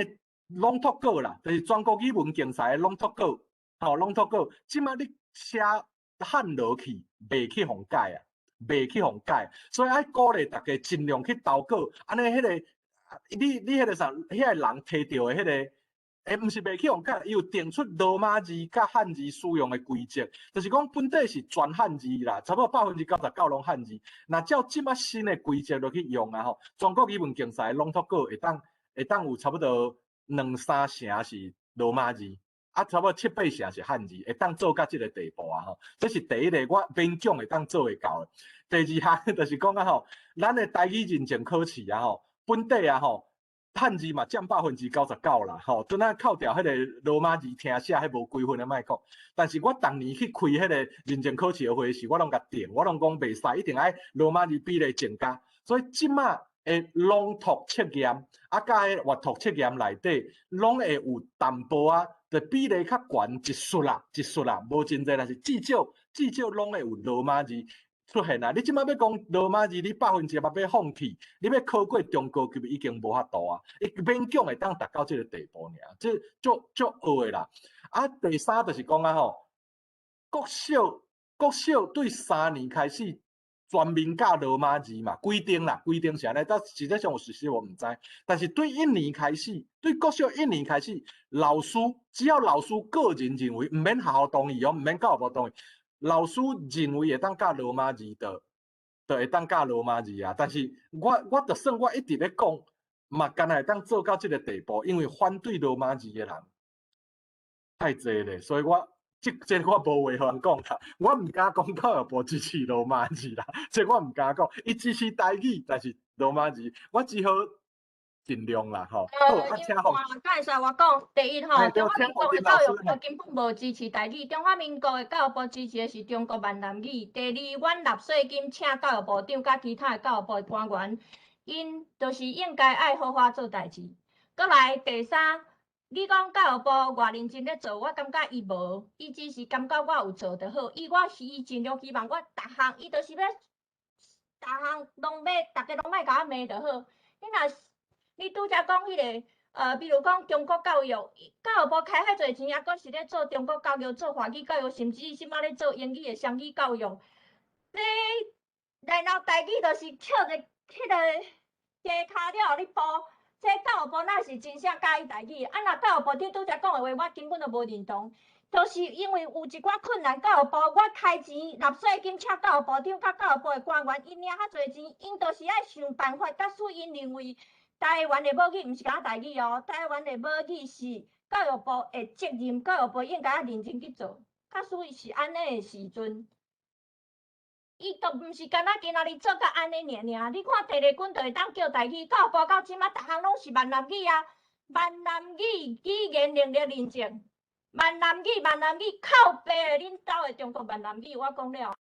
朗读稿啦，就是全国语文竞赛的朗读稿，吼，朗读稿，即马你写汉落去，袂去互改啊，袂去互改，所以爱鼓励大家尽量去投稿，安尼迄个，你迄个啥，遐个人摕到的迄个。毋是袂去用改，伊有定出罗马字甲汉字使用的规则，就是讲本地是全汉字啦，差不多99%拢汉字。那照即马新的规则落去用啊吼，全国语文竞赛朗读稿会当有差不多2-3成是罗马字，啊差不多7-8成是汉字，会当做到即个地步啊吼。这是第一个，我勉强会当做会到的。第2项就是讲啊吼，咱的台语认证考试啊吼，本地啊吼。汉字嘛占99%啦，吼，阵啊扣掉迄个罗马字听写，迄无几分的莫讲。但是我当年去开迄个认证考试的会时，我拢甲定，我拢讲袂使，一定爱罗马字比例增加。所以即马的朗读测验，啊，甲迄阅读测验内底，拢会有淡薄啊，就比例较悬一术啦，无真济，但是至少拢会有罗马字。出现啊！你即摆要讲罗马字，你100%要放弃，你要考过中高级已经无法度啊！伊勉强会当达到这个地步尔，这足学的啦。啊，第3就是讲啊吼，国小对3年开始全面教罗马字嘛，规定是安尼，但实际上有实施我毋知。但是对1年开始，对国小1年开始，只要老师个人认为，毋免学校同意哦，毋免教育部同意。老师认为会当教罗马字的，就会当教罗马字啊。但是我就算我一直咧讲，嘛干会当做到这个地步，因为反对罗马字的人太侪咧，所以这我无话互人讲啦。我唔敢讲教育部支持罗马字啦，这我唔敢讲。伊支持台语，但是罗马字，我只好尽量啦吼。好，因为请洪刚才我讲，第一吼，中华请民国的洪金老师教育部根本无支持台语，中华民国的教育部支持的是中国闽南语。第二，阮纳税金请教育部长甲其他的教育部的官员，因就是应该爱好好做代志。搁来第三，你讲教育部偌认真咧做，我感觉伊无，伊只是感觉我有做就好。伊尽量希望我逐项，伊就是要逐项拢要，逐个拢莫甲我骂就好。你拄则讲迄个，比如讲中国教育，教育部开遐侪钱，啊，阁是咧做中国教育、做华语教育，甚至即摆咧做英语的双语教育。然后台语就是跳一迄个鸡骹了，你报，这教育部哪是真正介意台语？啊，若教育部你拄则讲的话，我根本就无认同。就是因为有一寡困难，教育部我开钱纳税金请教育部长甲教育部的官员，因领遐侪钱，因就是爱想办法，假使因认为。台湾的母语毋是讲台语哦，台湾的母语是教育部的责任，教育部应该要认真去做。假使是安尼的时阵，伊都毋是干那今仔日做甲安尼尔。你看地理军就会当叫台语，教育部到即马逐项拢是闽南语啊，闽南语语言能力认证，闽南语靠背的恁兜的中国闽南语，我讲了。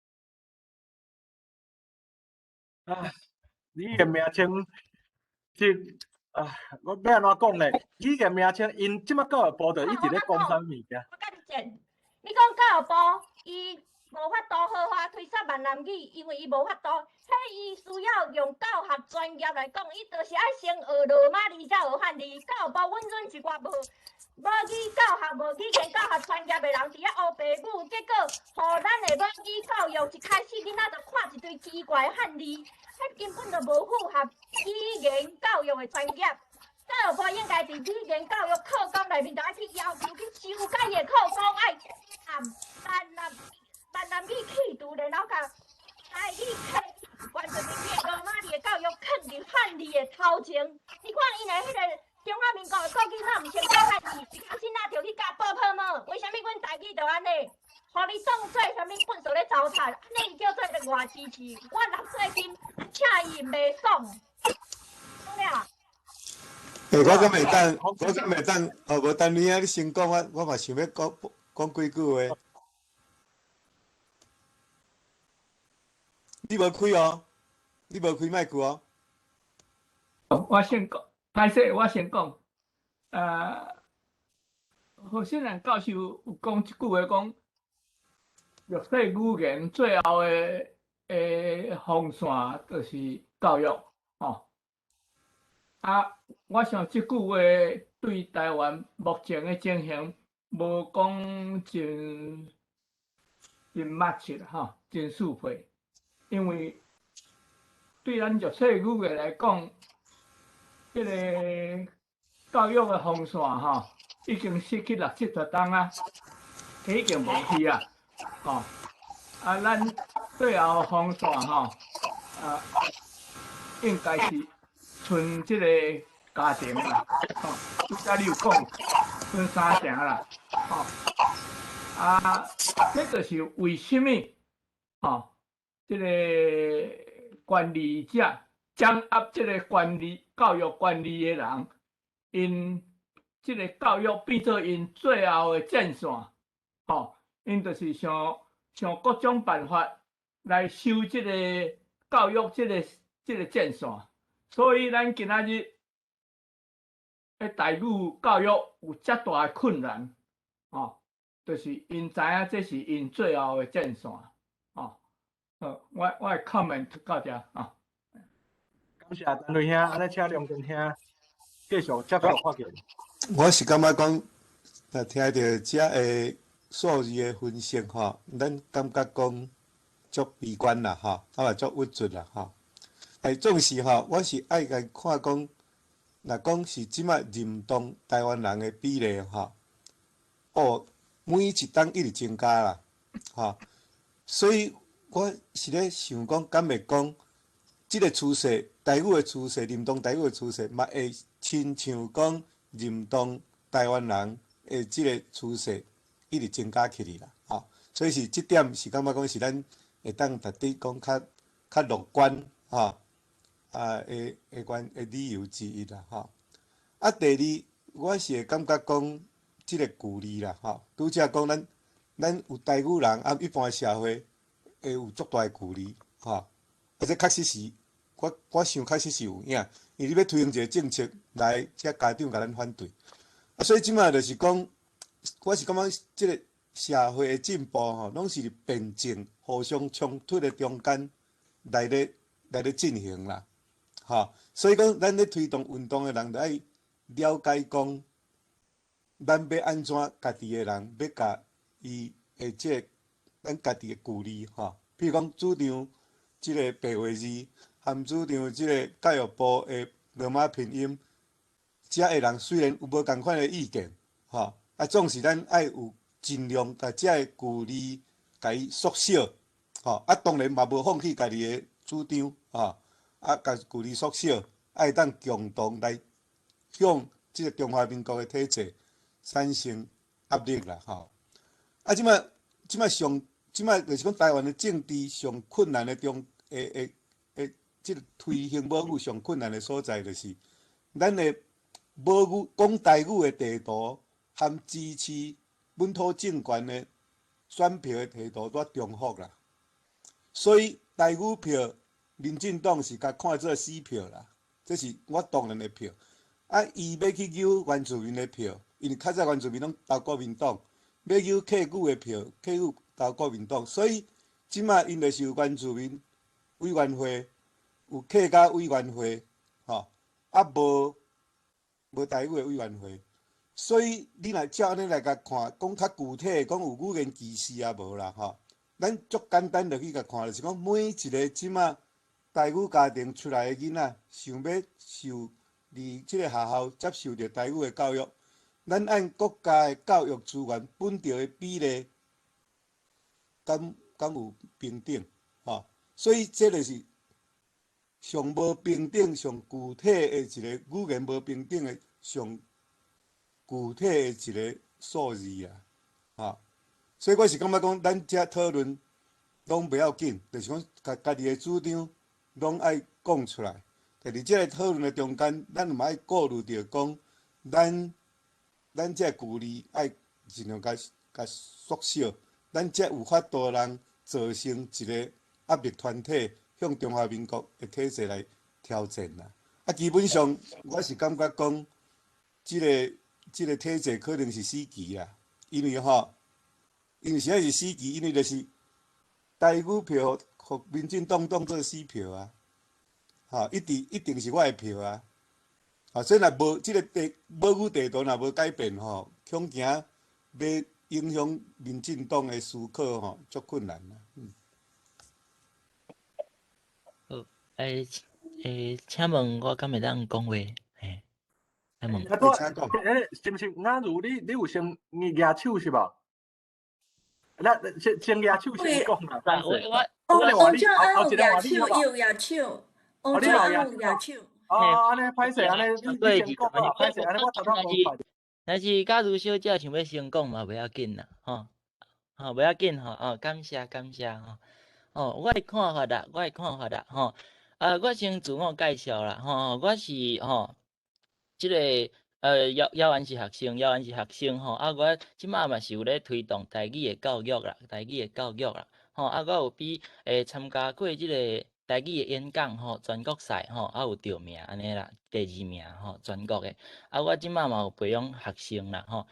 你的名称。我要安怎讲呢？语言名称，因即马教育部就一直咧讲啥物件？我甲你讲，你讲教育部伊无法度好好推广闽南语，因为伊无法度，迄伊需要用教学专业来讲，伊就是爱先学罗马字才学汉字。教育部阮一寡无语教学、无语言教学专业的人伫遐学白语，结果互咱的母语教育一开始囡仔就看一堆奇怪的汉字。迄根本就无符合语言教育的专业，教育部应该伫语言教育课纲内面，就爱去要求去修改伊的课纲，爱闽南语去除，然后甲台语完全是罗马字的教育放伫汉字的头前。你看因的迄个中华民国的国语，哪毋先教汉字，一开始哪着去教报泡沫？为虾米阮台语就安尼？互你当做啥物粪扫咧糟蹋，安尼叫做咧外支持，我纳税金请伊袂爽，懂了？我敢袂当，无等你啊！你先讲，我嘛想要讲几句话。你无开哦，你无开麦克哦。我先讲，歹势，我先讲。何先生教授有讲一句话，讲弱势语言最后的防线就是教育，吼。我想即句话对台湾目前的情形无讲真密切吼，真适配，因为对咱弱势语言来讲，迄个教育的防线吼，已经失去60-70档啊，已经无去啊，吼。咱最后防线吼，应该是剩即个家庭啦，吼。拄则你有讲，剩3成啦，吼。这就是为什么，吼，即个管理者掌握即个教育管理的人，因即个教育变做因最后的战线，吼，因就是想各种办法来收即个教育即个战线，所以咱今仔日诶台语教育有遮大的困难，吼，就是因知影这是因最后的战线，吼。我的 comment 到遮啊。感谢陈瑞兄，安尼请梁根兄继续接受发言。我是感觉讲，若听到遮个数字的分析吼，咱感觉讲足悲观啦吼，嘛足郁卒啦吼。总是吼，我是爱来看讲，若讲是即摆认同台湾人的比例吼，每一档一直增加啦，吼。所以我是咧想讲，敢会讲，即个趋势，台语的趋势，认同台语的趋势，嘛会亲像讲认同台湾人的即个趋势，一直增加起嚟啦，吼。所以是即点是感觉讲是咱会当值得讲较乐观，吼，的理由之一啦，吼。啊，第二，我是会感觉讲即个距离啦，吼，拄则讲咱有台语人啊，一般社会会有足大的距离，吼。而且确实是，我想确实是有影，因为你要推行一个政策来，遮家长甲咱反对，啊，所以即摆就是讲，我是感觉即个社会的进步吼，拢是辩证、互相冲突的中间来咧进行啦，吼。所以讲，咱咧推动运动的人，就爱了解讲，咱要安怎家己的人要甲伊的即个咱家己的距离吼，譬如讲主张即个白话字，含主张即个教育部的罗马拼音，遮的人虽然有无共款的意见，吼，啊，总是咱爱有尽量甲遮的距离甲伊缩小，吼，啊，当然嘛无放弃家己的主张，吼，啊，甲距离缩小，爱当共同来向即个中华民国的体制产生压力啦，吼。啊，即摆就是讲台湾的政治上困难的即个推行母语上困难的所在，就是咱的母语讲台语的地图和支持本土政权的选票的地图都重复啦。所以台语票，民进党是甲看做死票啦，这是我当然的票。啊，伊要去揪原住民的票，因为较早原住民拢投国民党，要揪客语的票，客语投国民党，所以即摆因就是有原住民委员会，有客家委员会，吼，啊无台语的委员会，所以你若照安尼来甲看，讲较具体，讲有语言歧视啊无啦，吼，咱足简单落去甲看，就是讲每一个即摆台语家庭出来的囡仔，想要受伫即个学校接受着台语的教育，咱按国家的教育资源分着的比例，敢有平等？吼，所以这就是上无平等、上具体的一个语言无平等的上具体的一个数字啊，吼。所以我是感觉讲，咱遮讨论拢不要紧，就是讲家己的主张拢爱讲出来。但伫即个讨论的中间，咱嘛爱顾虑着讲，咱这距离爱尽量甲缩小，咱才有法度人造成一个压力团体向中华民国的体制来挑战啦。啊，基本上我是感觉讲，即个体制可能是死棋啦，因为实在是死棋，因为就是台语票互民进党当做死票啊。吼，一定是我的票啊！啊，所以若无即个母语地图若无改变吼，恐惊要影响民进党的思考吼，足困难啦。好，请问我敢会当讲话？请问。请讲。是毋是雅茹？你有先举手是无？咱先举手先讲啦。王俊安有举手，伊有举手。王俊安有举手。安尼歹势，安尼你先讲啊，歹势，安尼我头头无快。但是假如小姐想要先讲嘛，袂要紧啦，吼，袂要紧吼，感谢吼，我的看法啦，吼，我先自我介绍啦，吼，我是吼，即个遥安是学生吼，我即摆嘛是有咧推动台语的教育啦，吼，我有参加过即个台语的演讲吼，全国赛吼，有得名安尼啦，第2名吼，全国的。我即摆嘛有培养学生啦吼。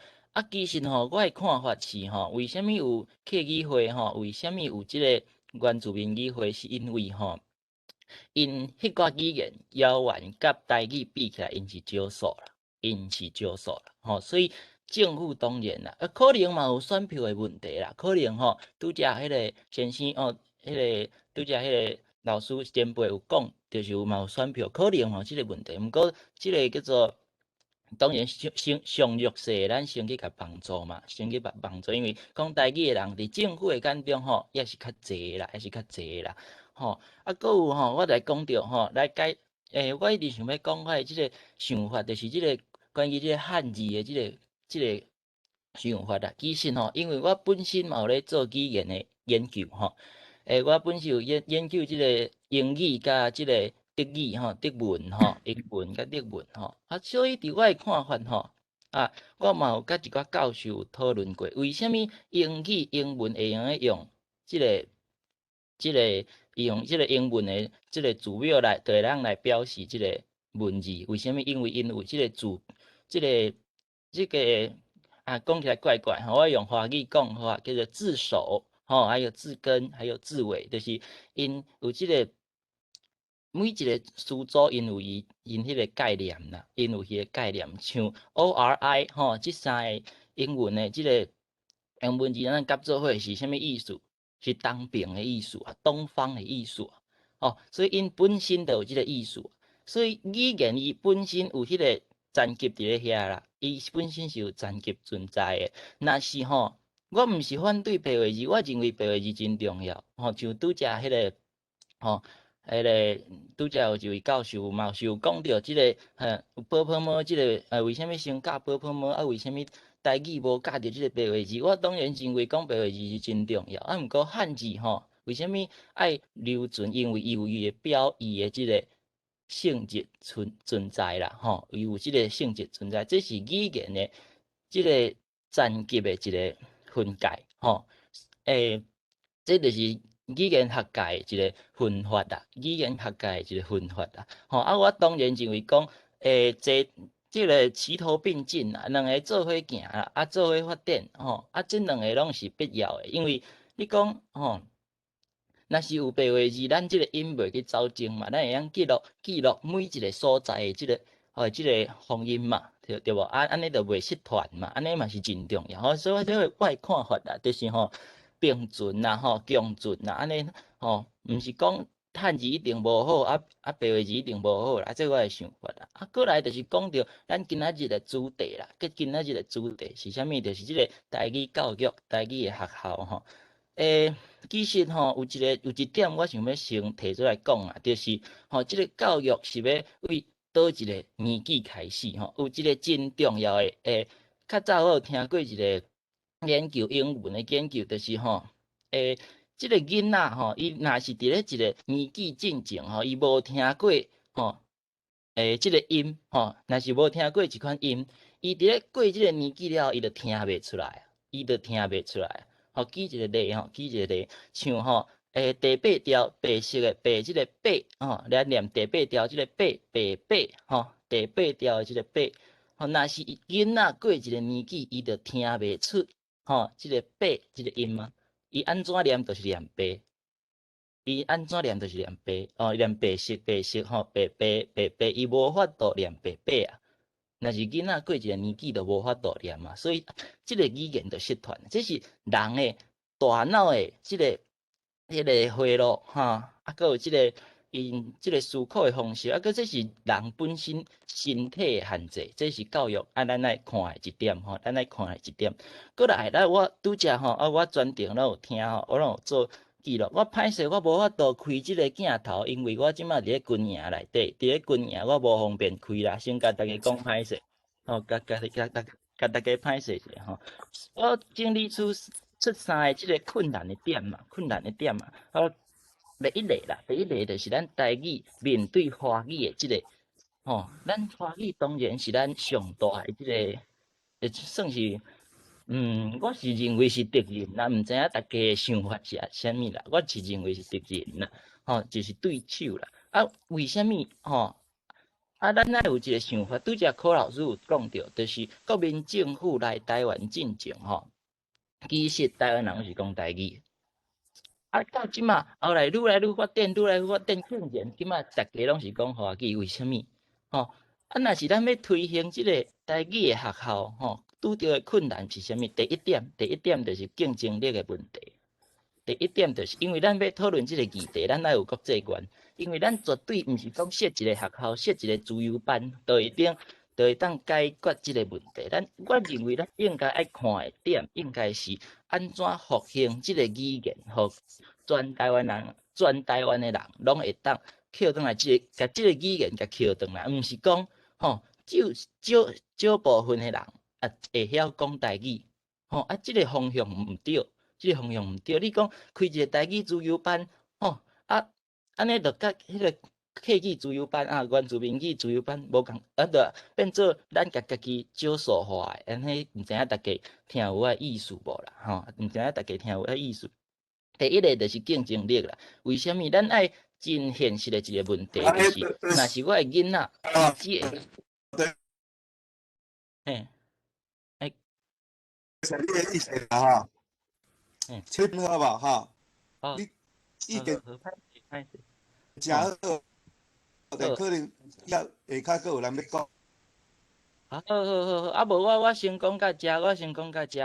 其实吼，我的看法是吼，为虾米有客语会吼？为虾米有即个原住民语会？是因为吼，因迄个语言遥远甲台语比起来，因是少数啦，吼，所以政府当然啦，可能嘛有选票的问题啦，可能吼，拄则迄个先生拄则迄个老师前辈有讲，就是有嘛有选票，可能吼即个问题。毋过即个叫做当然上弱势，咱先去甲帮助嘛，先去帮助，因为讲台语诶人伫政府诶眼中吼，也是较济啦，也是较济啦，吼。啊，搁有吼，我来讲着吼，来解，我一直想要讲我诶即个想法，就是即个关于即个汉字诶即个想法啦。其实吼，因为我本身嘛有咧做语言诶研究吼，我本身有研究即个英语甲即个德语吼、德文吼、英文甲德文吼，所以伫我诶看法吼，我嘛有甲一寡教授有讨论过，为虾米英文会用即个用即个英文诶即个字表来对咱来表示即个文字？为虾米？因为因有即个字，即个讲起来怪怪吼，我用华语讲话叫做字首吼，还有字根，还有字尾，就是因有即个每一个词组因有因迄个概念啦，因有迄个概念，像 ORI 吼，即三个英文的即个英文字咱夹做伙是啥物意思？是东边的意思啊，东方的意思啊，所以因本身就有即个意思，所以语言伊本身有迄个残疾伫咧遐啦，伊本身是有残疾存在的。若是吼，我毋是反对白话字，我认为白话字真重要，像拄则迄个拄则有一位教授嘛是有讲到即个波波猫即个为虾米先教波波猫为虾米台语无教着即个白话字？我当然认为讲白话字是真重要，毋过汉字吼，为虾米爱留存？因为伊有伊的表意的即个性质存在啦，吼，有即个性质存在，这是语言的即个残疾的一个分界，吼，这就是语言学界一个分法啦，语言学界一个分法啦，吼，我当然认为讲，即个齐头并进啦，两个做伙行啦，做伙发展，吼，这两个拢是必要的，因为你讲，吼。若是有白话字，咱即个音袂去走精嘛，咱会晓记录每一个所在的即个方音嘛，对无？安尼就袂失传嘛，安尼嘛是真重要。所以我的看法啦，就是吼并存啦，共存啦，安尼毋是讲汉字一定无好，白话字一定无好啦，这我的想法啦。过来就是讲到咱今仔日的主题啦，今仔日的主题是啥物？就是即个台语教育、台语的学校吼。其实吼有一点我想要先提出来讲啊，就是即个教育是要为倒一个年纪开始有一个真重要的较早我有听过一个研究英文的研究，就是即个囡仔伊若是伫咧一个年纪进前伊无听过即个音若是无听过一款音，伊伫咧过即个年纪了，伊就听袂出来，举一个例举一个例，像第八条白色的白即个八咱念第八条即个八第八条的即个八若是囡仔过一个年纪，伊就听袂出即个八即个音嘛，伊安怎念就是念八，伊安怎念就是念八念白色白，伊无法度念白啊。若是囡仔过一个年纪，就无法度念嘛，所以即个语言就失传。这是人的大脑的即个回路搁有即个因即个思考的方式，搁这是人本身身体的限制，这是教育咱来看的一点咱来看的一点。过来，我拄则我专程有听我有做记录。我歹势，我无法度开即个镜头，因为我即马伫咧军营内底，伫咧军营我无方便开啦，先甲大家讲歹势，甲大家歹势者我整理出三个即个困难的点嘛，第一类就是咱台语面对华语的即个咱华语当然是咱上大的即个，算是。我是认为是敌人啦，毋知影大家的想法是啥物啦。我是认为是敌人啦，就是对手啦。为虾米咱有一个想法，拄则柯老师有讲到，就是国民政府来台湾进前其实台湾人是讲台语。到即马后来愈来愈发展，竟然即马大家拢是讲华语，为虾米？若是咱要推行即个台语的学校拄着的困难是啥物？第一点就是竞争力的问题。第一点就是因为咱要讨论即个议题，咱要有国际观。因为咱绝对毋是讲设一个学校，设一个自由班，就一定就会当解决即个问题。我认为咱应该爱看的点，应该是安怎复兴即个语言，互全台湾人、全台湾的人拢会当捡转来甲即个语言甲捡转来，毋是讲少部分的人会晓讲台语，即个方向毋对，即个方向毋对。你讲开一个台语自由班，安尼就甲迄个客语自由班原住民语自由班无共，就变做咱家己少数化的，安尼毋知影大家听有意思无啦，毋知影大家听有意思。第一个就是竞争力啦，为虾米咱爱真现实的一个问题，就是若是我的囡仔，伊只会，嘿，你的意思啦切分好不好你意见歹势，真好，但可能下骹阁有人要讲。好，无我先讲到遮，我先讲到遮。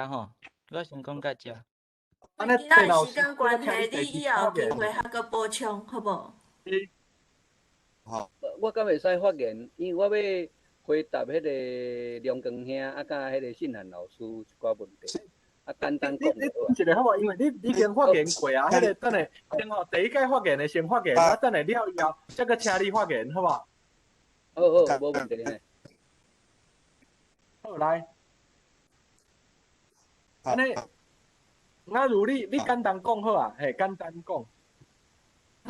安尼今仔日时间关系，你以后有机会还阁补充，好无？好，我敢会使发言，因为我要回答迄个梁光兄甲迄个信涵老师一寡问题，简单讲就好。一个好无？因为你已经发言过啊，迄个等下先第一届发言的先发言，等下了以后再阁请你发言，好无？好，无问题呢。好来，安尼。那如你简单讲好啊，嘿，简单讲。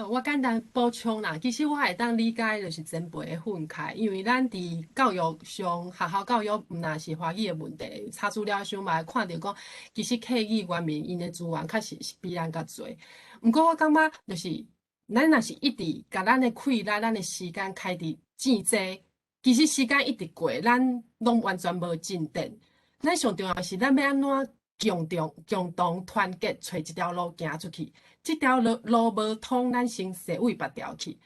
我简单补充啦，其实我会当理解就是前辈的愤慨，因为咱伫教育上，学校教育毋若是华语的问题，查资料上嘛会看到讲，其实客语原民因的资源确实是比咱较侪。毋过我感觉就是，咱若是一直甲咱的气力、咱的时间开伫正济，其实时间一直过，咱拢完全无进展。咱上重要是咱要安怎？共同团结，找一条路行出去。这条路无通，咱先势为别条去。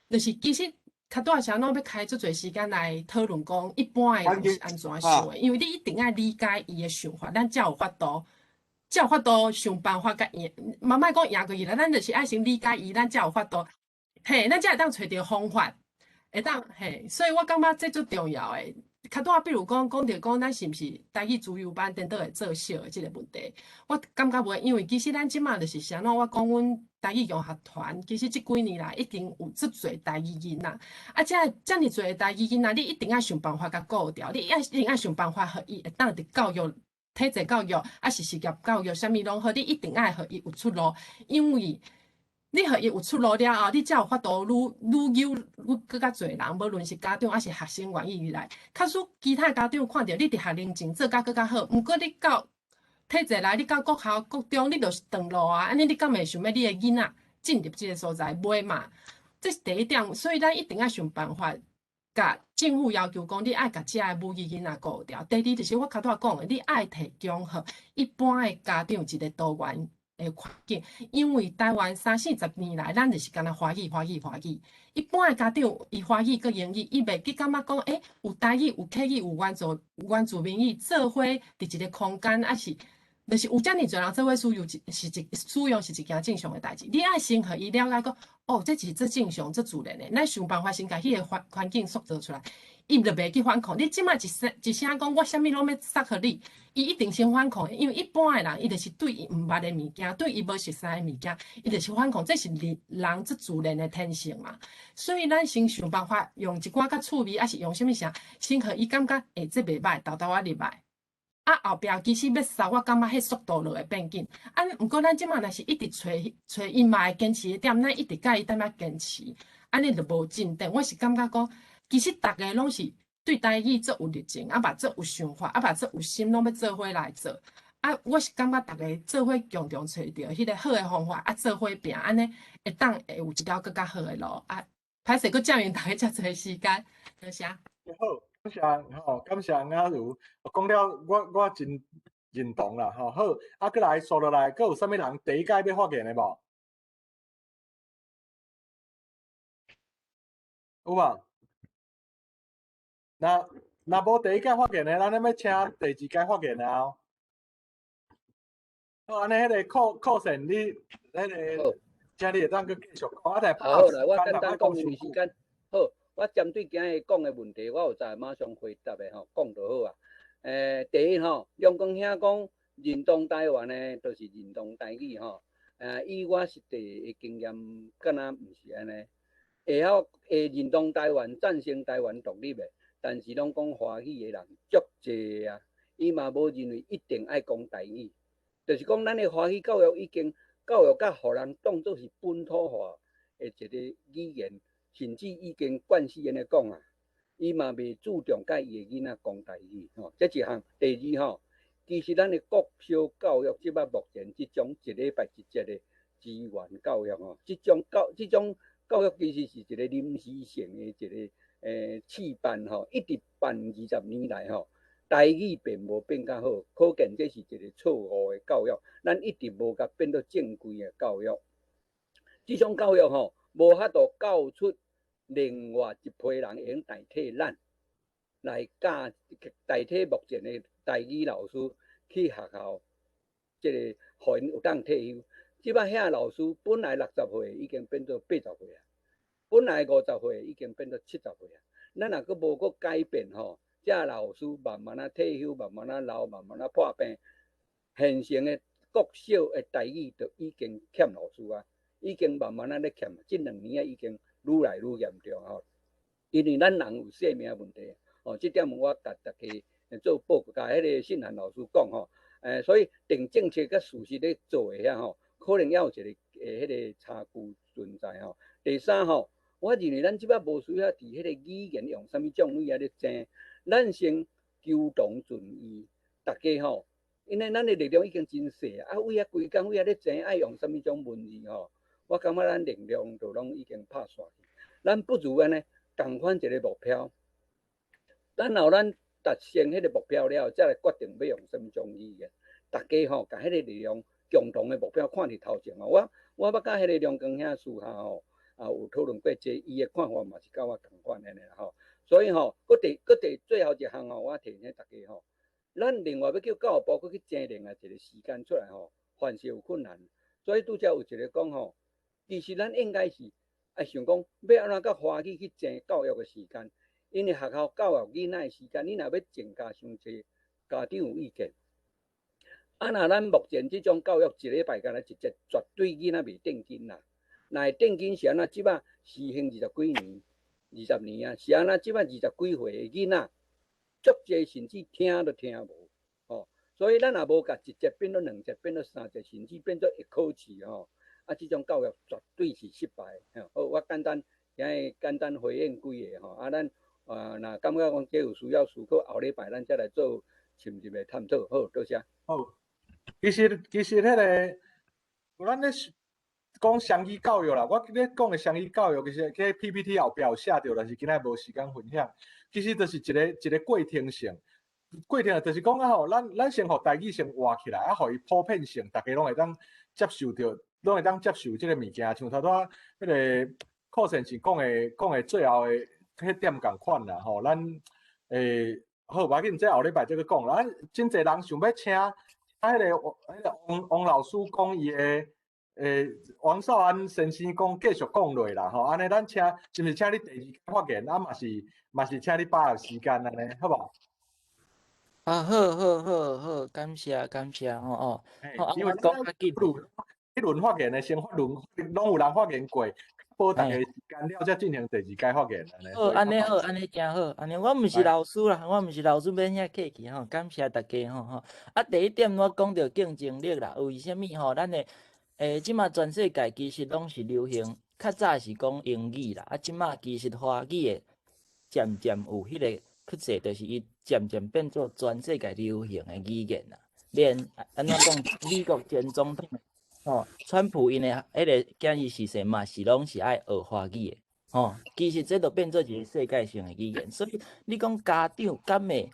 就是其实较大是安怎要开足侪时间来讨论讲，一般的人是安怎想的？因为你一定要理解伊的想法，咱才有法度想办法甲赢。嘛莫讲赢过伊啦，咱就是爱先理解伊，咱才有法度。嘿，咱才会当找着方法，会当嘿。所以我感觉这最重要的。较大，比如讲到讲，咱是毋是台语自由班等倒会做小的即个问题？我感觉袂，因为其实咱即马就是啥喏，我讲阮台语融合团，其实即几年来一定有足侪台语囡仔，遮尔侪台语囡仔，你一定要想办法甲顾掉，你一定要想办法，互伊会当伫教育、体制教育，是事业教育，啥物拢好，你一定要互伊有出路，因为。你互伊有出路了后，你才有法度愈有更较侪人，无论是家长还是学生愿意来。假使其他家长看到你伫学龄前做更较好，毋过你到体制内，你到国校、国中，你就是断路啊！安尼你敢会想要你的囡仔进入即个所在？袂嘛？这是第一点，所以咱一定要想办法，甲政府要求讲，你爱甲遮个母语囡仔顾掉。第二就是我较早讲的，你爱提供互一般的家长一个多元。的环境，因为台湾30-40年来，咱就是干那华语。一般的家长，伊华语佮英语，伊袂去感觉讲，有台语、有客语、有原住民语做伙伫一个空间，就是有遮尔侪人做伙使用是一件正常的代志。你爱先互伊了解讲，这是正常、自然的，咱想办法先甲迄个环境塑造出来。伊就袂去反抗。你即摆一声讲，我啥物拢要塞互你，伊一定先反抗。因为一般的人，伊就是对伊毋捌的物件，对伊无熟悉的物件，伊就是反抗。这是人之自然的天性嘛。所以咱先想办法用一寡较趣味，还是用啥物啥，先互伊感觉，这袂歹，豆仔入来。后壁其实要扫，我感觉迄速度就会变紧。毋过咱即摆若是一直找伊嘛会坚持的点，咱一直甲伊踮遐坚持，安尼就无进展。我是感觉讲。其实大家拢是对台语足有热情，嘛足有想法，嘛足有心，拢要做伙来做。我是感觉大家做伙共同找到迄个好的方法，做伙拼，安尼会有一条更较好的路。歹势，佫占用大家遮侪时间，多谢。好，感谢雅茹，讲了我真认同啦，好，佫来说落来，佫有啥物人第一届要发言的无？有无？若无第一届发言的，咱要请第二届发言啊。好，安尼迄个扣线，你迄个，请你会当佫继续讲，好，来，我简单讲，因为时间。好，我针对今日讲的问题，我有在马上回答的吼，讲就好啊。第一吼，梁公兄讲认同台湾呢，就是认同台语吼。以我实地的经验，敢若毋是安尼。会认同台湾、赞成台湾独立的，但是拢讲华语的人足济啊。伊嘛无认为一定爱讲台语，就是讲咱的华语教育已经教育甲互人当作是本土化的一个语言，甚至已经惯死安尼讲啊。伊嘛未注重甲伊的囡仔讲台语吼，这一项。第二吼，其实咱的国小教育即摆目前即种一礼拜一节的资源教育吼，即种教育其实是一个临时性的一个试办吼，一直办20年来吼，台语并无变较好，可见这是一个错误的教育。咱一直无甲变做正规的教育，这种教育吼，无法度教出另外一批人会代替咱来代替目前的台语老师去学校，这个互因有当退休。即摆遐老师本来60岁已经变做80岁啊，本来50岁已经变做70岁啊。咱若佫无佫改变吼，这老师慢慢啊退休，慢慢啊老，慢慢啊破病。现成的国小的台语就已经欠老师啊，已经慢慢啊咧欠，这2年啊已经愈来愈严重吼。因为咱人有生命问题哦，这点我甲大家做报告，甲迄个信涵老师讲吼，所以定政策甲事实咧做的遐吼。可能也有一个迄个差距存在吼。第三吼，我认为咱即摆无需要伫迄个语言用啥物种类啊咧争，咱先求同存异，大家吼，因为咱的力量已经真细啊，为啊规工为啊咧争爱用啥物种文字吼，我感觉咱力量就拢已经拍煞去，咱不如安尼共款一个目标，等候咱达成迄个目标了，再来决定要用啥物种语言，大家吼，甲迄个力量。共同的目标看伫头前哦，我捌甲迄个梁光兄私下吼，有讨论过这，伊的看法嘛是甲我同款安尼啦吼。所以吼，搁第最后一项吼，我提醒大家吼，咱另外要叫教育部搁去争另外一个时间出来吼，凡事有困难。所以拄则有一个讲吼，其实咱应该是爱想讲，要安怎甲华语去争教育的时间，因为学校教育囡仔的时间，你若要增加伤济，家长有意见。若咱目前这种教育一礼拜干来一节，绝对囡仔袂定紧啦。若会定紧是安怎？即摆时兴20几年、20年啊，是安怎？即摆20几岁的囡仔，足济甚至听都听无吼。所以咱若无甲一节变做2节，变做3节，甚至变做1考试吼，这种教育绝对是失败的。好，我简单回应几个吼。咱若感觉讲这有需要思考，后礼拜咱再来做深入的探讨。好，多谢。好。其实迄个，咱咧讲双语教育啦，我咧讲的双语教育，其实喺 PPT 后壁有写着，但是今仔无时间分享。其实就是一个过程性，就是讲啊吼，咱先互台语先活起来，啊，互伊普遍性，大家拢会当接受着，拢会当接受即个物件。像头拄迄个课程是讲的最後的迄點共款啦吼，咱好，無要緊，這後禮拜再去講啦。真濟人想要請迄個王老師講伊的王少安先生講繼續講落啦吼，安尼咱請是毋是請你第二屆發言啊？嘛是請你把握時間安尼，好無？啊，好，感謝吼。因為講一輪發言的先發論，攏有人發言過。保大家時間了，才進行第二屆發言。好，安尼誠好，安尼我毋是老師啦，我毋是老師，免遐客氣吼，感謝大家吼。第一點我講到競爭力啦，為什麼吼？咱的即馬全世界其實攏是流行，較早是講英語啦，即馬其實華語的漸有迄個趨勢，就是伊漸變做全世界流行的語言啦。連安怎講，美國前總統。川普因的迄個建議時勢嘛，是攏是愛學華語的，其實這就變做一個世界性的語言，所以你講家長敢會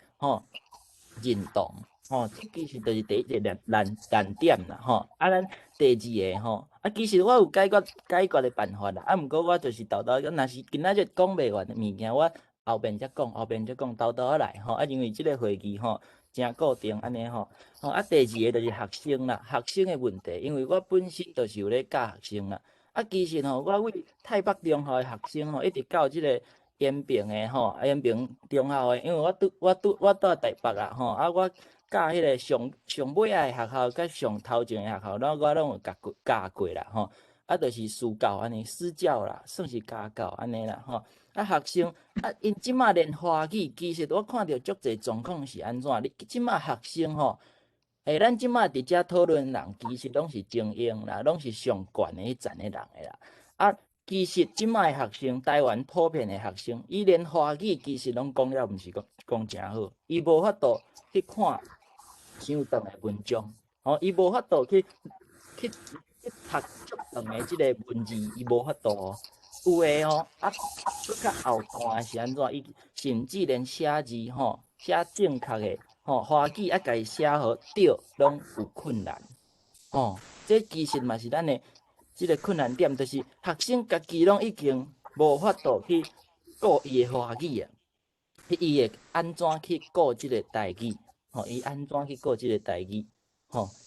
認同，這其實就是第一個難點啦，咱第二個其實我有解決的辦法啦，毋過我就是豆，若是今仔日講袂完的物件，我後邊再講，豆來，因為這個會議真固定安尼吼，第二個就是學生啦，學生的問題，因為我本身就是有咧教學生啦，其實我為台北中學的學生一直到這個延平的吼，延平中校的，因为我住台北啦吼，啊我教迄个上尾仔的学校，甲上头前的学校，我拢有教过啦吼，啊就是私教安尼，私教啦，算是家教安尼啦吼。啊学生啊，因即马练华语，其实我看到足侪状况是安怎？你即马学生吼。咱即马伫遮讨论人，其实拢是精英啦，拢是上悬的迄层的人的啦。啊，其实即马的学生，台湾普遍的学生，伊连华语其实拢讲了，毋是讲诚好，伊无法度去看伤长的文章，伊无法度去读足长的即个文字，伊无法度哦。有诶啊，搁较后段是安怎？伊甚至连写字写正确的。华语啊，家己写好对，拢有困难。这其实嘛是咱的即个困难点，就是学生家己拢已经无法度去顾伊的华语啊，伊会安怎去顾即个台语？伊安怎去顾即个台语？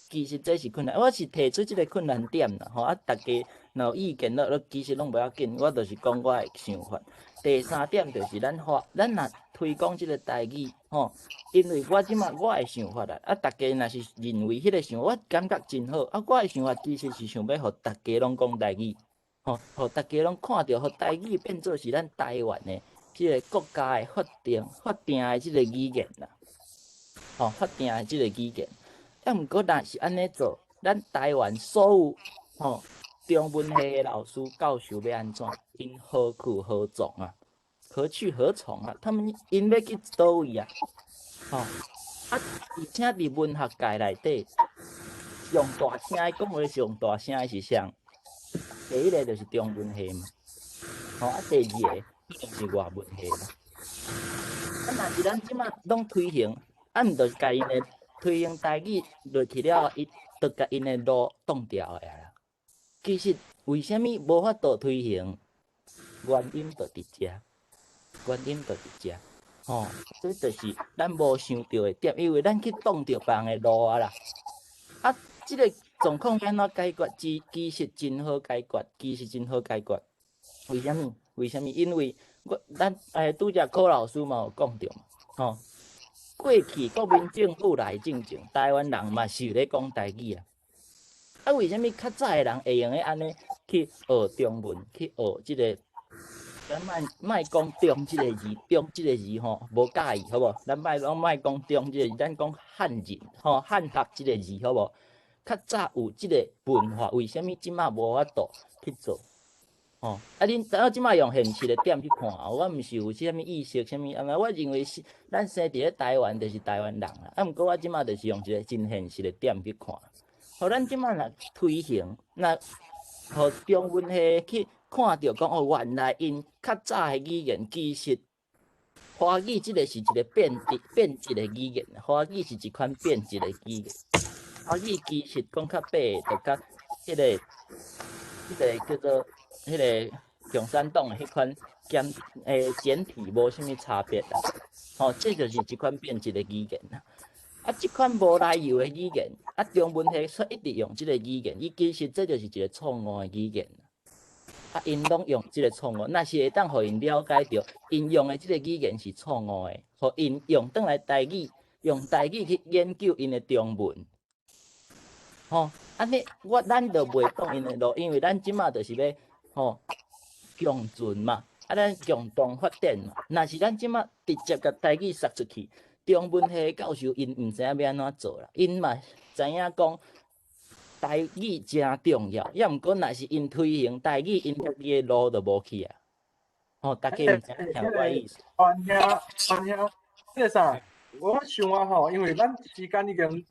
其实这是困难，我是提出即个困难点啦。啊，大家若有意见其实拢不要紧，我就是讲我的想法。第三点就是咱若推广即个台语，因为我即马我的想法啦，啊，大家若是认为迄个想法，我感觉真好。啊，我的想法其实是想要互大家拢讲台语，互大家拢看到，互台语变做是咱台湾的即个国家的法定的即个语言啦，法定的即个语言。啊，毋过若是安尼做，咱台湾所有中文系的老师教授要安怎？因何去何从啊？何去何从啊？因要去倒位啊？而且伫文学界内底，上大声的讲话，上大声的是啥？第一个就是中文系嘛，第二个可能是外文系嘛。若是咱即马拢推行，毋就是甲因的推行台语落去了，伊就甲因的路挡掉的啦。其实为虾米无法度推行？原因就伫遮，这就是咱无想到的点，因为咱去挡着别人的路啊啦。啊，即个状况安怎解决？其实真好解决，为虾米？因为咱拄则柯老师嘛有讲着嘛，过去国民政府来进前，台湾人嘛是有咧讲台语啊。啊，为虾米较早的人会用咧安尼去学中文，去学即个？咱莫讲中即个字，无介意，好无？咱莫讲中即个字，咱讲汉人，汉学即个字，好无？较早有即个文化，为虾米即马无法度去做？恁即马用现实的点去看，我毋是有啥物意识，啥物安尼？我认为是咱生伫咧台湾，就是台湾人啦。啊，毋过我即马就是用一个真现实的点去看，互咱即马若推行，互中文系去。看到讲原来因较早的语言，其实华语即个是一个变质的语言，华语是一款变质的语言。华语其实讲较白，就甲迄个叫做迄个共产党的迄款简体无啥物差别啦。这就是一款变质的语言啦。啊，即款无来由的语言，啊，中文系说一直用即个语言，伊其实这就是一个错误的语言。啊，因拢用即个错误，那是会当互因了解到，因用的即个语言是错误的，互因用转来台语，用台语去研究因的中文，安尼咱就袂挡因的路，因为咱即马就是要共存嘛，啊，咱共同发展嘛。若是咱即马直接甲台语塞出去，中文系教授因毋知影要安怎做啦，因嘛知影讲。台语真重要，也毋过若是因推行台语，因迄个路就无去啊。大家毋知影听我意思。安兄，迄个啥？我想啊因为咱时间已经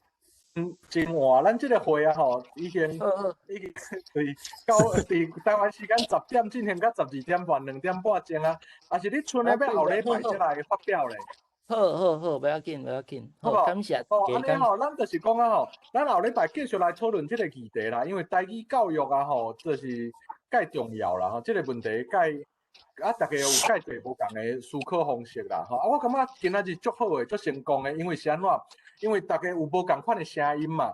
真晚，咱即个会啊已经对到伫台湾时间10点进行到12点半2点半钟啊，还是你剩诶要后礼拜才来发表咧？好，不要紧，好，感谢。安尼咱就是讲啊咱后礼拜继续来讨论这个议题啦。因为台语教育啊就是介重要啦这个问题大家有介侪无同的思考方式啦我感觉今仔日足好诶，足成功诶，因为是安怎？因为大家有无共款的声音嘛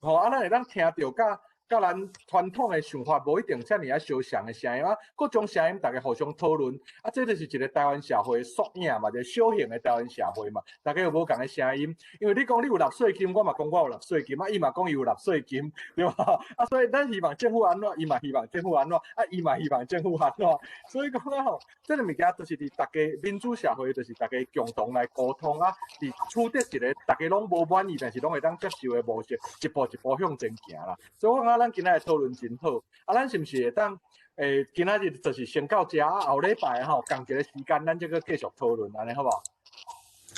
咱会当听到甲甲咱传统的想法无一定遮尔啊相像的声音啊，各种声音大家互相讨论，啊，这就是一个台湾社会的缩影嘛，就是小型的台湾社会嘛，大家有无共的声音？因为你讲你有纳税金，我嘛讲我有纳税金，啊，伊嘛讲伊有纳税金，对吧？啊，所以咱希望政府安怎，伊嘛希望政府安怎，啊，伊嘛希望政府安怎，所以讲啊吼，这个物件就是伫大家民主社会，就是大家共同来沟通啊，伫取得一个大家拢无满意，但是拢会当接受的模式，一步一步向前行啦。所以我感觉咱今仔的讨论真好，啊，咱是毋是会当今仔日就是先到这啊，后礼拜吼，共一个时间，咱再个继续讨论，安尼好无？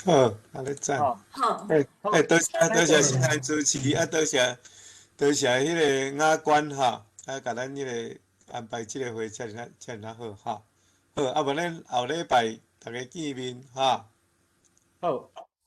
好，安尼赞。好，好，多谢新来主持，啊，多谢迄个雅官哈，啊，甲咱迄个安排即个会，遮尔好哈。好，啊，无咱后礼拜大家见面哈。好。